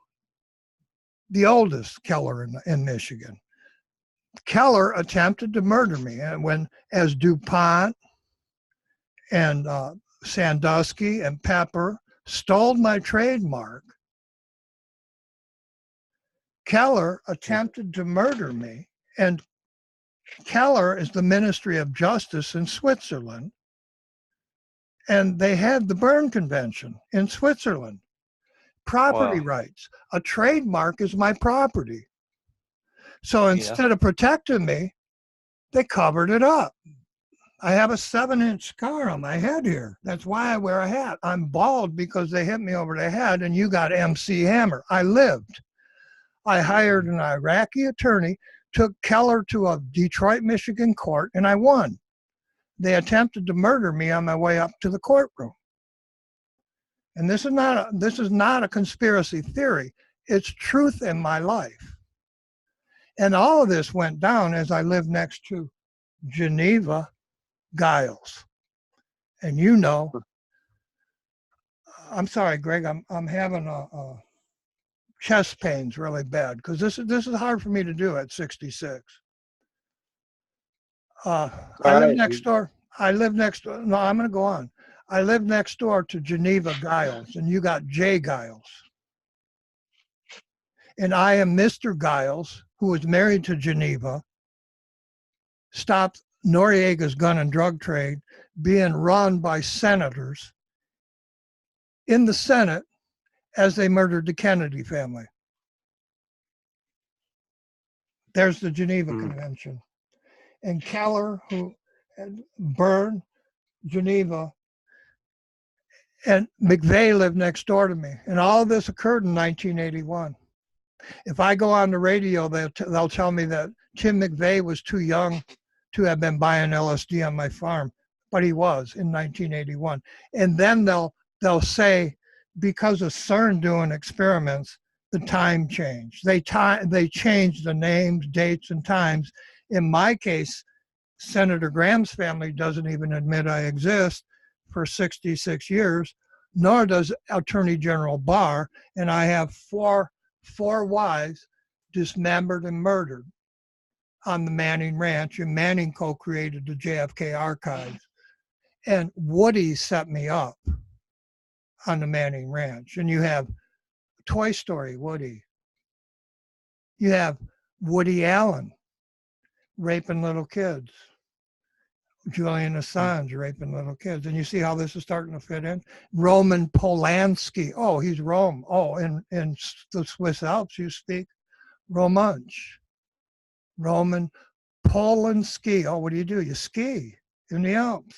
the oldest Keller in Michigan. Keller attempted to murder me, and as DuPont and Sandusky and Pepper stole my trademark, Keller attempted to murder me, and Keller is the Ministry of Justice in Switzerland, and they had the Bern Convention in Switzerland. Property rights. A trademark is my property. So instead of protecting me, they covered it up. I have a 7-inch scar on my head here. That's why I wear a hat. I'm bald because they hit me over the head, and you got MC Hammer. I lived. I hired an Iraqi attorney, took Keller to a Detroit, Michigan court, and I won. They attempted to murder me on my way up to the courtroom. And this is not a conspiracy theory. It's truth in my life. And all of this went down as I lived next to Geneva Giles. And you know, I'm sorry, Greg, I'm having a chest pains really bad because this is hard for me to do at 66. I live next door. No, I'm going to go on. I live next door to Geneva Giles, and you got Jay Giles. And I am Mr. Giles, who was married to Geneva, stopped Noriega's gun and drug trade being run by senators in the Senate as they murdered the Kennedy family. There's the Geneva Convention. And Keller, who burned Geneva, and McVeigh lived next door to me. And all of this occurred in 1981. If I go on the radio, they'll tell me that Tim McVeigh was too young to have been buying LSD on my farm, but he was in 1981. And then they'll say, because of CERN doing experiments, the time changed. They changed the names, dates, and times. In my case, Senator Graham's family doesn't even admit I exist for 66 years, nor does Attorney General Barr, and I have four wives dismembered and murdered on the Manning Ranch, and Manning co-created the JFK archives. And Woody set me up on the Manning Ranch. And you have Toy Story Woody. You have Woody Allen raping little kids. Julian Assange raping little kids. And you see how this is starting to fit in? Roman Polanski. Oh, he's Rome. Oh, in the Swiss Alps you speak Romansh. Roman Polanski. Oh, what do? You ski in the Alps.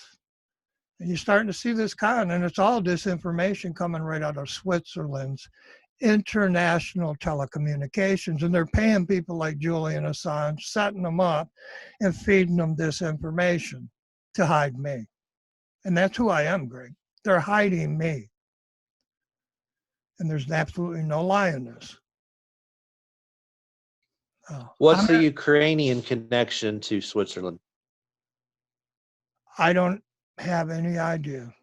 And you're starting to see this kind, and it's all disinformation coming right out of Switzerland's international telecommunications. And they're paying people like Julian Assange, setting them up and feeding them disinformation to hide me. And that's who I am, Greg. They're hiding me. And there's absolutely no lie in this. What's the Ukrainian connection to Switzerland? I don't have any idea.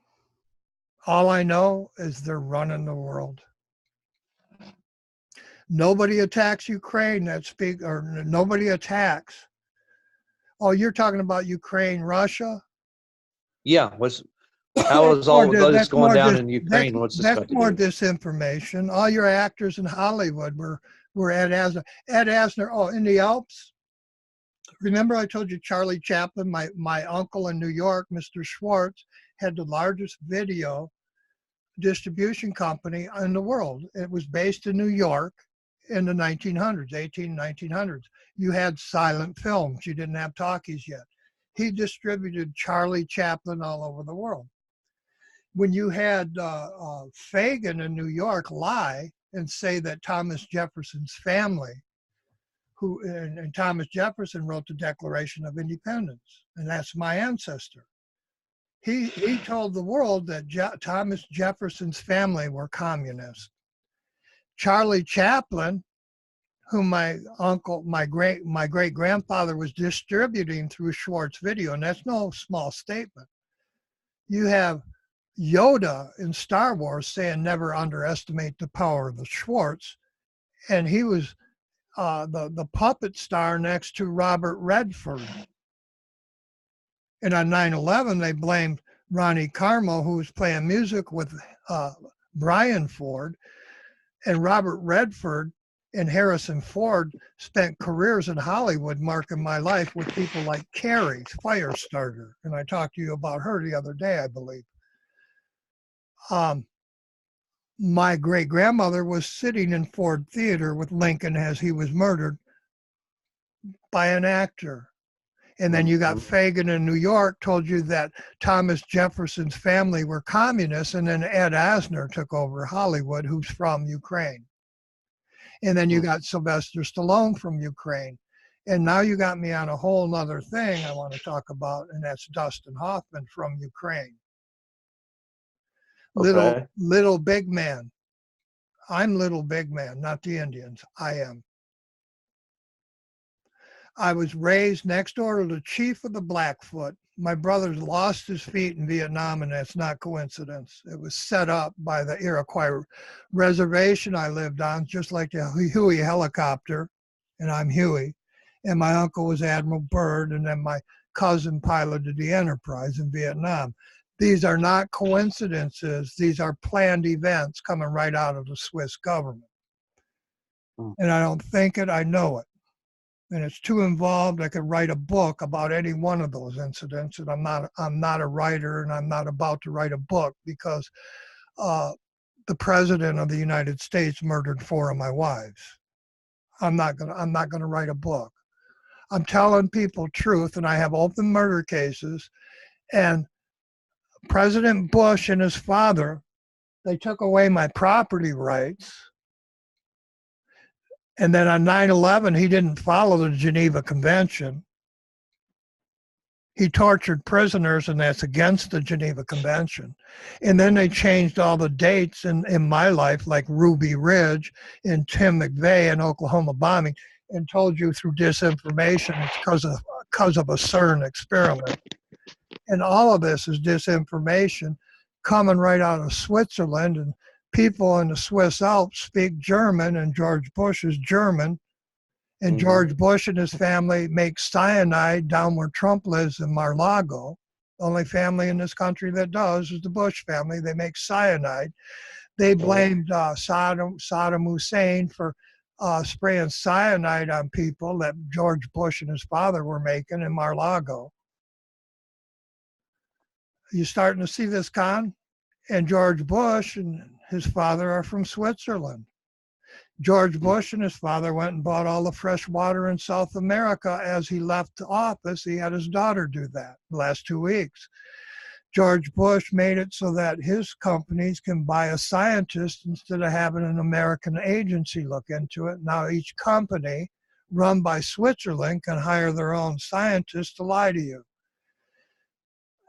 All I know is they're running the world. Nobody attacks Ukraine nobody attacks. Oh, you're talking about Ukraine, Russia? Yeah. How is all this going down in That's, Ukraine? What's this that's got to more do? disinformation. All your actors in Hollywood were Ed Asner. Ed Asner. Oh, in the Alps. Remember, I told you Charlie Chaplin, my uncle in New York, Mr. Schwartz, had the largest video distribution company in the world. It was based in New York in the 1900s. You had silent films. You didn't have talkies yet. He distributed Charlie Chaplin all over the world. When you had Fagin in New York lie and say that Thomas Jefferson's family, and Thomas Jefferson wrote the Declaration of Independence, and that's my ancestor. He told the world that Thomas Jefferson's family were communists. Charlie Chaplin, whom my great grandfather was distributing through Schwartz Video, and that's no small statement. You have Yoda in Star Wars saying never underestimate the power of the Schwartz, and he was the puppet star next to Robert Redford. And on 9/11, they blamed Ronnie Carmo, who was playing music with Brian Ford, and Robert Redford and Harrison Ford spent careers in Hollywood marking my life with people like Carrie Firestarter. And I talked to you about her the other day, I believe. My great grandmother was sitting in Ford Theater with Lincoln as he was murdered by an actor. And then you got Fagin in New York told you that Thomas Jefferson's family were communists, and then Ed Asner took over Hollywood, who's from Ukraine. And then you got Sylvester Stallone from Ukraine. And now you got me on a whole nother thing I want to talk about, and that's Dustin Hoffman from Ukraine. Okay. Little big man. I'm little big man, not the Indians. I am. I was raised next door to the chief of the Blackfoot. My brother lost his feet in Vietnam, and that's not coincidence. It was set up by the Iroquois reservation I lived on, just like the Huey helicopter, and I'm Huey. And my uncle was Admiral Byrd, and then my cousin piloted the Enterprise in Vietnam. These are not coincidences. These are planned events coming right out of the Swiss government. And I don't think it, I know it. And it's too involved. I could write a book about any one of those incidents, and I'm not a writer, and I'm not about to write a book because the president of the United States murdered 4 of my wives. I'm not gonna write a book. I'm telling people truth, and I have open murder cases. And President Bush and his father, they took away my property rights. And then on 9/11, he didn't follow the Geneva Convention. He tortured prisoners, and that's against the Geneva Convention. And then they changed all the dates in my life, like Ruby Ridge and Tim McVeigh and Oklahoma bombing, and told you through disinformation it's because of a CERN experiment. And all of this is disinformation coming right out of Switzerland, and people in the Swiss Alps speak German, and George Bush is German. And George Bush and his family make cyanide down where Trump lives in Mar-a-Lago. The only family in this country that does is the Bush family. They make cyanide. They blamed Saddam Hussein for spraying cyanide on people that George Bush and his father were making in Mar-a-Lago. You starting to see this, Con? And George Bush and his father are from Switzerland. George Bush and his father went and bought all the fresh water in South America as he left office. He had his daughter do that the last 2 weeks. George Bush made it so that his companies can buy a scientist instead of having an American agency look into it. Now each company run by Switzerland can hire their own scientists to lie to you.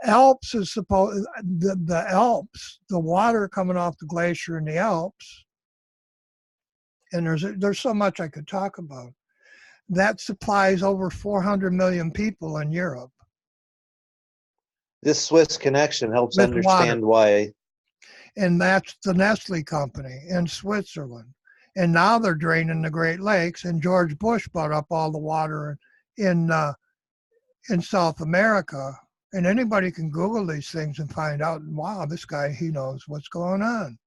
Alps is supposed, the Alps, the water coming off the glacier in the Alps, and there's so much I could talk about, that supplies over 400 million people in Europe. This Swiss connection helps With understand why. And that's the Nestle company in Switzerland. And now they're draining the Great Lakes, and George Bush bought up all the water in South America And anybody can Google these things and find out, wow, this guy, he knows what's going on.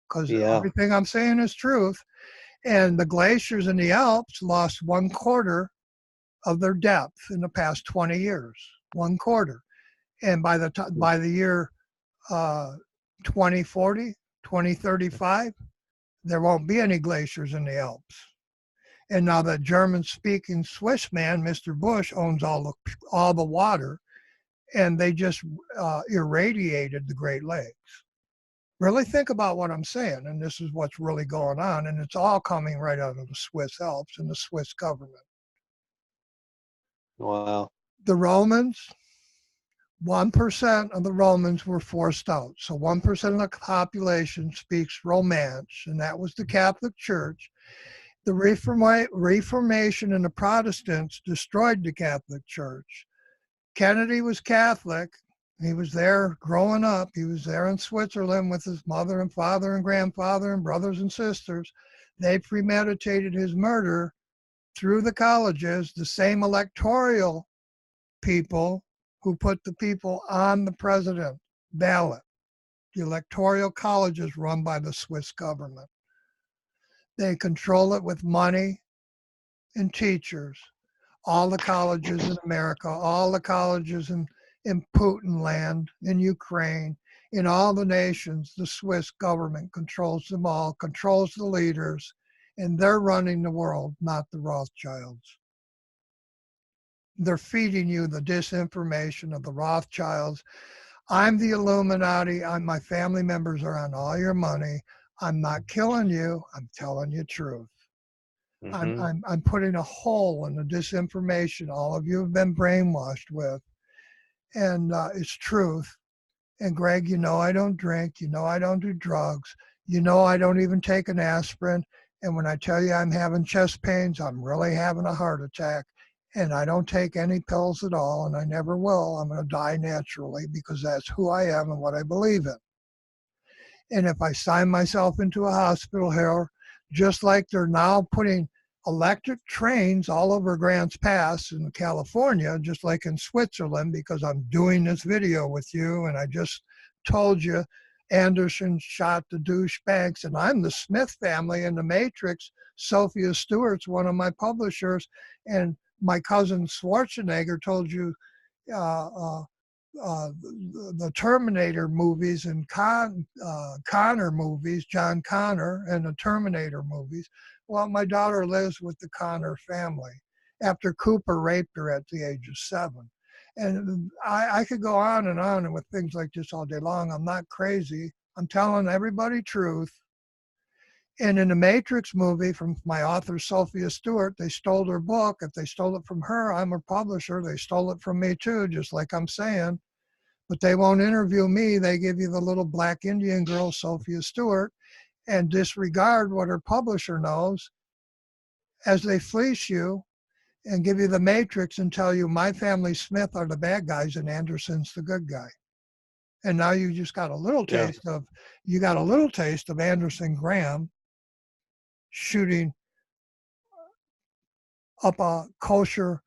Because Yeah. everything I'm saying is truth. And the glaciers in the Alps lost 1/4 of their depth in the past 20 years. 1/4. And by the year 2040, 2035, there won't be any glaciers in the Alps. And now that German-speaking Swiss man, Mr. Bush, owns all the water, and they just irradiated the Great Lakes. Really think about what I'm saying, and this is what's really going on, and it's all coming right out of the Swiss Alps and the Swiss government. Wow. The Romans, 1% of the Romans were forced out. So 1% of the population speaks Romance, and that was the Catholic Church. The Reformation and the Protestants destroyed the Catholic Church. Kennedy was Catholic. He was there growing up. He was there in Switzerland with his mother and father and grandfather and brothers and sisters. They premeditated his murder through the colleges, the same electoral people who put the people on the president ballot. The electoral colleges run by the Swiss government. They control it with money and teachers. All the colleges in America, all the colleges in Putin land, in Ukraine, in all the nations, the Swiss government controls them all, controls the leaders, and they're running the world, not the Rothschilds. They're feeding you the disinformation of the Rothschilds. I'm the Illuminati. My family members are on all your money. I'm not killing you. I'm telling you truth. Mm-hmm. I'm putting a hole in the disinformation all of you have been brainwashed with. And it's truth. And Greg, you know I don't drink. You know I don't do drugs. You know I don't even take an aspirin. And when I tell you I'm having chest pains, I'm really having a heart attack. And I don't take any pills at all, and I never will. I'm going to die naturally because that's who I am and what I believe in. And if I sign myself into a hospital here, just like they're now putting electric trains all over Grants Pass in California, just like in Switzerland, because I'm doing this video with you, and I just told you Anderson shot the douchebags, and I'm the Smith family in the Matrix. Sophia Stewart's one of my publishers, and my cousin Schwarzenegger told you the Terminator movies and Connor movies, John Connor and the Terminator movies. Well, my daughter lives with the Connor family after Cooper raped her at the age of 7. And I could go on and with things like this all day long. I'm not crazy. I'm telling everybody truth. And in the Matrix movie from my author, Sophia Stewart, they stole her book. If they stole it from her, I'm her publisher. They stole it from me too, just like I'm saying. But they won't interview me. They give you the little black Indian girl, Sophia Stewart, and disregard what her publisher knows as they fleece you and give you the Matrix and tell you my family Smith are the bad guys and Anderson's the good guy. And now you just got a little taste of, Anderson Graham shooting up a kosher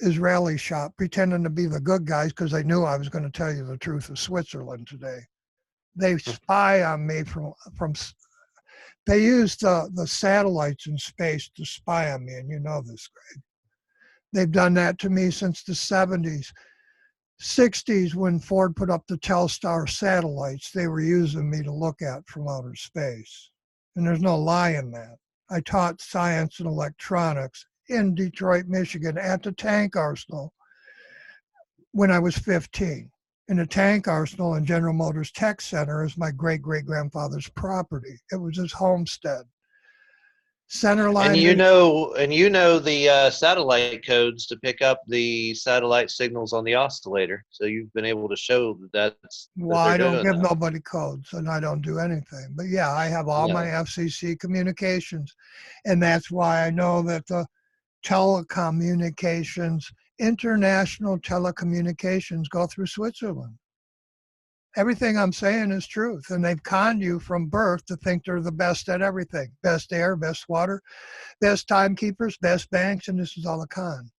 Israeli shop, pretending to be the good guys because they knew I was going to tell you the truth of Switzerland today. They spy on me from they used the satellites in space to spy on me, and you know this, Greg. They've done that to me since the 70s. 60s, when Ford put up the Telstar satellites, they were using me to look at from outer space. And there's no lie in that. I taught science and electronics in Detroit, Michigan at the tank arsenal when I was 15. And the tank arsenal and General Motors Tech Center is my great-great-grandfather's property. It was his homestead. Centerline. And you know the satellite codes to pick up the satellite signals on the oscillator. So you've been able to show that's. Well, I don't give nobody codes, and I don't do anything. But yeah, I have all my FCC communications, and that's why I know that the telecommunications, international telecommunications, go through Switzerland. Everything I'm saying is truth, and they've conned you from birth to think they're the best at everything. Best air, best water, best timekeepers, best banks, and this is all a con.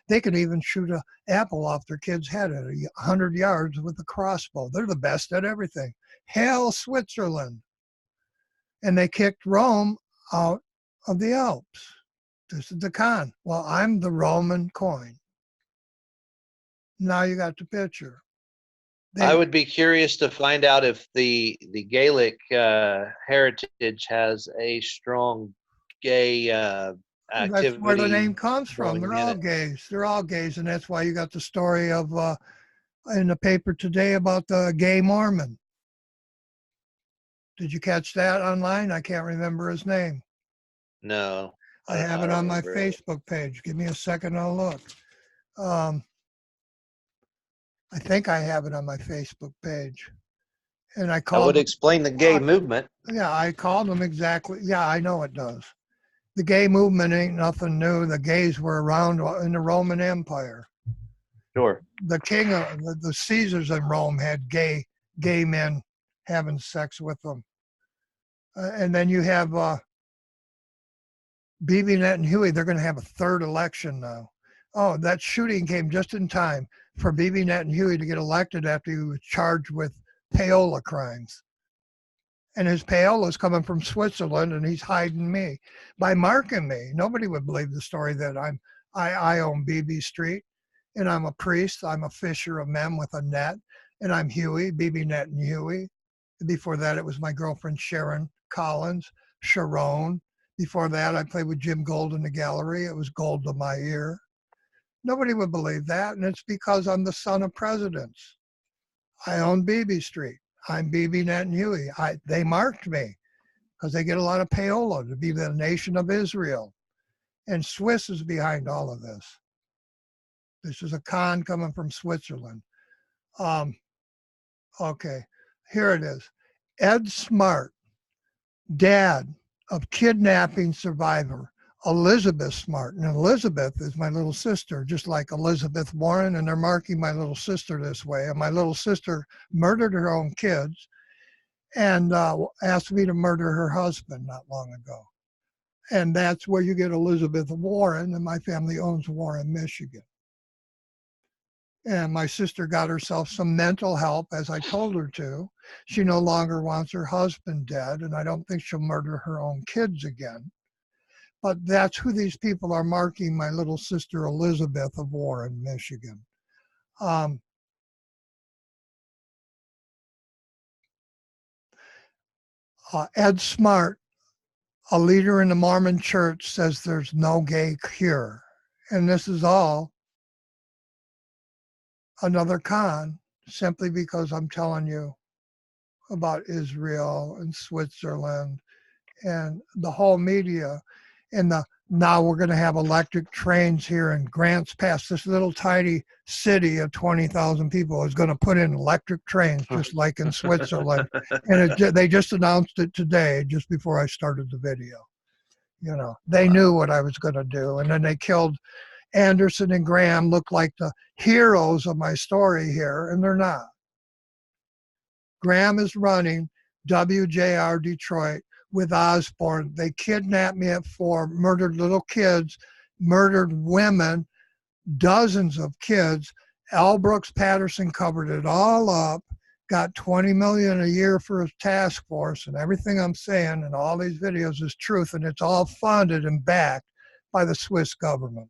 They can even shoot an apple off their kid's head at 100 yards with a crossbow. They're the best at everything. Hail Switzerland. And they kicked Rome out of the Alps. This is the con. Well, I'm the Roman coin. Now you got the picture. I would be curious to find out if the Gaelic heritage has a strong gay activity. That's where the name comes from. going They're in all it. gays. They're all gays, and that's why you got the story of in the paper today about the gay Mormon. Did you catch that online? I can't remember his name. No. I have it don't on my remember it. Facebook page. Give me a second, I'll look. I think I have it on my Facebook page. And I That called would them, explain the gay movement. yeah, I called them exactly. Yeah, I know it does. The gay movement ain't nothing new. The gays were around in the Roman Empire. Sure. The king of the Caesars in Rome had gay men having sex with them. And then you have BB and Huey. They're going to have a third election now. Oh, that shooting came just in time for BB and Huey to get elected after he was charged with payola crimes. And his payola is coming from Switzerland, and he's hiding me by marking me. Nobody would believe the story that I own BB Street, and I'm a priest. I'm a fisher of men with a net, and I'm Huey, BB Net and Huey. Before that, it was my girlfriend Sharon Collins, Sharon. Before that, I played with Jim Gold in the gallery. It was gold to my ear. Nobody would believe that, and it's because I'm the son of presidents. I own BB Street. I'm BB Net and Huey. They marked me because they get a lot of payola to be the nation of Israel. And Swiss is behind all of this. This is a con coming from Switzerland. Okay, here it is. Ed Smart, dad of kidnapping survivor Elizabeth Smart. And Elizabeth is my little sister, just like Elizabeth Warren, and they're marking my little sister this way. And my little sister murdered her own kids and asked me to murder her husband not long ago. And that's where you get Elizabeth Warren, and my family owns Warren, Michigan. And my sister got herself some mental help, as I told her to. She no longer wants her husband dead, and I don't think she'll murder her own kids again. But that's who these people are marking my little sister Elizabeth of Warren, Michigan. Ed Smart, a leader in the Mormon church, says there's no gay cure. And this is all another con, simply because I'm telling you about Israel and Switzerland and the whole media. And now we're going to have electric trains here in Grants Pass. This little tiny city of 20,000 people is going to put in electric trains, just like in Switzerland. And they just announced it today, just before I started the video. You know, they knew what I was going to do. And then they killed Anderson and Graham, look like the heroes of my story here, and they're not. Graham is running WJR Detroit with Osborne. They kidnapped me at 4, murdered little kids, murdered women, dozens of kids. Al Brooks Patterson covered it all up, got $20 million a year for his task force, and everything I'm saying in all these videos is truth, and it's all funded and backed by the Swiss government.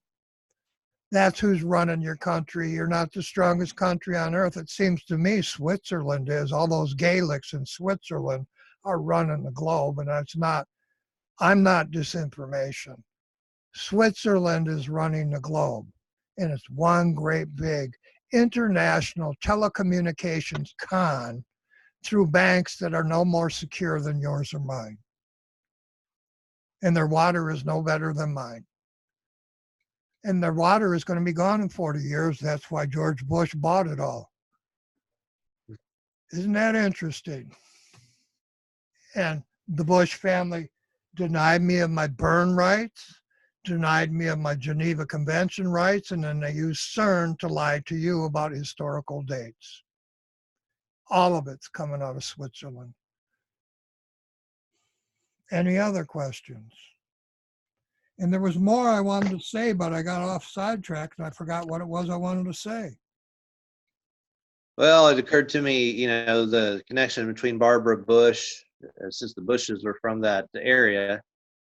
That's who's running your country. You're not the strongest country on earth. It seems to me Switzerland is. All those Gaelics in Switzerland are running the globe, and that's not, I'm not disinformation. Switzerland is running the globe, and it's one great big international telecommunications con through banks that are no more secure than yours or mine. And their water is no better than mine. And their water is going to be gone in 40 years. That's why George Bush bought it all. Isn't that interesting? And the Bush family denied me of my Berne rights, denied me of my Geneva Convention rights, and then they used CERN to lie to you about historical dates. All of it's coming out of Switzerland. Any other questions? And there was more I wanted to say, but I got off sidetracked and I forgot what it was I wanted to say. Well, it occurred to me, the connection between Barbara Bush, since the Bushes were from that area.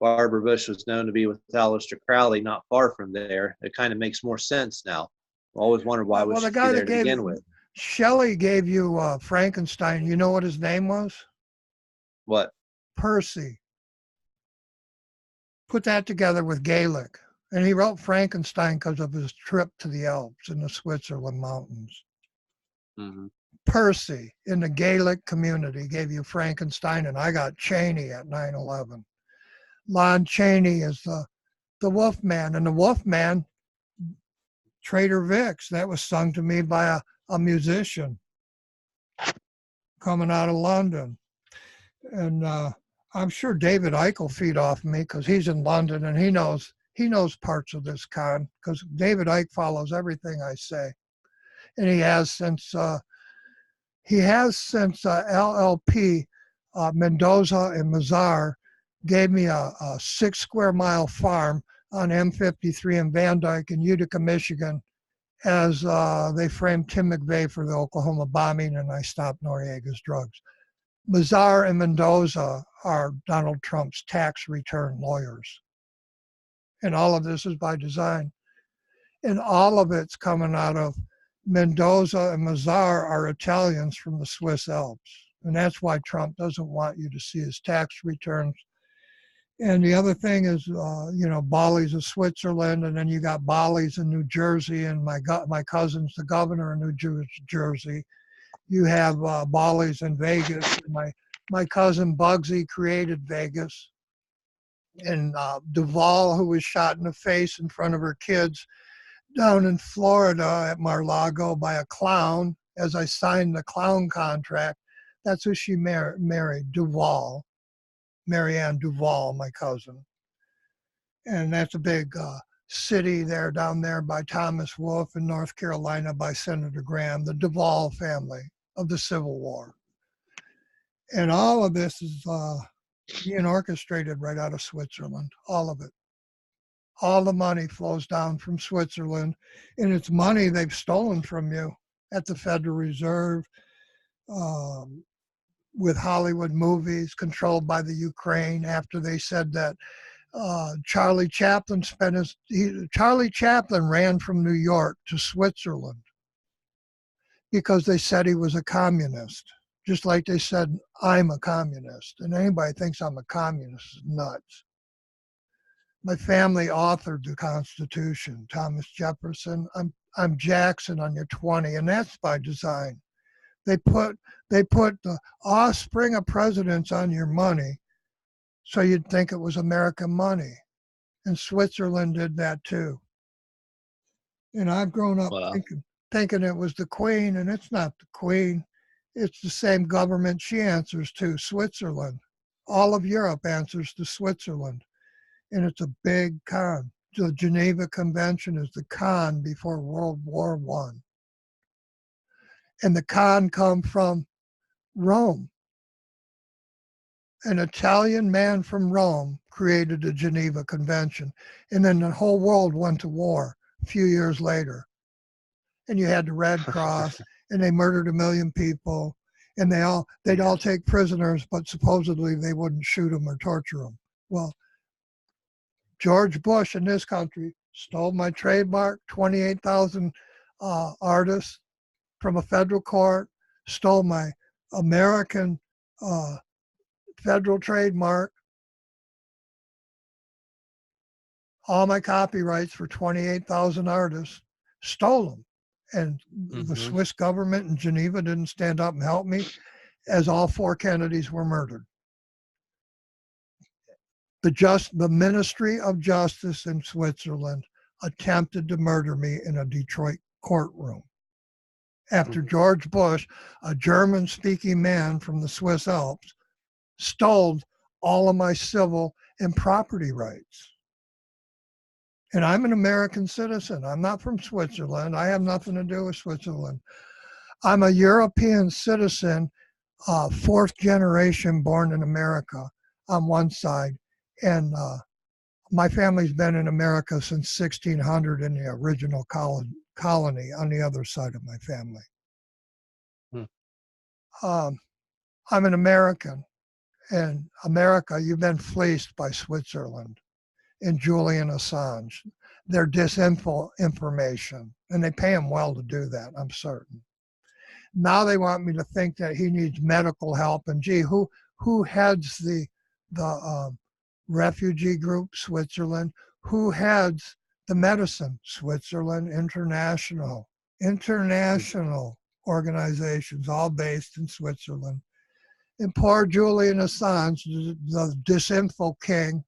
Barbara Bush was known to be with Aleister Crowley, not far from there. It kind of makes more sense now. I always wondered why was Well, the she guy there that to begin with. Shelley gave you Frankenstein. You know what his name was? What? Percy. Put that together with Gaelic. And he wrote Frankenstein because of his trip to the Alps in the Switzerland mountains. Mm-hmm. Percy in the Gaelic community gave you Frankenstein, and I got Cheney at 9/11. Lon Chaney is the Wolfman, and the Wolfman, Trader Vic's, that was sung to me by a musician coming out of London. And I'm sure David Icke will feed off me because he's in London and he knows parts of this con, because David Icke follows everything I say, and he has since LLP Mendoza and Mazar gave me a 6 square mile farm on M53 in Van Dyke in Utica, Michigan, as they framed Tim McVeigh for the Oklahoma bombing, and I stopped Noriega's drugs. Mazar and Mendoza are Donald Trump's tax return lawyers. And all of this is by design. And all of it's coming out of Mendoza and Mazar are Italians from the Swiss Alps. And that's why Trump doesn't want you to see his tax returns. And the other thing is, Bali's of Switzerland, and then you got Bali's in New Jersey, and my cousin's the governor of New Jersey. You have Bali's in Vegas. My cousin Bugsy created Vegas. And Duvall, who was shot in the face in front of her kids down in Florida at Mar-a-Lago by a clown, as I signed the clown contract, that's who she married, Duvall. Marianne Duvall, my cousin. And that's a big city there down there by Thomas Wolfe in North Carolina by Senator Graham, the Duvall family of the Civil War. And all of this is being orchestrated right out of Switzerland, all of it. All the money flows down from Switzerland, and it's money they've stolen from you at the Federal Reserve, with Hollywood movies controlled by the Ukraine, after they said that Charlie Chaplin ran from New York to Switzerland because they said he was a communist, just like they said I'm a communist. And anybody thinks I'm a communist is nuts. My family authored the Constitution, Thomas Jefferson. I'm Jackson on your 20, and that's by design. They put the offspring of presidents on your money so you'd think it was American money. And Switzerland did that too. And I've grown up thinking it was the Queen, and it's not the Queen. It's the same government she answers to, Switzerland. All of Europe answers to Switzerland. And it's a big con. The Geneva Convention is the con before World War I. And the con come from Rome. An Italian man from Rome created the Geneva Convention, and then the whole world went to war a few years later. And you had the Red Cross, and they murdered 1 million people, and they'd all take prisoners, but supposedly they wouldn't shoot them or torture them. Well, George Bush in this country stole my trademark, 28,000 artists from a federal court, stole my American federal trademark, all my copyrights for 28,000 artists, stole them. And the Swiss government in Geneva didn't stand up and help me, as all 4 Kennedys were murdered. The Ministry of Justice in Switzerland attempted to murder me in a Detroit courtroom. After George Bush, a German-speaking man from the Swiss Alps, stole all of my civil and property rights. And I'm an American citizen. I'm not from Switzerland. I have nothing to do with Switzerland. I'm a European citizen, 4th generation born in America on one side, and my family's been in America since 1600 in the original colony on the other side of my family. I'm an American. In America, you've been fleeced by Switzerland and Julian Assange. They're disinfo information, and they pay him well to do that, I'm certain. Now they want me to think that he needs medical help. And gee, who heads the refugee group? Switzerland. Who heads the medicine? Switzerland. International organizations, all based in Switzerland. And poor Julian Assange, the disinfo king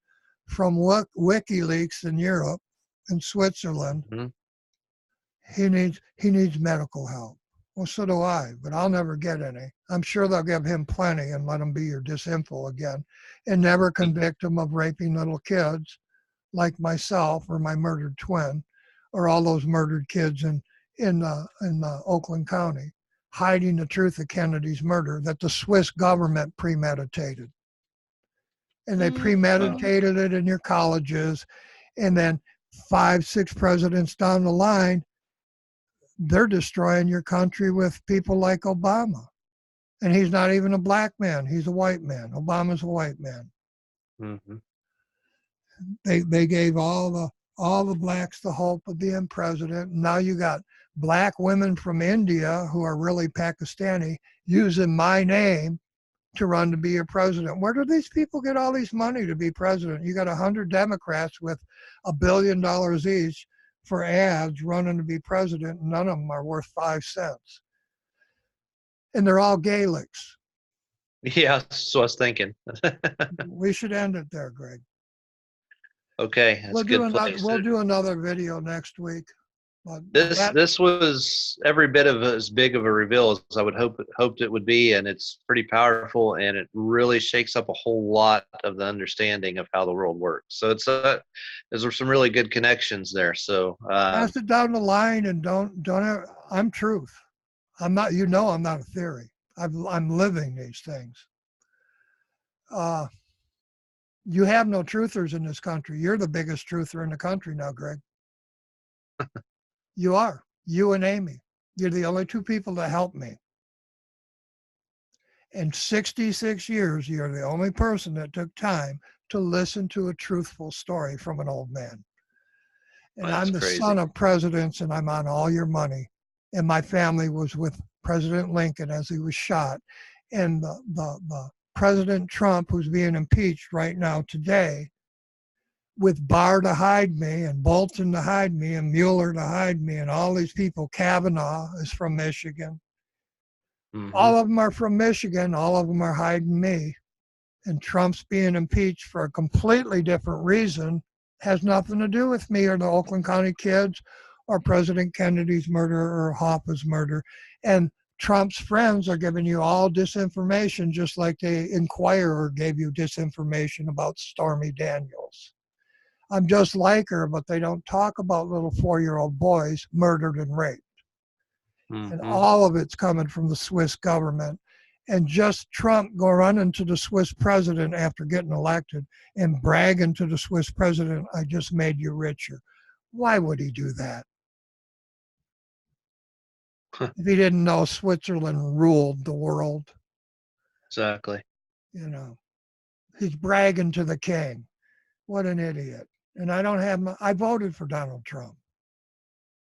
from WikiLeaks in Europe and Switzerland, he needs medical help. Well, so do I, but I'll never get any. I'm sure they'll give him plenty and let him be your disinfo again and never convict him of raping little kids like myself or my murdered twin or all those murdered kids in Oakland County, hiding the truth of Kennedy's murder that the Swiss government premeditated. And they premeditated it in your colleges, and then 5-6 presidents down the line, they're destroying your country with people like Obama. And he's not even a black man. He's a white man. Obama's a white man. They gave all the blacks the hope of being president. Now you got black women from India who are really Pakistani using my name to run to be your president. Where do these people get all these money to be president? You got 100 Democrats with $1 billion each for ads running to be president. None of them are worth 5 cents. And they're all Gaelics. Yeah, that's what I was thinking. We should end it there, Greg. Okay, that's a good place. We'll do another video next week. But This was every bit of as big of a reveal as I would hoped it would be, and it's pretty powerful, and it really shakes up a whole lot of the understanding of how the world works. So there's some really good connections there. So pass it down the line, and don't ever, I'm truth. I'm not. I'm not a theory. I'm living these things. You have no truthers in this country. You're the biggest truther in the country now, Greg. You are. You and Amy. You're the only two people that help me. In 66 years, you're the only person that took time to listen to a truthful story from an old man. And I'm the son of presidents, and I'm on all your money. And my family was with President Lincoln as he was shot. And the President Trump, who's being impeached right now today, with Barr to hide me and Bolton to hide me and Mueller to hide me and all these people. Kavanaugh is from Michigan. All of them are from Michigan. All of them are hiding me. And Trump's being impeached for a completely different reason. Has nothing to do with me or the Oakland County kids or President Kennedy's murder or Hoffa's murder. And Trump's friends are giving you all disinformation, just like the Inquirer gave you disinformation about Stormy Daniels. I'm just like her, but they don't talk about little 4-year-old boys murdered and raped. And all of it's coming from the Swiss government. And just Trump go running to the Swiss president after getting elected and bragging to the Swiss president, I just made you richer. Why would he do that? If he didn't know Switzerland ruled the world. Exactly. He's bragging to the king. What an idiot. And I voted for Donald Trump.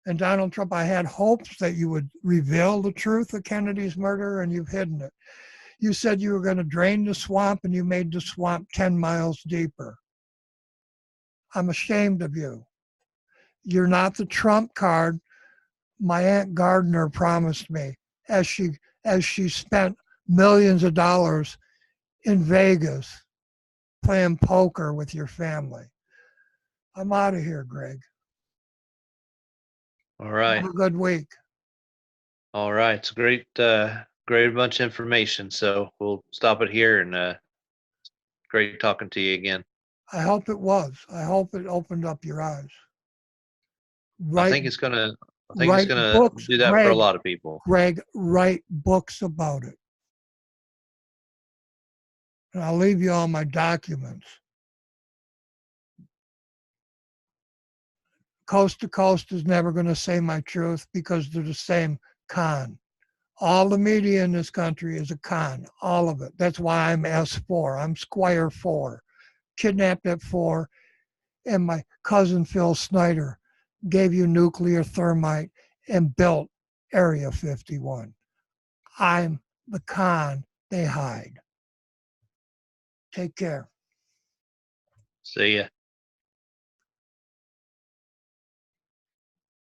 And Donald Trump, I had hopes that you would reveal the truth of Kennedy's murder, and you've hidden it. You said you were going to drain the swamp, and you made the swamp 10 miles deeper. I'm ashamed of you. You're not the Trump card my Aunt Gardner promised me as she spent millions of dollars in Vegas playing poker with your family. I'm out of here, Greg. All right. Have a good week. All right. It's a great bunch of information. So we'll stop it here, and great talking to you again. I hope it was. I hope it opened up your eyes. I think it's gonna do that Greg, for a lot of people. Greg, write books about it. And I'll leave you all my documents. Coast to Coast is never going to say my truth because they're the same con. All the media in this country is a con, all of it. That's why I'm S4. I'm Squire 4, kidnapped at 4, and my cousin Phil Snyder gave you nuclear thermite and built Area 51. I'm the con they hide. Take care. See ya.